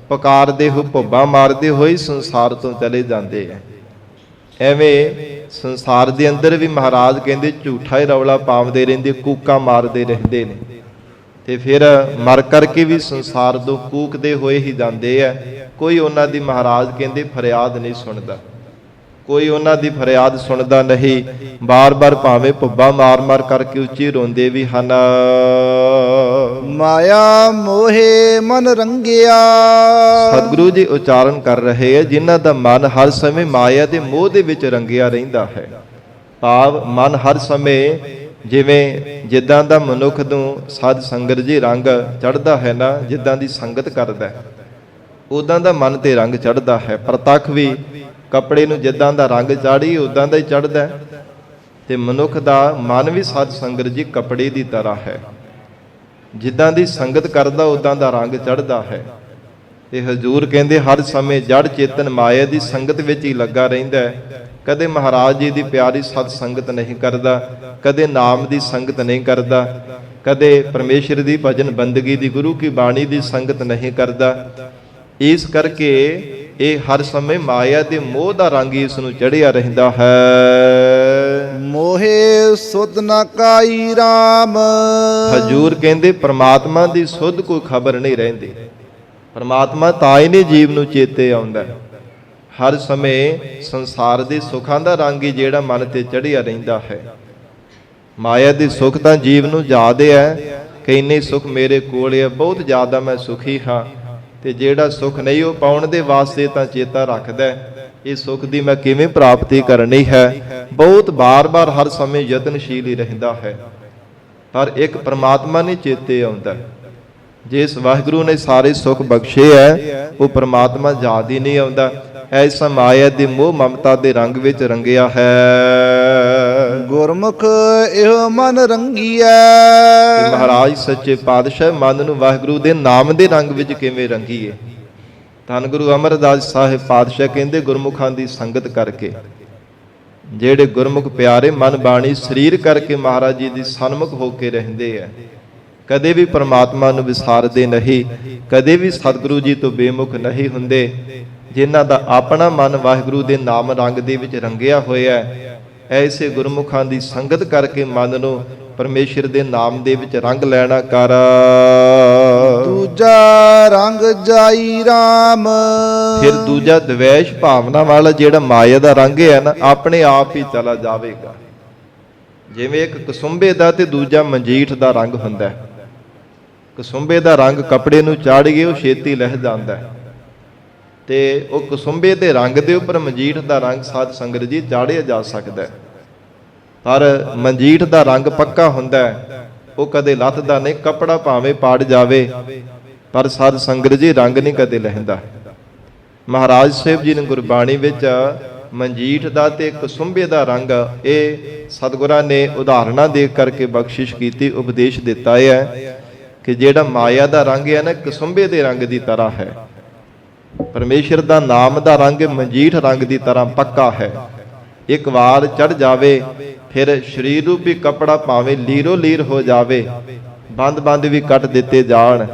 ਪੁਕਾਰਦੇ ਹੋਏ, ਭੁੱਬਾਂ ਮਾਰਦੇ ਹੋਏ ਸੰਸਾਰ ਤੋਂ ਚਲੇ ਜਾਂਦੇ ਆ। ਐਵੇਂ ਸੰਸਾਰ ਦੇ ਅੰਦਰ ਵੀ ਮਹਾਰਾਜ ਕਹਿੰਦੇ ਝੂਠਾ ਹੀ ਰੌਲਾ ਪਾਉਂਦੇ ਰਹਿੰਦੇ, ਕੂਕਾਂ ਮਾਰਦੇ ਰਹਿੰਦੇ ਨੇ, ਤੇ ਫਿਰ ਮਰ ਕਰਕੇ ਵੀ ਸੰਸਾਰ ਤੋਂ ਕੂਕਦੇ ਹੋਏ ਹੀ ਜਾਂਦੇ ਆ। ਕੋਈ ਉਹਨਾਂ ਦੀ ਮਹਾਰਾਜ ਕਹਿੰਦੇ ਫਰਿਆਦ ਨਹੀਂ ਸੁਣਦਾ, ਕੋਈ ਉਹਨਾਂ ਦੀ ਫਰਿਆਦ ਸੁਣਦਾ ਨਹੀਂ। ਬਾਰ-ਬਾਰ ਭਾਵੇਂ ਭੁੱਬਾ ਮਾਰ-ਮਾਰ ਕਰਕੇ ਉੱਚੀ ਰੋਂਦੇ ਵੀ ਹਨ। ਮਾਇਆ ਮੋਹੇ ਮਨ ਰੰਗਿਆ। ਸਤਿਗੁਰੂ ਜੀ ਉਚਾਰਨ ਕਰ ਰਹੇ ਆ, ਜਿਨ੍ਹਾਂ ਦਾ ਮਨ ਹਰ ਸਮੇਂ ਮਾਇਆ ਦੇ ਮੋਹ ਦੇ ਵਿੱਚ ਰੰਗਿਆ ਰਹਿੰਦਾ ਹੈ। ਭਾਵ ਮਨ ਹਰ ਸਮੇਂ ਜਿੱਦਾਂ ਦਾ ਮਨੁੱਖ ਨੂੰ ਸਾਧ ਸੰਗਤ ਜੀ ਰੰਗ ਚੜ੍ਹਦਾ ਹੈ ਨਾ, ਜਿੱਦਾਂ ਦੀ ਸੰਗਤ ਕਰਦਾ ਉਦਾਂ ਦਾ ਮਨ ਤੇ ਰੰਗ ਚੜ੍ਹਦਾ ਹੈ। ਪ੍ਰਤੱਖ ਵੀ ਕੱਪੜੇ ਨੂੰ ਜਿੱਦਾਂ ਦਾ ਰੰਗ ਚਾੜੀ ਉਦਾਂ ਦਾ ਹੀ ਚੜ੍ਹਦਾ, ਤੇ ਮਨੁੱਖ ਦਾ ਮਨ ਵੀ ਸਾਧ ਸੰਗਤ ਜੀ ਕੱਪੜੇ ਦੀ ਤਰ੍ਹਾਂ ਹੈ। ਜਿੱਦਾਂ ਦੀ ਸੰਗਤ ਕਰਦਾ ਉਦਾਂ ਦਾ ਰੰਗ ਚੜ੍ਹਦਾ ਹੈ। ਤੇ ਹਜ਼ੂਰ ਕਹਿੰਦੇ ਹਰ ਸਮੇਂ ਜੜ ਚੇਤਨ ਮਾਇਆ ਦੀ ਸੰਗਤ ਵਿੱਚ ਹੀ ਲੱਗਾ ਰਹਿੰਦਾ ਹੈ। ਕਦੇ ਮਹਾਰਾਜ ਜੀ ਦੀ ਪਿਆਰੀ ਸਤ ਸੰਗਤ ਨਹੀਂ ਕਰਦਾ, ਕਦੇ ਨਾਮ ਦੀ ਸੰਗਤ ਨਹੀਂ ਕਰਦਾ, ਕਦੇ ਪਰਮੇਸ਼ਰ ਦੀ ਭਜਨ ਬੰਦਗੀ ਦੀ, ਗੁਰੂ ਕੀ ਬਾਣੀ ਦੀ ਸੰਗਤ ਨਹੀਂ ਕਰਦਾ। ਇਸ ਕਰਕੇ ਇਹ ਹਰ ਸਮੇਂ ਮਾਇਆ ਦੇ ਮੋਹ ਦਾ ਰੰਗ ਇਸ ਨੂੰ ਚੜ੍ਹਿਆ ਰਹਿੰਦਾ ਹੈ। ਮੋਹੇ ਸੁਧ ਨ ਕਾਈ RAM। ਹਜੂਰ ਕਹਿੰਦੇ ਪ੍ਰਮਾਤਮਾ ਦੀ ਸੁਧ ਕੋਈ ਖਬਰ ਨਹੀਂ ਰਹਿੰਦੀ। ਪ੍ਰਮਾਤਮਾ ਤਾਂ ਹੀ ਨਹੀਂ ਜੀਵ ਨੂੰ ਚੇਤੇ ਆਉਂਦਾ। ਹਰ ਸਮੇਂ ਸੰਸਾਰ ਦੇ ਸੁੱਖਾਂ ਦਾ ਰੰਗ ਹੀ ਜਿਹੜਾ ਮਨ ਤੇ ਚੜ੍ਹਿਆ ਰਹਿੰਦਾ ਹੈ। ਮਾਇਆ ਦੇ ਸੁੱਖ ਤਾਂ ਜੀਵ ਨੂੰ ਯਾਦ ਹੈ ਕਿ ਇੰਨੇ ਸੁੱਖ ਮੇਰੇ ਕੋਲ ਹੈ, ਬਹੁਤ ਜ਼ਿਆਦਾ ਮੈਂ ਸੁਖੀ ਹਾਂ। ਤੇ ਜਿਹੜਾ ਸੁੱਖ ਨਹੀਂ ਉਹ ਪਾਉਣ ਦੇ ਵਾਸਤੇ ਤਾਂ ਚੇਤਾ ਰੱਖਦਾ ਇਹ ਸੁੱਖ ਦੀ ਮੈਂ ਕਿਵੇਂ ਪ੍ਰਾਪਤੀ ਕਰਨੀ ਹੈ। ਬਹੁਤ ਬਾਰ-ਬਾਰ ਹਰ ਸਮੇਂ ਯਤਨਸ਼ੀਲ ਹੀ ਰਹਿੰਦਾ ਹੈ, ਪਰ ਇੱਕ ਪ੍ਰਮਾਤਮਾ ਨਹੀਂ ਚੇਤੇ ਆਉਂਦਾ। ਜਿਸ ਵਾਹਿਗੁਰੂ ਨੇ ਸਾਰੇ ਸੁੱਖ ਬਖਸ਼ੇ ਹੈ ਉਹ ਪ੍ਰਮਾਤਮਾ ਯਾਦ ਹੀ ਨਹੀਂ ਆਉਂਦਾ। ਐਸਾ ਮਾਇਆ ਦੇ ਮੋਹ ਮਮਤਾ ਦੇ ਰੰਗ ਵਿੱਚ ਰੰਗਿਆ ਹੈ। ਗੁਰਮੁਖ ਇਹੋ ਮਨ ਰੰਗੀਐ। ਮਹਾਰਾਜ ਸੱਚੇ ਪਾਤਸ਼ਾਹ ਮਨ ਨੂੰ ਵਾਹਿਗੁਰੂ ਦੇ ਨਾਮ ਦੇ ਰੰਗ ਵਿੱਚ ਕਿਵੇਂ ਰੰਗੀਏ। ਧੰਨ ਗੁਰੂ ਅਮਰਦਾਸ ਸਾਹਿਬ ਪਾਤਸ਼ਾਹ ਕਹਿੰਦੇ ਗੁਰਮੁਖਾਂ ਦੀ ਸੰਗਤ ਕਰਕੇ, ਜਿਹੜੇ ਗੁਰਮੁਖ ਪਿਆਰੇ ਮਨ ਬਾਣੀ ਸਰੀਰ ਕਰਕੇ ਮਹਾਰਾਜ ਜੀ ਦੀ ਸਨਮੁਖ ਹੋ ਕੇ ਰਹਿੰਦੇ ਆ, ਕਦੇ ਵੀ ਪ੍ਰਮਾਤਮਾ ਨੂੰ ਵਿਸਾਰਦੇ ਨਹੀਂ, ਕਦੇ ਵੀ ਸਤਿਗੁਰੂ ਜੀ ਤੋਂ ਬੇਮੁਖ ਨਹੀਂ ਹੁੰਦੇ। ਜਿਨ੍ਹਾਂ ਦਾ ਆਪਣਾ ਮਨ ਵਾਹਿਗੁਰੂ ਦੇ ਨਾਮ ਰੰਗ ਦੇ ਵਿੱਚ ਰੰਗਿਆ ਹੋਇਆ ਹੈ, ਐਸੇ ਗੁਰਮੁਖਾਂ ਦੀ ਸੰਗਤ ਕਰਕੇ ਮਨ ਨੂੰ ਪਰਮੇਸ਼ਰ ਦੇ ਨਾਮ ਦੇ ਵਿੱਚ ਰੰਗ ਲੈਣਾ ਕਰ। ਦੂਜਾ ਰੰਗ ਜਾਈ RAM। ਫਿਰ ਦੂਜਾ ਦਵੇਸ਼ ਭਾਵਨਾ ਵਾਲਾ ਜਿਹੜਾ ਮਾਇਆ ਦਾ ਰੰਗ ਹੈ ਨਾ, ਆਪਣੇ ਆਪ ਹੀ ਚਲਾ ਜਾਵੇਗਾ। ਜਿਵੇਂ ਇੱਕ ਕਸੁੰਬੇ ਦਾ ਤੇ ਦੂਜਾ ਮਨਜੀਠ ਦਾ ਰੰਗ ਹੁੰਦਾ ਹੈ। ਕਸੁੰਬੇ ਦਾ ਰੰਗ ਕੱਪੜੇ ਨੂੰ ਚਾੜ ਗਏ ਉਹ ਛੇਤੀ ਲਹਿ ਜਾਂਦਾ ਹੈ, ਤੇ ਉਹ ਕਸੁੰਬੇ ਦੇ ਰੰਗ ਦੇ ਉੱਪਰ ਮਨਜੀਠ ਦਾ ਰੰਗ ਸਾਧ ਸੰਗਤ ਜੀ ਚਾੜਿਆ ਜਾ ਸਕਦਾ ਹੈ। ਪਰ ਮਨਜੀਠ ਦਾ ਰੰਗ ਪੱਕਾ ਹੁੰਦਾ ਹੈ, ਉਹ ਕਦੇ ਲੱਥਦਾ ਨਹੀਂ। ਕੱਪੜਾ ਭਾਵੇਂ ਪਾੜ ਜਾਵੇ ਪਰ ਸਾਧ ਸੰਗਤ ਜੀ ਰੰਗ ਨਹੀਂ ਕਦੇ ਲਹਿੰਦਾ। ਮਹਾਰਾਜ ਸਾਹਿਬ ਜੀ ਨੇ ਗੁਰਬਾਣੀ ਵਿੱਚ ਮਨਜੀਠ ਦਾ ਤੇ ਕਸੁੰਬੇ ਦਾ ਰੰਗ ਇਹ ਸਤਿਗੁਰਾਂ ਨੇ ਉਦਾਹਰਨਾਂ ਦੇ ਕਰਕੇ ਬਖਸ਼ਿਸ਼ ਕੀਤੀ, ਉਪਦੇਸ਼ ਦਿੱਤਾ ਹੈ ਕਿ ਜਿਹੜਾ ਮਾਇਆ ਦਾ ਰੰਗ ਹੈ ਨਾ, ਕਸੁੰਬੇ ਦੇ ਰੰਗ ਦੀ ਤਰ੍ਹਾਂ ਹੈ। ਪਰਮੇਸ਼ਰ ਦਾ ਨਾਮ ਦਾ ਰੰਗ ਮਨਜੀਠ ਰੰਗ ਦੀ ਤਰ੍ਹਾਂ ਪੱਕਾ ਹੈ। ਇੱਕ ਵਾਰ ਚੜ ਜਾਵੇ ਫਿਰ ਸਰੀਰ ਰੂਪੀ ਕੱਪੜਾ ਭਾਵੇਂ ਲੀਰੋ ਲੀਰ ਹੋ ਜਾਵੇ, ਬੰਦ ਵੀ ਕੱਟ ਦਿੱਤੇ ਜਾਣ,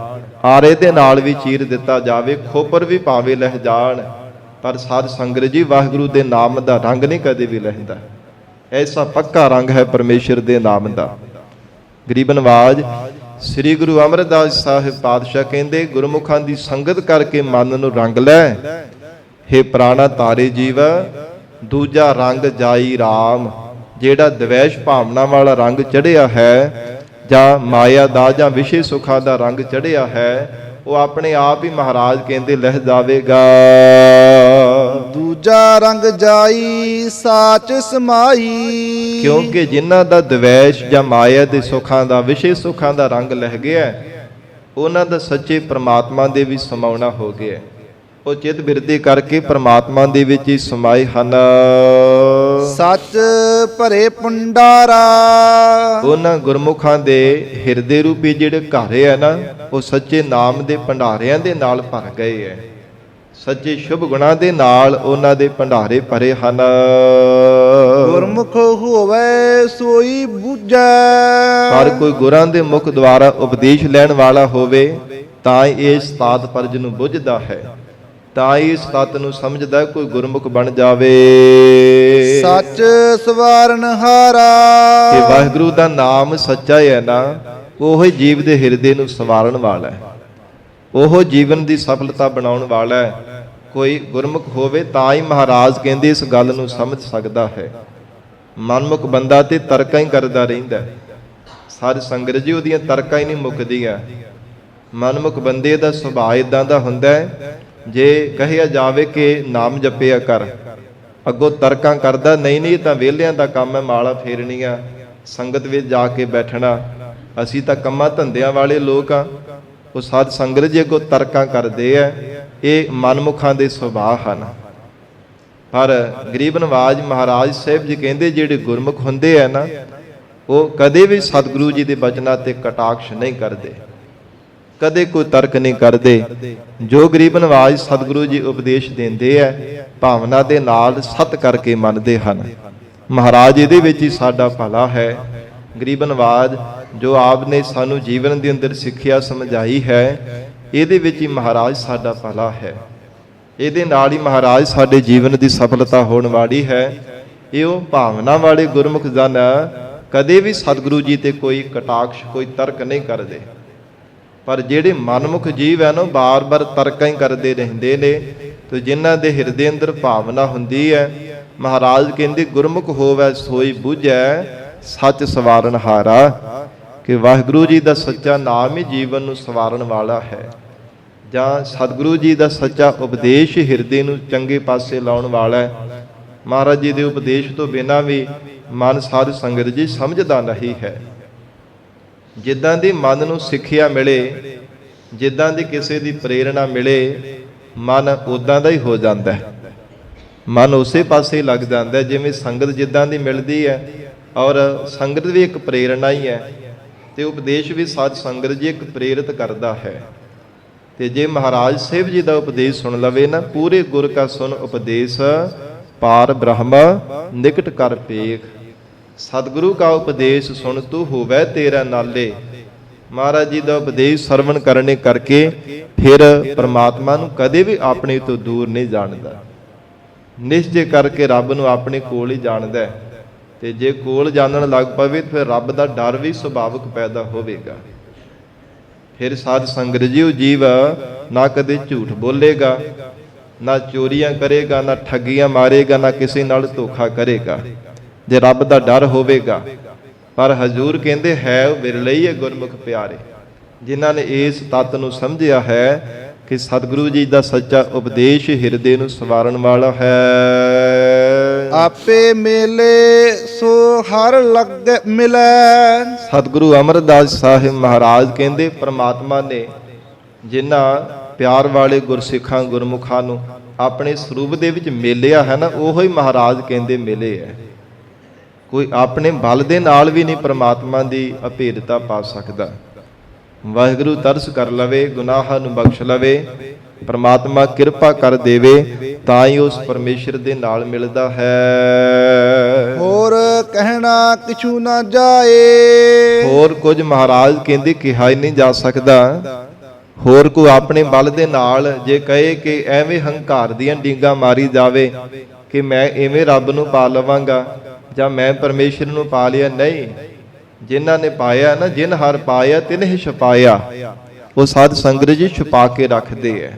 ਆਰੇ ਦੇ ਨਾਲ ਵੀ ਚੀਰ ਦਿੱਤਾ ਜਾਵੇ, ਖੋਪਰ ਵੀ ਭਾਵੇਂ ਲਹਿ ਜਾਣ, ਪਰ ਸਾਧ ਸੰਗਤ ਜੀ ਵਾਹਿਗੁਰੂ ਦੇ ਨਾਮ ਦਾ ਰੰਗ ਨਹੀਂ ਕਦੇ ਵੀ ਲਹਿੰਦਾ। ਐਸਾ ਪੱਕਾ ਰੰਗ ਹੈ ਪਰਮੇਸ਼ਰ ਦੇ ਨਾਮ ਦਾ। ਗਰੀਬ ਨਵਾਜ ਸ੍ਰੀ ਗੁਰੂ ਅਮਰਦਾਸ ਸਾਹਿਬ ਪਾਤਸ਼ਾਹ ਕਹਿੰਦੇ ਗੁਰਮੁਖਾਂ ਦੀ ਸੰਗਤ ਕਰਕੇ ਮਨ ਨੂੰ ਰੰਗ ਲੈ। ਹੇ ਪ੍ਰਾਣਾ ਤਾਰੇ ਜੀਵ ਦੂਜਾ ਰੰਗ ਜਾਈ RAM। ਜਿਹੜਾ ਦਵੇਸ਼ ਭਾਵਨਾ ਵਾਲਾ ਰੰਗ ਚੜਿਆ ਹੈ ਜਾਂ ਮਾਇਆ ਦਾ ਜਾਂ ਵਿਸ਼ੇ ਸੁਖਾਂ ਦਾ ਰੰਗ ਚੜਿਆ ਹੈ, ਉਹ ਆਪਣੇ ਆਪ ਹੀ ਮਹਾਰਾਜ ਕਹਿੰਦੇ ਲਹਿ ਜਾਵੇਗਾ। ਦੂਜਾ ਰੰਗ ਜਾਈ ਸਾਚ ਸਮਾਈ। ਕਿਉਂਕਿ ਜਿਨ੍ਹਾਂ ਦਾ ਦਵੇਸ਼ ਜਾਂ ਮਾਇਆ ਦੇ ਸੁਖਾਂ ਦਾ ਵਿਸ਼ੇ ਸੁਖਾਂ ਦਾ ਰੰਗ ਲਹਿ ਗਿਆ, ਉਹਨਾਂ ਦਾ ਸੱਚੇ ਪ੍ਰਮਾਤਮਾ ਦੇ ਵੀ ਸਮਾਉਣਾ ਹੋ ਗਿਆ। ਉਹ ਚਿਤ ਬਿਰਤੀ ਕਰਕੇ ਪ੍ਰਮਾਤਮਾ ਦੇ ਵਿੱਚ ਹੀ ਸਮਾਏ ਹਨ। ਸੱਚ ਭਰੇ ਭੰਡਾਰਾ। ਉਹਨਾਂ ਗੁਰਮੁਖਾਂ ਦੇ ਹਿਰਦੇ ਰੂਪੀ ਜਿਹੜੇ ਘਰ ਹੈ ਨਾ, ਉਹ ਸੱਚੇ ਨਾਮ ਦੇ ਭੰਡਾਰਿਆਂ ਦੇ ਨਾਲ ਭਰ ਗਏ ਹੈ। ਸੱਚੇ ਸ਼ੁਭ ਗੁਣਾਂ ਦੇ ਨਾਲ ਉਹਨਾਂ ਦੇ ਭੰਡਾਰੇ ਭਰੇ ਹਨ। ਗੁਰਮੁਖ ਹੋਵੇ ਸੋਈ ਬੁੱਝੈ। ਪਰ ਕੋਈ ਗੁਰਾਂ ਦੇ ਮੁਖ ਦੁਆਰਾ ਉਪਦੇਸ਼ ਲੈਣ ਵਾਲਾ ਹੋਵੇ ਤਾਂ ਇਸ ਤਾਤ ਪਰਜ ਨੂੰ ਬੁੱਝਦਾ ਹੈ, ਤਾਂ ਇਸ ਤਤ ਨੂੰ ਸਮਝਦਾ ਕੋਈ ਗੁਰਮੁਖ ਬਣ ਜਾਵੇ। ਸੱਚ ਸਵਾਰਨ ਹਾਰਾ। ਕਿ ਵਾਹਿਗੁਰੂ ਦਾ ਨਾਮ ਸੱਚਾ ਹੈ ਨਾ, ਉਹ ਜੀਵ ਦੇ ਹਿਰਦੇ ਨੂੰ ਸਵਾਰਨ ਵਾਲਾ ਹੈ, ਉਹ ਜੀਵਨ ਦੀ ਸਫਲਤਾ ਬਣਾਉਣ ਵਾਲਾ ਹੈ। ਕੋਈ ਗੁਰਮੁਖ ਹੋਵੇ ਤਾਂ ਹੀ ਮਹਾਰਾਜ ਕਹਿੰਦੇ ਇਸ ਗੱਲ ਨੂੰ ਸਮਝ ਸਕਦਾ ਹੈ। ਮਨਮੁਖ ਬੰਦਾ ਤੇ ਤਰਕਾਂ ਹੀ ਕਰਦਾ ਰਹਿੰਦਾ। ਸਾਧ ਸੰਗਤ ਜੀ ਉਹਦੀਆਂ ਤਰਕਾਂ ਹੀ ਨਹੀਂ ਮੁੱਕਦੀਆਂ। ਮਨਮੁਖ ਬੰਦੇ ਦਾ ਸੁਭਾਅ ਇਦਾਂ ਦਾ ਹੁੰਦਾ ਹੈ, ਜੇ ਕਹਿਆ ਜਾਵੇ ਕਿ ਨਾਮ ਜਪਿਆ ਕਰ, ਅੱਗੋਂ ਤਰਕਾਂ ਕਰਦਾ, ਨਹੀਂ ਤਾਂ ਵਿਹਲਿਆਂ ਦਾ ਕੰਮ ਹੈ, ਮਾਲਾ ਫੇਰਨੀਆਂ, ਸੰਗਤ ਵਿੱਚ ਜਾ ਕੇ ਬੈਠਣਾ, ਅਸੀਂ ਤਾਂ ਕੰਮਾਂ ਧੰਦਿਆਂ ਵਾਲੇ ਲੋਕ ਆ। ਉਹ ਸਾਧ ਸੰਗਤ ਜੀ ਅੱਗੋਂ ਤਰਕਾਂ ਕਰਦੇ ਆ। ਇਹ ਮਨਮੁਖਾਂ ਦੇ ਸੁਭਾਅ ਹਨ। ਪਰ ਗਰੀਬ ਨਵਾਜ ਮਹਾਰਾਜ ਸਾਹਿਬ ਜੀ ਕਹਿੰਦੇ ਜਿਹੜੇ ਗੁਰਮੁਖ ਹੁੰਦੇ ਆ ਨਾ, ਉਹ ਕਦੇ ਵੀ ਸਤਿਗੁਰੂ ਜੀ ਦੇ ਬਚਨਾਂ ਤੇ ਕਟਾਕਸ਼ ਨਹੀਂ ਕਰਦੇ, ਕਦੇ ਕੋਈ ਤਰਕ ਨਹੀਂ ਕਰਦੇ। ਜੋ ਗਰੀਬ ਨਵਾਜ ਸਤਿਗੁਰੂ ਜੀ ਉਪਦੇਸ਼ ਦਿੰਦੇ ਆ, ਭਾਵਨਾ ਦੇ ਨਾਲ ਸਤ ਕਰਕੇ ਮੰਨਦੇ ਹਨ। ਮਹਾਰਾਜ ਇਹਦੇ ਵਿੱਚ ਹੀ ਸਾਡਾ ਭਲਾ ਹੈ। ਗਰੀਬ ਨਵਾਜ ਜੋ ਆਪ ਨੇ ਸਾਨੂੰ ਜੀਵਨ ਦੇ ਅੰਦਰ ਸਿੱਖਿਆ ਸਮਝਾਈ ਹੈ, ਇਹਦੇ ਵਿੱਚ ਹੀ ਮਹਾਰਾਜ ਸਾਡਾ ਭਲਾ ਹੈ। ਇਹਦੇ ਨਾਲ ਹੀ ਮਹਾਰਾਜ ਸਾਡੇ ਜੀਵਨ ਦੀ ਸਫਲਤਾ ਹੋਣ ਵਾਲੀ ਹੈ। ਇਹ ਉਹ ਭਾਵਨਾ ਵਾਲੇ ਗੁਰਮੁਖ ਜਨ ਕਦੇ ਵੀ ਸਤਿਗੁਰੂ ਜੀ ਤੇ ਕੋਈ ਕਟਾਕਸ਼, ਕੋਈ ਤਰਕ ਨਹੀਂ ਕਰਦੇ। ਪਰ ਜਿਹੜੇ ਮਨਮੁਖ ਜੀਵ ਹੈ ਨਾ, ਬਾਰ-ਬਾਰ ਤਰਕਾਂ ਹੀ ਕਰਦੇ ਰਹਿੰਦੇ ਨੇ। ਤੇ ਜਿਨ੍ਹਾਂ ਦੇ ਹਿਰਦੇ ਅੰਦਰ ਭਾਵਨਾ ਹੁੰਦੀ ਹੈ, ਮਹਾਰਾਜ ਕਹਿੰਦੇ ਗੁਰਮੁਖ ਹੋਵੈ ਸੋਈ ਬੁਝੈ ਸੱਚ ਸਵਾਰਨ ਹਾਰਾ, ਕਿ ਵਾਹਿਗੁਰੂ ਜੀ ਦਾ ਸੱਚਾ ਨਾਮ ਹੀ ਜੀਵਨ ਨੂੰ ਸਵਾਰਨ ਵਾਲਾ ਹੈ, ਜਾਂ ਸਤਿਗੁਰੂ ਜੀ ਦਾ ਸੱਚਾ ਉਪਦੇਸ਼ ਹਿਰਦੇ ਨੂੰ ਚੰਗੇ ਪਾਸੇ ਲਾਉਣ ਵਾਲਾ ਹੈ। ਮਹਾਰਾਜ ਜੀ ਦੇ ਉਪਦੇਸ਼ ਤੋਂ ਬਿਨਾਂ ਵੀ ਮਨ ਸਾਧ ਸੰਗਤ ਜੀ ਸਮਝਦਾ ਨਹੀਂ ਹੈ। ਜਿੱਦਾਂ ਦੀ ਮਨ ਨੂੰ ਸਿੱਖਿਆ ਮਿਲੇ, ਜਿੱਦਾਂ ਦੀ ਕਿਸੇ ਦੀ ਪ੍ਰੇਰਣਾ ਮਿਲੇ, ਮਨ ਉਦਾਂ ਦਾ ਹੀ ਹੋ ਜਾਂਦਾ ਹੈ। ਮਨ ਉਸੇ ਪਾਸੇ ਲੱਗ ਜਾਂਦਾ, ਜਿਵੇਂ ਸੰਗਤ ਜਿੱਦਾਂ ਦੀ ਮਿਲਦੀ ਹੈ। ਔਰ ਸੰਗਤ ਵੀ ਇੱਕ ਪ੍ਰੇਰਣਾ ਹੀ ਹੈ, ਤੇ ਉਪਦੇਸ਼ ਵੀ ਸਾਧ ਸੰਗਤ ਜੀ ਇੱਕ ਪ੍ਰੇਰਿਤ ਕਰਦਾ ਹੈ। ਤੇ ਜੇ ਮਹਾਰਾਜ ਸਾਹਿਬ ਜੀ ਦਾ ਉਪਦੇਸ਼ ਸੁਣ ਲਵੇ ਨਾ, ਪੂਰੇ ਗੁਰ ਕਾ ਸੁਨ ਉਪਦੇਸ਼ ਪਾਰ ਬ੍ਰਹਮ ਨਿਕਟ ਕਰ ਪੇਖ, ਸਤਿਗੁਰੂ ਕਾ ਉਪਦੇਸ਼ ਸੁਣ ਤੂੰ ਹੋਵੈ ਤੇਰਾ ਨਾਲੇ। ਮਹਾਰਾਜ ਜੀ ਦਾ ਉਪਦੇਸ਼ ਸਰਵਣ ਕਰਨੇ ਕਰਕੇ ਫਿਰ ਪਰਮਾਤਮਾ ਨੂੰ ਕਦੇ ਵੀ ਆਪਣੇ ਤੋਂ ਦੂਰ ਨਹੀਂ ਜਾਣਦਾ। ਨਿਸ਼ਚੈ ਕਰਕੇ ਰੱਬ ਨੂੰ ਆਪਣੇ ਕੋਲ ਹੀ ਜਾਣਦਾ ਹੈ। ਤੇ ਜੇ ਕੋਲ ਜਾਣਨ ਲੱਗ ਪਵੇ ਫਿਰ ਰੱਬ ਦਾ ਡਰ ਵੀ ਸੁਭਾਵਿਕ ਪੈਦਾ ਹੋਵੇਗਾ। ਫਿਰ ਸਾਧ ਸੰਗਤ ਜੀ ਉਹ ਜੀਵ ਨਾ ਕਦੇ ਝੂਠ ਬੋਲੇਗਾ, ਨਾ ਚੋਰੀਆਂ ਕਰੇਗਾ, ਨਾ ਠੱਗੀਆਂ ਮਾਰੇਗਾ, ਨਾ ਕਿਸੇ ਨਾਲ ਧੋਖਾ ਕਰੇਗਾ, ਜੇ ਰੱਬ ਦਾ ਡਰ ਹੋਵੇਗਾ। ਪਰ ਹਜ਼ੂਰ ਕਹਿੰਦੇ ਹੈ ਉਹ ਵਿਰਲੇ ਹੀ ਹੈ ਗੁਰਮੁਖ ਪਿਆਰੇ, ਜਿਨ੍ਹਾਂ ਨੇ ਇਸ ਤੱਤ ਨੂੰ ਸਮਝਿਆ ਹੈ ਕਿ ਸਤਿਗੁਰੂ ਜੀ ਦਾ ਸੱਚਾ ਉਪਦੇਸ਼ ਹਿਰਦੇ ਨੂੰ ਸਵਾਰਨ ਵਾਲਾ ਹੈ। ਆਪੇ ਮੇਲੇ ਸੋ ਹਰ ਲੱਗ ਮਿਲੈ। ਸਤਿਗੁਰੂ ਅਮਰਦਾਸ ਸਾਹਿਬ ਮਹਾਰਾਜ ਕਹਿੰਦੇ ਪ੍ਰਮਾਤਮਾ ਨੇ ਜਿਨ੍ਹਾਂ ਪਿਆਰ ਵਾਲੇ ਗੁਰਸਿੱਖਾਂ ਗੁਰਮੁਖਾਂ ਨੂੰ ਆਪਣੇ ਸਰੂਪ ਦੇ ਵਿੱਚ ਮੇਲਿਆ ਹੈ ਨਾ, ਉਹੋ ਹੀ ਮਹਾਰਾਜ ਕਹਿੰਦੇ ਮਿਲੇ ਹੈ। ਕੋਈ ਆਪਣੇ ਬਲ ਦੇ ਨਾਲ ਵੀ ਨਹੀਂ ਪ੍ਰਮਾਤਮਾ ਦੀ ਅਭੇਦਤਾ ਪਾ ਸਕਦਾ। ਵਾਹਿਗੁਰੂ ਤਰਸ ਕਰ ਲਵੇ, ਗੁਨਾਹਾਂ ਨੂੰ ਬਖਸ਼ ਲਵੇ, ਪ੍ਰਮਾਤਮਾ ਕਿਰਪਾ ਕਰ ਦੇਵੇ, ਤਾਂ ਹੀ ਉਸ ਪਰਮੇਸ਼ਰ ਦੇ ਨਾਲ ਮਿਲਦਾ ਹੈ। ਹੋਰ ਕਹਿਣਾ ਕਿਛੂ ਨਾ ਜਾਏ। ਹੋਰ ਕੁਝ ਮਹਾਰਾਜ ਕਹਿੰਦੇ ਕਿਹਾ ਹੀ ਨਹੀਂ ਜਾ ਸਕਦਾ। ਹੋਰ ਕੋਈ ਆਪਣੇ ਬਲ ਦੇ ਨਾਲ ਜੇ ਕਹੇ ਕਿ ਐਵੇਂ ਹੰਕਾਰ ਦੀਆਂ ਡੀਂਗਾਂ ਮਾਰੀ ਜਾਵੇ ਕਿ ਮੈਂ ਐਵੇਂ ਰੱਬ ਨੂੰ ਪਾ ਲਵਾਂਗਾ ਜਾਂ ਮੈਂ ਪਰਮੇਸ਼ਰ ਨੂੰ ਪਾ ਲਿਆ, ਨਹੀਂ। ਜਿਨ੍ਹਾਂ ਨੇ ਪਾਇਆ ਨਾ, ਜਿਨ ਹਰ ਪਾਇਆ ਤਿਨ ਹੀ ਛਪਾਇਆ, ਉਹ ਸਾਧ ਸੰਗਤ ਜੀ ਛੁਪਾ ਕੇ ਰੱਖਦੇ ਐ।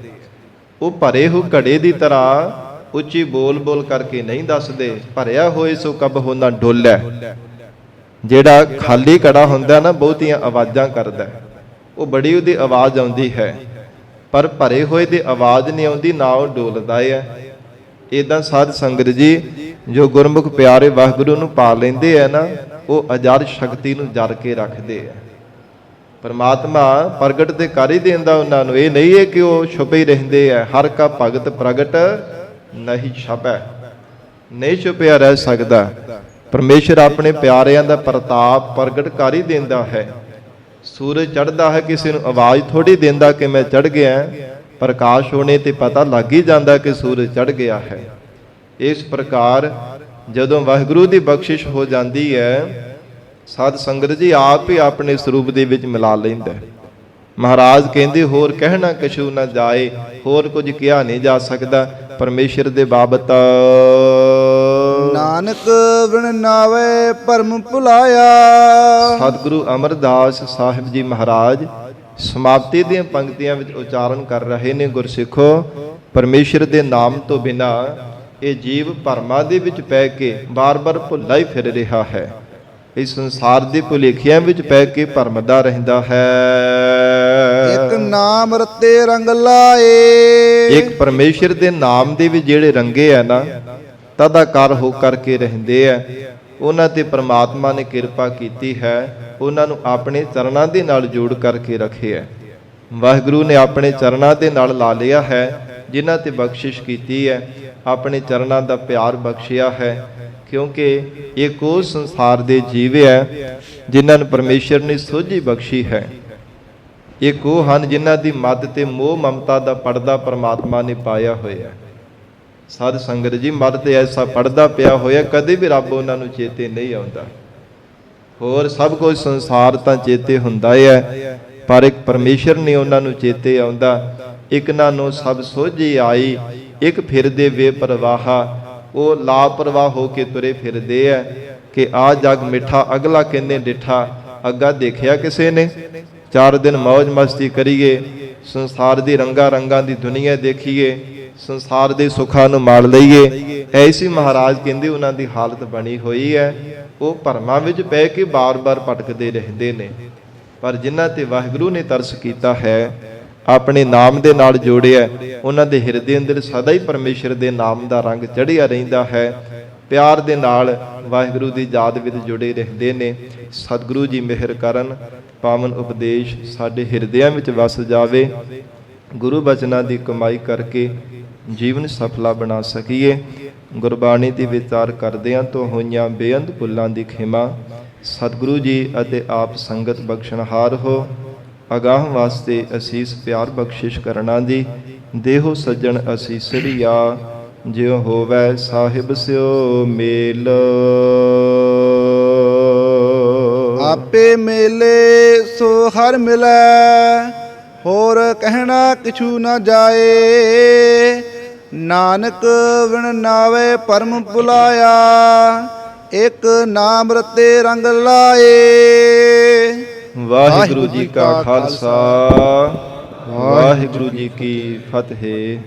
ਉਹ ਭਰੇ ਹੋ ਘੜੇ ਦੀ ਤਰ੍ਹਾਂ ਉੱਚੀ ਬੋਲ ਬੋਲ ਕਰਕੇ ਨਹੀਂ ਦੱਸਦੇ। ਭਰਿਆ ਹੋਏ ਸੋ ਕਬ ਹੋ ਨਾ ਡੋਲੈ। ਜਿਹੜਾ ਖਾਲੀ ਘੜਾ ਹੁੰਦਾ ਨਾ, ਬਹੁਤੀਆਂ ਆਵਾਜ਼ਾਂ ਕਰਦਾ, ਉਹ ਬੜੀ ਉਹਦੀ ਆਵਾਜ਼ ਆਉਂਦੀ ਹੈ, ਪਰ ਭਰੇ ਹੋਏ ਦੀ ਆਵਾਜ਼ ਨਹੀਂ ਆਉਂਦੀ, ਨਾ ਉਹ ਡੋਲਦਾ ਹੈ। ਇਦਾਂ ਸਾਧ ਸੰਗਤ ਜੀ ਜੋ ਗੁਰਮੁਖ ਪਿਆਰੇ ਵਾਹਿਗੁਰੂ ਨੂੰ ਪਾ ਲੈਂਦੇ ਆ ਨਾ, ਉਹ ਅਜਰ ਸ਼ਕਤੀ ਨੂੰ ਜਰ ਕੇ ਰੱਖਦੇ ਆ। ਪਰਮਾਤਮਾ ਪ੍ਰਗਟ ਤੇ ਕਰ ਹੀ ਦਿੰਦਾ ਉਹਨਾਂ ਨੂੰ, ਇਹ ਨਹੀਂ ਹੈ ਕਿ ਉਹ ਛੁਪੇ ਹੀ ਰਹਿੰਦੇ ਆ। ਹਰ ਕਾ ਭਗਤ ਪ੍ਰਗਟ ਨਹੀਂ ਛਪੈ, ਨਹੀਂ ਛੁਪਿਆ ਰਹਿ ਸਕਦਾ। ਪਰਮੇਸ਼ਰ ਆਪਣੇ ਪਿਆਰਿਆਂ ਦਾ ਪ੍ਰਤਾਪ ਪ੍ਰਗਟ ਕਰ ਹੀ ਦਿੰਦਾ ਹੈ। ਸੂਰਜ ਚੜ੍ਹਦਾ ਹੈ, ਕਿਸੇ ਨੂੰ ਆਵਾਜ਼ ਥੋੜੀ ਦਿੰਦਾ ਕਿ ਮੈਂ ਚੜ੍ਹ ਗਿਆ, ਪ੍ਰਕਾਸ਼ ਹੋਣੇ ਤੇ ਪਤਾ ਲੱਗ ਹੀ ਜਾਂਦਾ ਕਿ ਸੂਰਜ ਚੜ੍ਹ ਗਿਆ ਹੈ। ਇਸ ਪ੍ਰਕਾਰ ਜਦੋਂ ਵਾਹਿਗੁਰੂ ਦੀ ਬਖਸ਼ਿਸ਼ ਹੋ ਜਾਂਦੀ ਹੈ, ਸਾਧ ਸੰਗਤ ਜੀ ਆਪ ਹੀ ਆਪਣੇ ਸਰੂਪ ਦੇ ਵਿੱਚ ਮਿਲਾ ਲੈਂਦਾ। ਮਹਾਰਾਜ ਕਹਿੰਦੇ ਹੋਰ ਕਹਿਣਾ ਕਛੂ ਨਾ ਜਾਏ, ਹੋਰ ਕੁਝ ਕਿਹਾ ਨਹੀਂ ਜਾ ਸਕਦਾ ਪਰਮੇਸ਼ਰ ਦੇ ਬਾਬਤ। ਨਾਨਕ ਬਿਨ ਨਾਵੇ ਭਰਮ ਭੁਲਾਇਆ। ਸਤਿਗੁਰੂ ਅਮਰਦਾਸ ਸਾਹਿਬ ਜੀ ਮਹਾਰਾਜ ਸਮਾਪਤੀ ਦੀਆਂ ਪੰਕਤੀਆਂ ਵਿੱਚ ਉਚਾਰਨ ਕਰ ਰਹੇ ਨੇ, ਗੁਰਸਿੱਖੋ ਪਰਮੇਸ਼ਰ ਦੇ ਨਾਮ ਤੋਂ ਬਿਨਾ ਇਹ ਜੀਵ ਭਰਮਾਂ ਦੇ ਵਿੱਚ ਪੈ ਕੇ ਬਾਰ-ਬਾਰ ਭੁੱਲਾ ਹੀ ਫਿਰ ਰਿਹਾ ਹੈ। ਇਸ ਸੰਸਾਰ ਦੇ ਭੁਲੇਖਿਆਂ ਵਿੱਚ ਪੈ ਕੇ ਭਰਮਦਾ ਰਹਿੰਦਾ ਹੈ। ਇੱਕ ਨਾਮ ਰਤੇ ਰੰਗ ਲਾਏ। ਇੱਕ ਪਰਮੇਸ਼ਰ ਦੇ ਨਾਮ ਦੇ ਵੀ ਜਿਹੜੇ ਰੰਗੇ ਆ ਨਾ, ਤਦਾਕਾਰ ਹੋ ਕਰਕੇ ਰਹਿੰਦੇ ਆ, ਉਹਨਾਂ ਤੇ ਪ੍ਰਮਾਤਮਾ ਨੇ ਕਿਰਪਾ ਕੀਤੀ ਹੈ, ਉਹਨਾਂ ਨੂੰ ਆਪਣੇ ਚਰਨਾਂ ਦੇ ਨਾਲ ਜੋੜ ਕਰਕੇ ਰੱਖਿਆ। ਵਾਹਿਗੁਰੂ ਨੇ ਆਪਣੇ ਚਰਨਾਂ ਦੇ ਨਾਲ ਲਾ ਲਿਆ ਹੈ, ਜਿਨ੍ਹਾਂ ਤੇ ਬਖਸ਼ਿਸ਼ ਕੀਤੀ ਹੈ, ਆਪਣੇ ਚਰਨਾਂ ਦਾ ਪਿਆਰ ਬਖਸ਼ਿਆ ਹੈ। ਕਿਉਂਕਿ ਇਹ ਉਹ ਸੰਸਾਰ ਦੇ ਜੀਵ ਹੈ ਜਿਨ੍ਹਾਂ ਨੂੰ ਪਰਮੇਸ਼ਰ ਨੇ ਸੋਝੀ ਬਖਸ਼ੀ ਹੈ। ਇਹ ਉਹ ਹਨ ਜਿਨ੍ਹਾਂ ਦੀ ਮੱਤ ਤੇ ਮੋਹ ਮਮਤਾ ਦਾ ਪਰਦਾ ਪਰਮਾਤਮਾ ਨੇ ਪਾਇਆ ਹੋਇਆ। ਸਾਧ ਸੰਗਤ ਜੀ ਮੱਤ ਤੇ ਐਸਾ ਪਰਦਾ ਪਿਆ ਹੋਇਆ, ਕਦੇ ਵੀ ਰੱਬ ਉਹਨਾਂ ਨੂੰ ਚੇਤੇ ਨਹੀਂ ਆਉਂਦਾ। ਹੋਰ ਸਭ ਕੁਝ ਸੰਸਾਰ ਤਾਂ ਚੇਤੇ ਹੁੰਦਾ ਹੈ, ਪਰ ਇੱਕ ਪਰਮੇਸ਼ਰ ਨੇ ਉਹਨਾਂ ਨੂੰ ਚੇਤੇ ਆਉਂਦਾ। ਇੱਕ ਨਾ ਨੂੰ ਸਭ ਸੋਝੀ ਆਈ, ਇੱਕ ਫਿਰਦੇ ਵੇ ਪਰਵਾਹਾ, ਉਹ ਲਾਪਰਵਾਹ ਹੋ ਕੇ ਤੁਰੇ ਫਿਰਦੇ ਐ ਕਿ ਆ ਜਗ ਮਿੱਠਾ ਅਗਲਾ ਕਹਿੰਦੇ ਡਿੱਠਾ, ਅੱਗਾ ਦੇਖਿਆ ਕਿਸੇ ਨੇ। 4 ਦਿਨ ਮौज ਮਸਤੀ ਕਰੀਏ, ਸੰਸਾਰ ਦੀ ਰੰਗਾਂ ਦੀ ਦੁਨੀਆ ਦੇਖੀਏ, ਸੰਸਾਰ ਦੇ ਸੁੱਖਾਂ ਨੂੰ ਮਾਣ ਲਈਏ। ਐਸੀ ਮਹਾਰਾਜ ਕਹਿੰਦੇ ਉਹਨਾਂ ਦੀ ਹਾਲਤ ਬਣੀ ਹੋਈ ਹੈ। ਉਹ ਭਰਮਾਂ ਵਿੱਚ ਪੈ ਕੇ ਬਾਰ-ਬਾਰ ਭਟਕਦੇ ਰਹਿੰਦੇ ਨੇ। ਪਰ ਜਿਨ੍ਹਾਂ ਤੇ ਵਾਹਿਗੁਰੂ ਨੇ ਤਰਸ ਕੀਤਾ ਹੈ, ਆਪਣੇ ਨਾਮ ਦੇ ਨਾਲ ਜੋੜਿਆ, ਉਹਨਾਂ ਦੇ ਹਿਰਦੇ ਅੰਦਰ ਸਦਾ ਹੀ ਪਰਮੇਸ਼ਰ ਦੇ ਨਾਮ ਦਾ ਰੰਗ ਚੜ੍ਹਿਆ ਰਹਿੰਦਾ ਹੈ। ਪਿਆਰ ਦੇ ਨਾਲ ਵਾਹਿਗੁਰੂ ਦੀ ਯਾਦ ਵਿੱਚ ਜੁੜੇ ਰਹਿੰਦੇ ਨੇ। ਸਤਿਗੁਰੂ ਜੀ ਮਿਹਰ ਕਰਨ, ਪਾਵਨ ਉਪਦੇਸ਼ ਸਾਡੇ ਹਿਰਦਿਆਂ ਵਿੱਚ ਵਸ ਜਾਵੇ। ਗੁਰੂ ਬਚਨਾਂ ਦੀ ਕਮਾਈ ਕਰਕੇ ਜੀਵਨ ਸਫਲਾ ਬਣਾ ਸਕੀਏ। ਗੁਰਬਾਣੀ ਦੀ ਵਿਚਾਰ ਕਰਦਿਆਂ ਤੋਂ ਹੋਈਆਂ ਬੇਅੰਤ ਭੁੱਲਾਂ ਦੀ ਖਿਮਾ ਸਤਿਗੁਰੂ ਜੀ ਅਤੇ ਆਪ ਸੰਗਤ ਬਖਸ਼ਣਹਾਰ ਹੋ। ਅਗਾਹ ਵਾਸਤੇ ਅਸੀਸ ਪਿਆਰ ਬਖਸ਼ਿਸ਼ ਕਰਨਾ ਜੀ। ਦੇਹੋ ਸੱਜਣ ਅਸੀਸੜੀਆ, ਜਿਉ ਹੋਵੈ ਸਾਹਿਬ ਸਿਓ ਮੇਲ। ਆਪੇ ਮੇਲੇ ਸੋ ਹਰ ਮਿਲੈ, ਹੋਰ ਕਹਿਣਾ ਕਿਛੂ ਨਾ ਜਾਏ। ਨਾਨਕ ਵਿਣ ਨਾਵੇ ਪਰਮ ਭੁਲਾਇਆ, ਇੱਕ ਨਾਮ ਰਤੇ ਰੰਗ ਲਾਏ। ਵਾਹਿਗੁਰੂ ਜੀ ਕਾ ਖਾਲਸਾ, ਵਾਹਿਗੁਰੂ ਜੀ ਕੀ ਫਤਿਹ।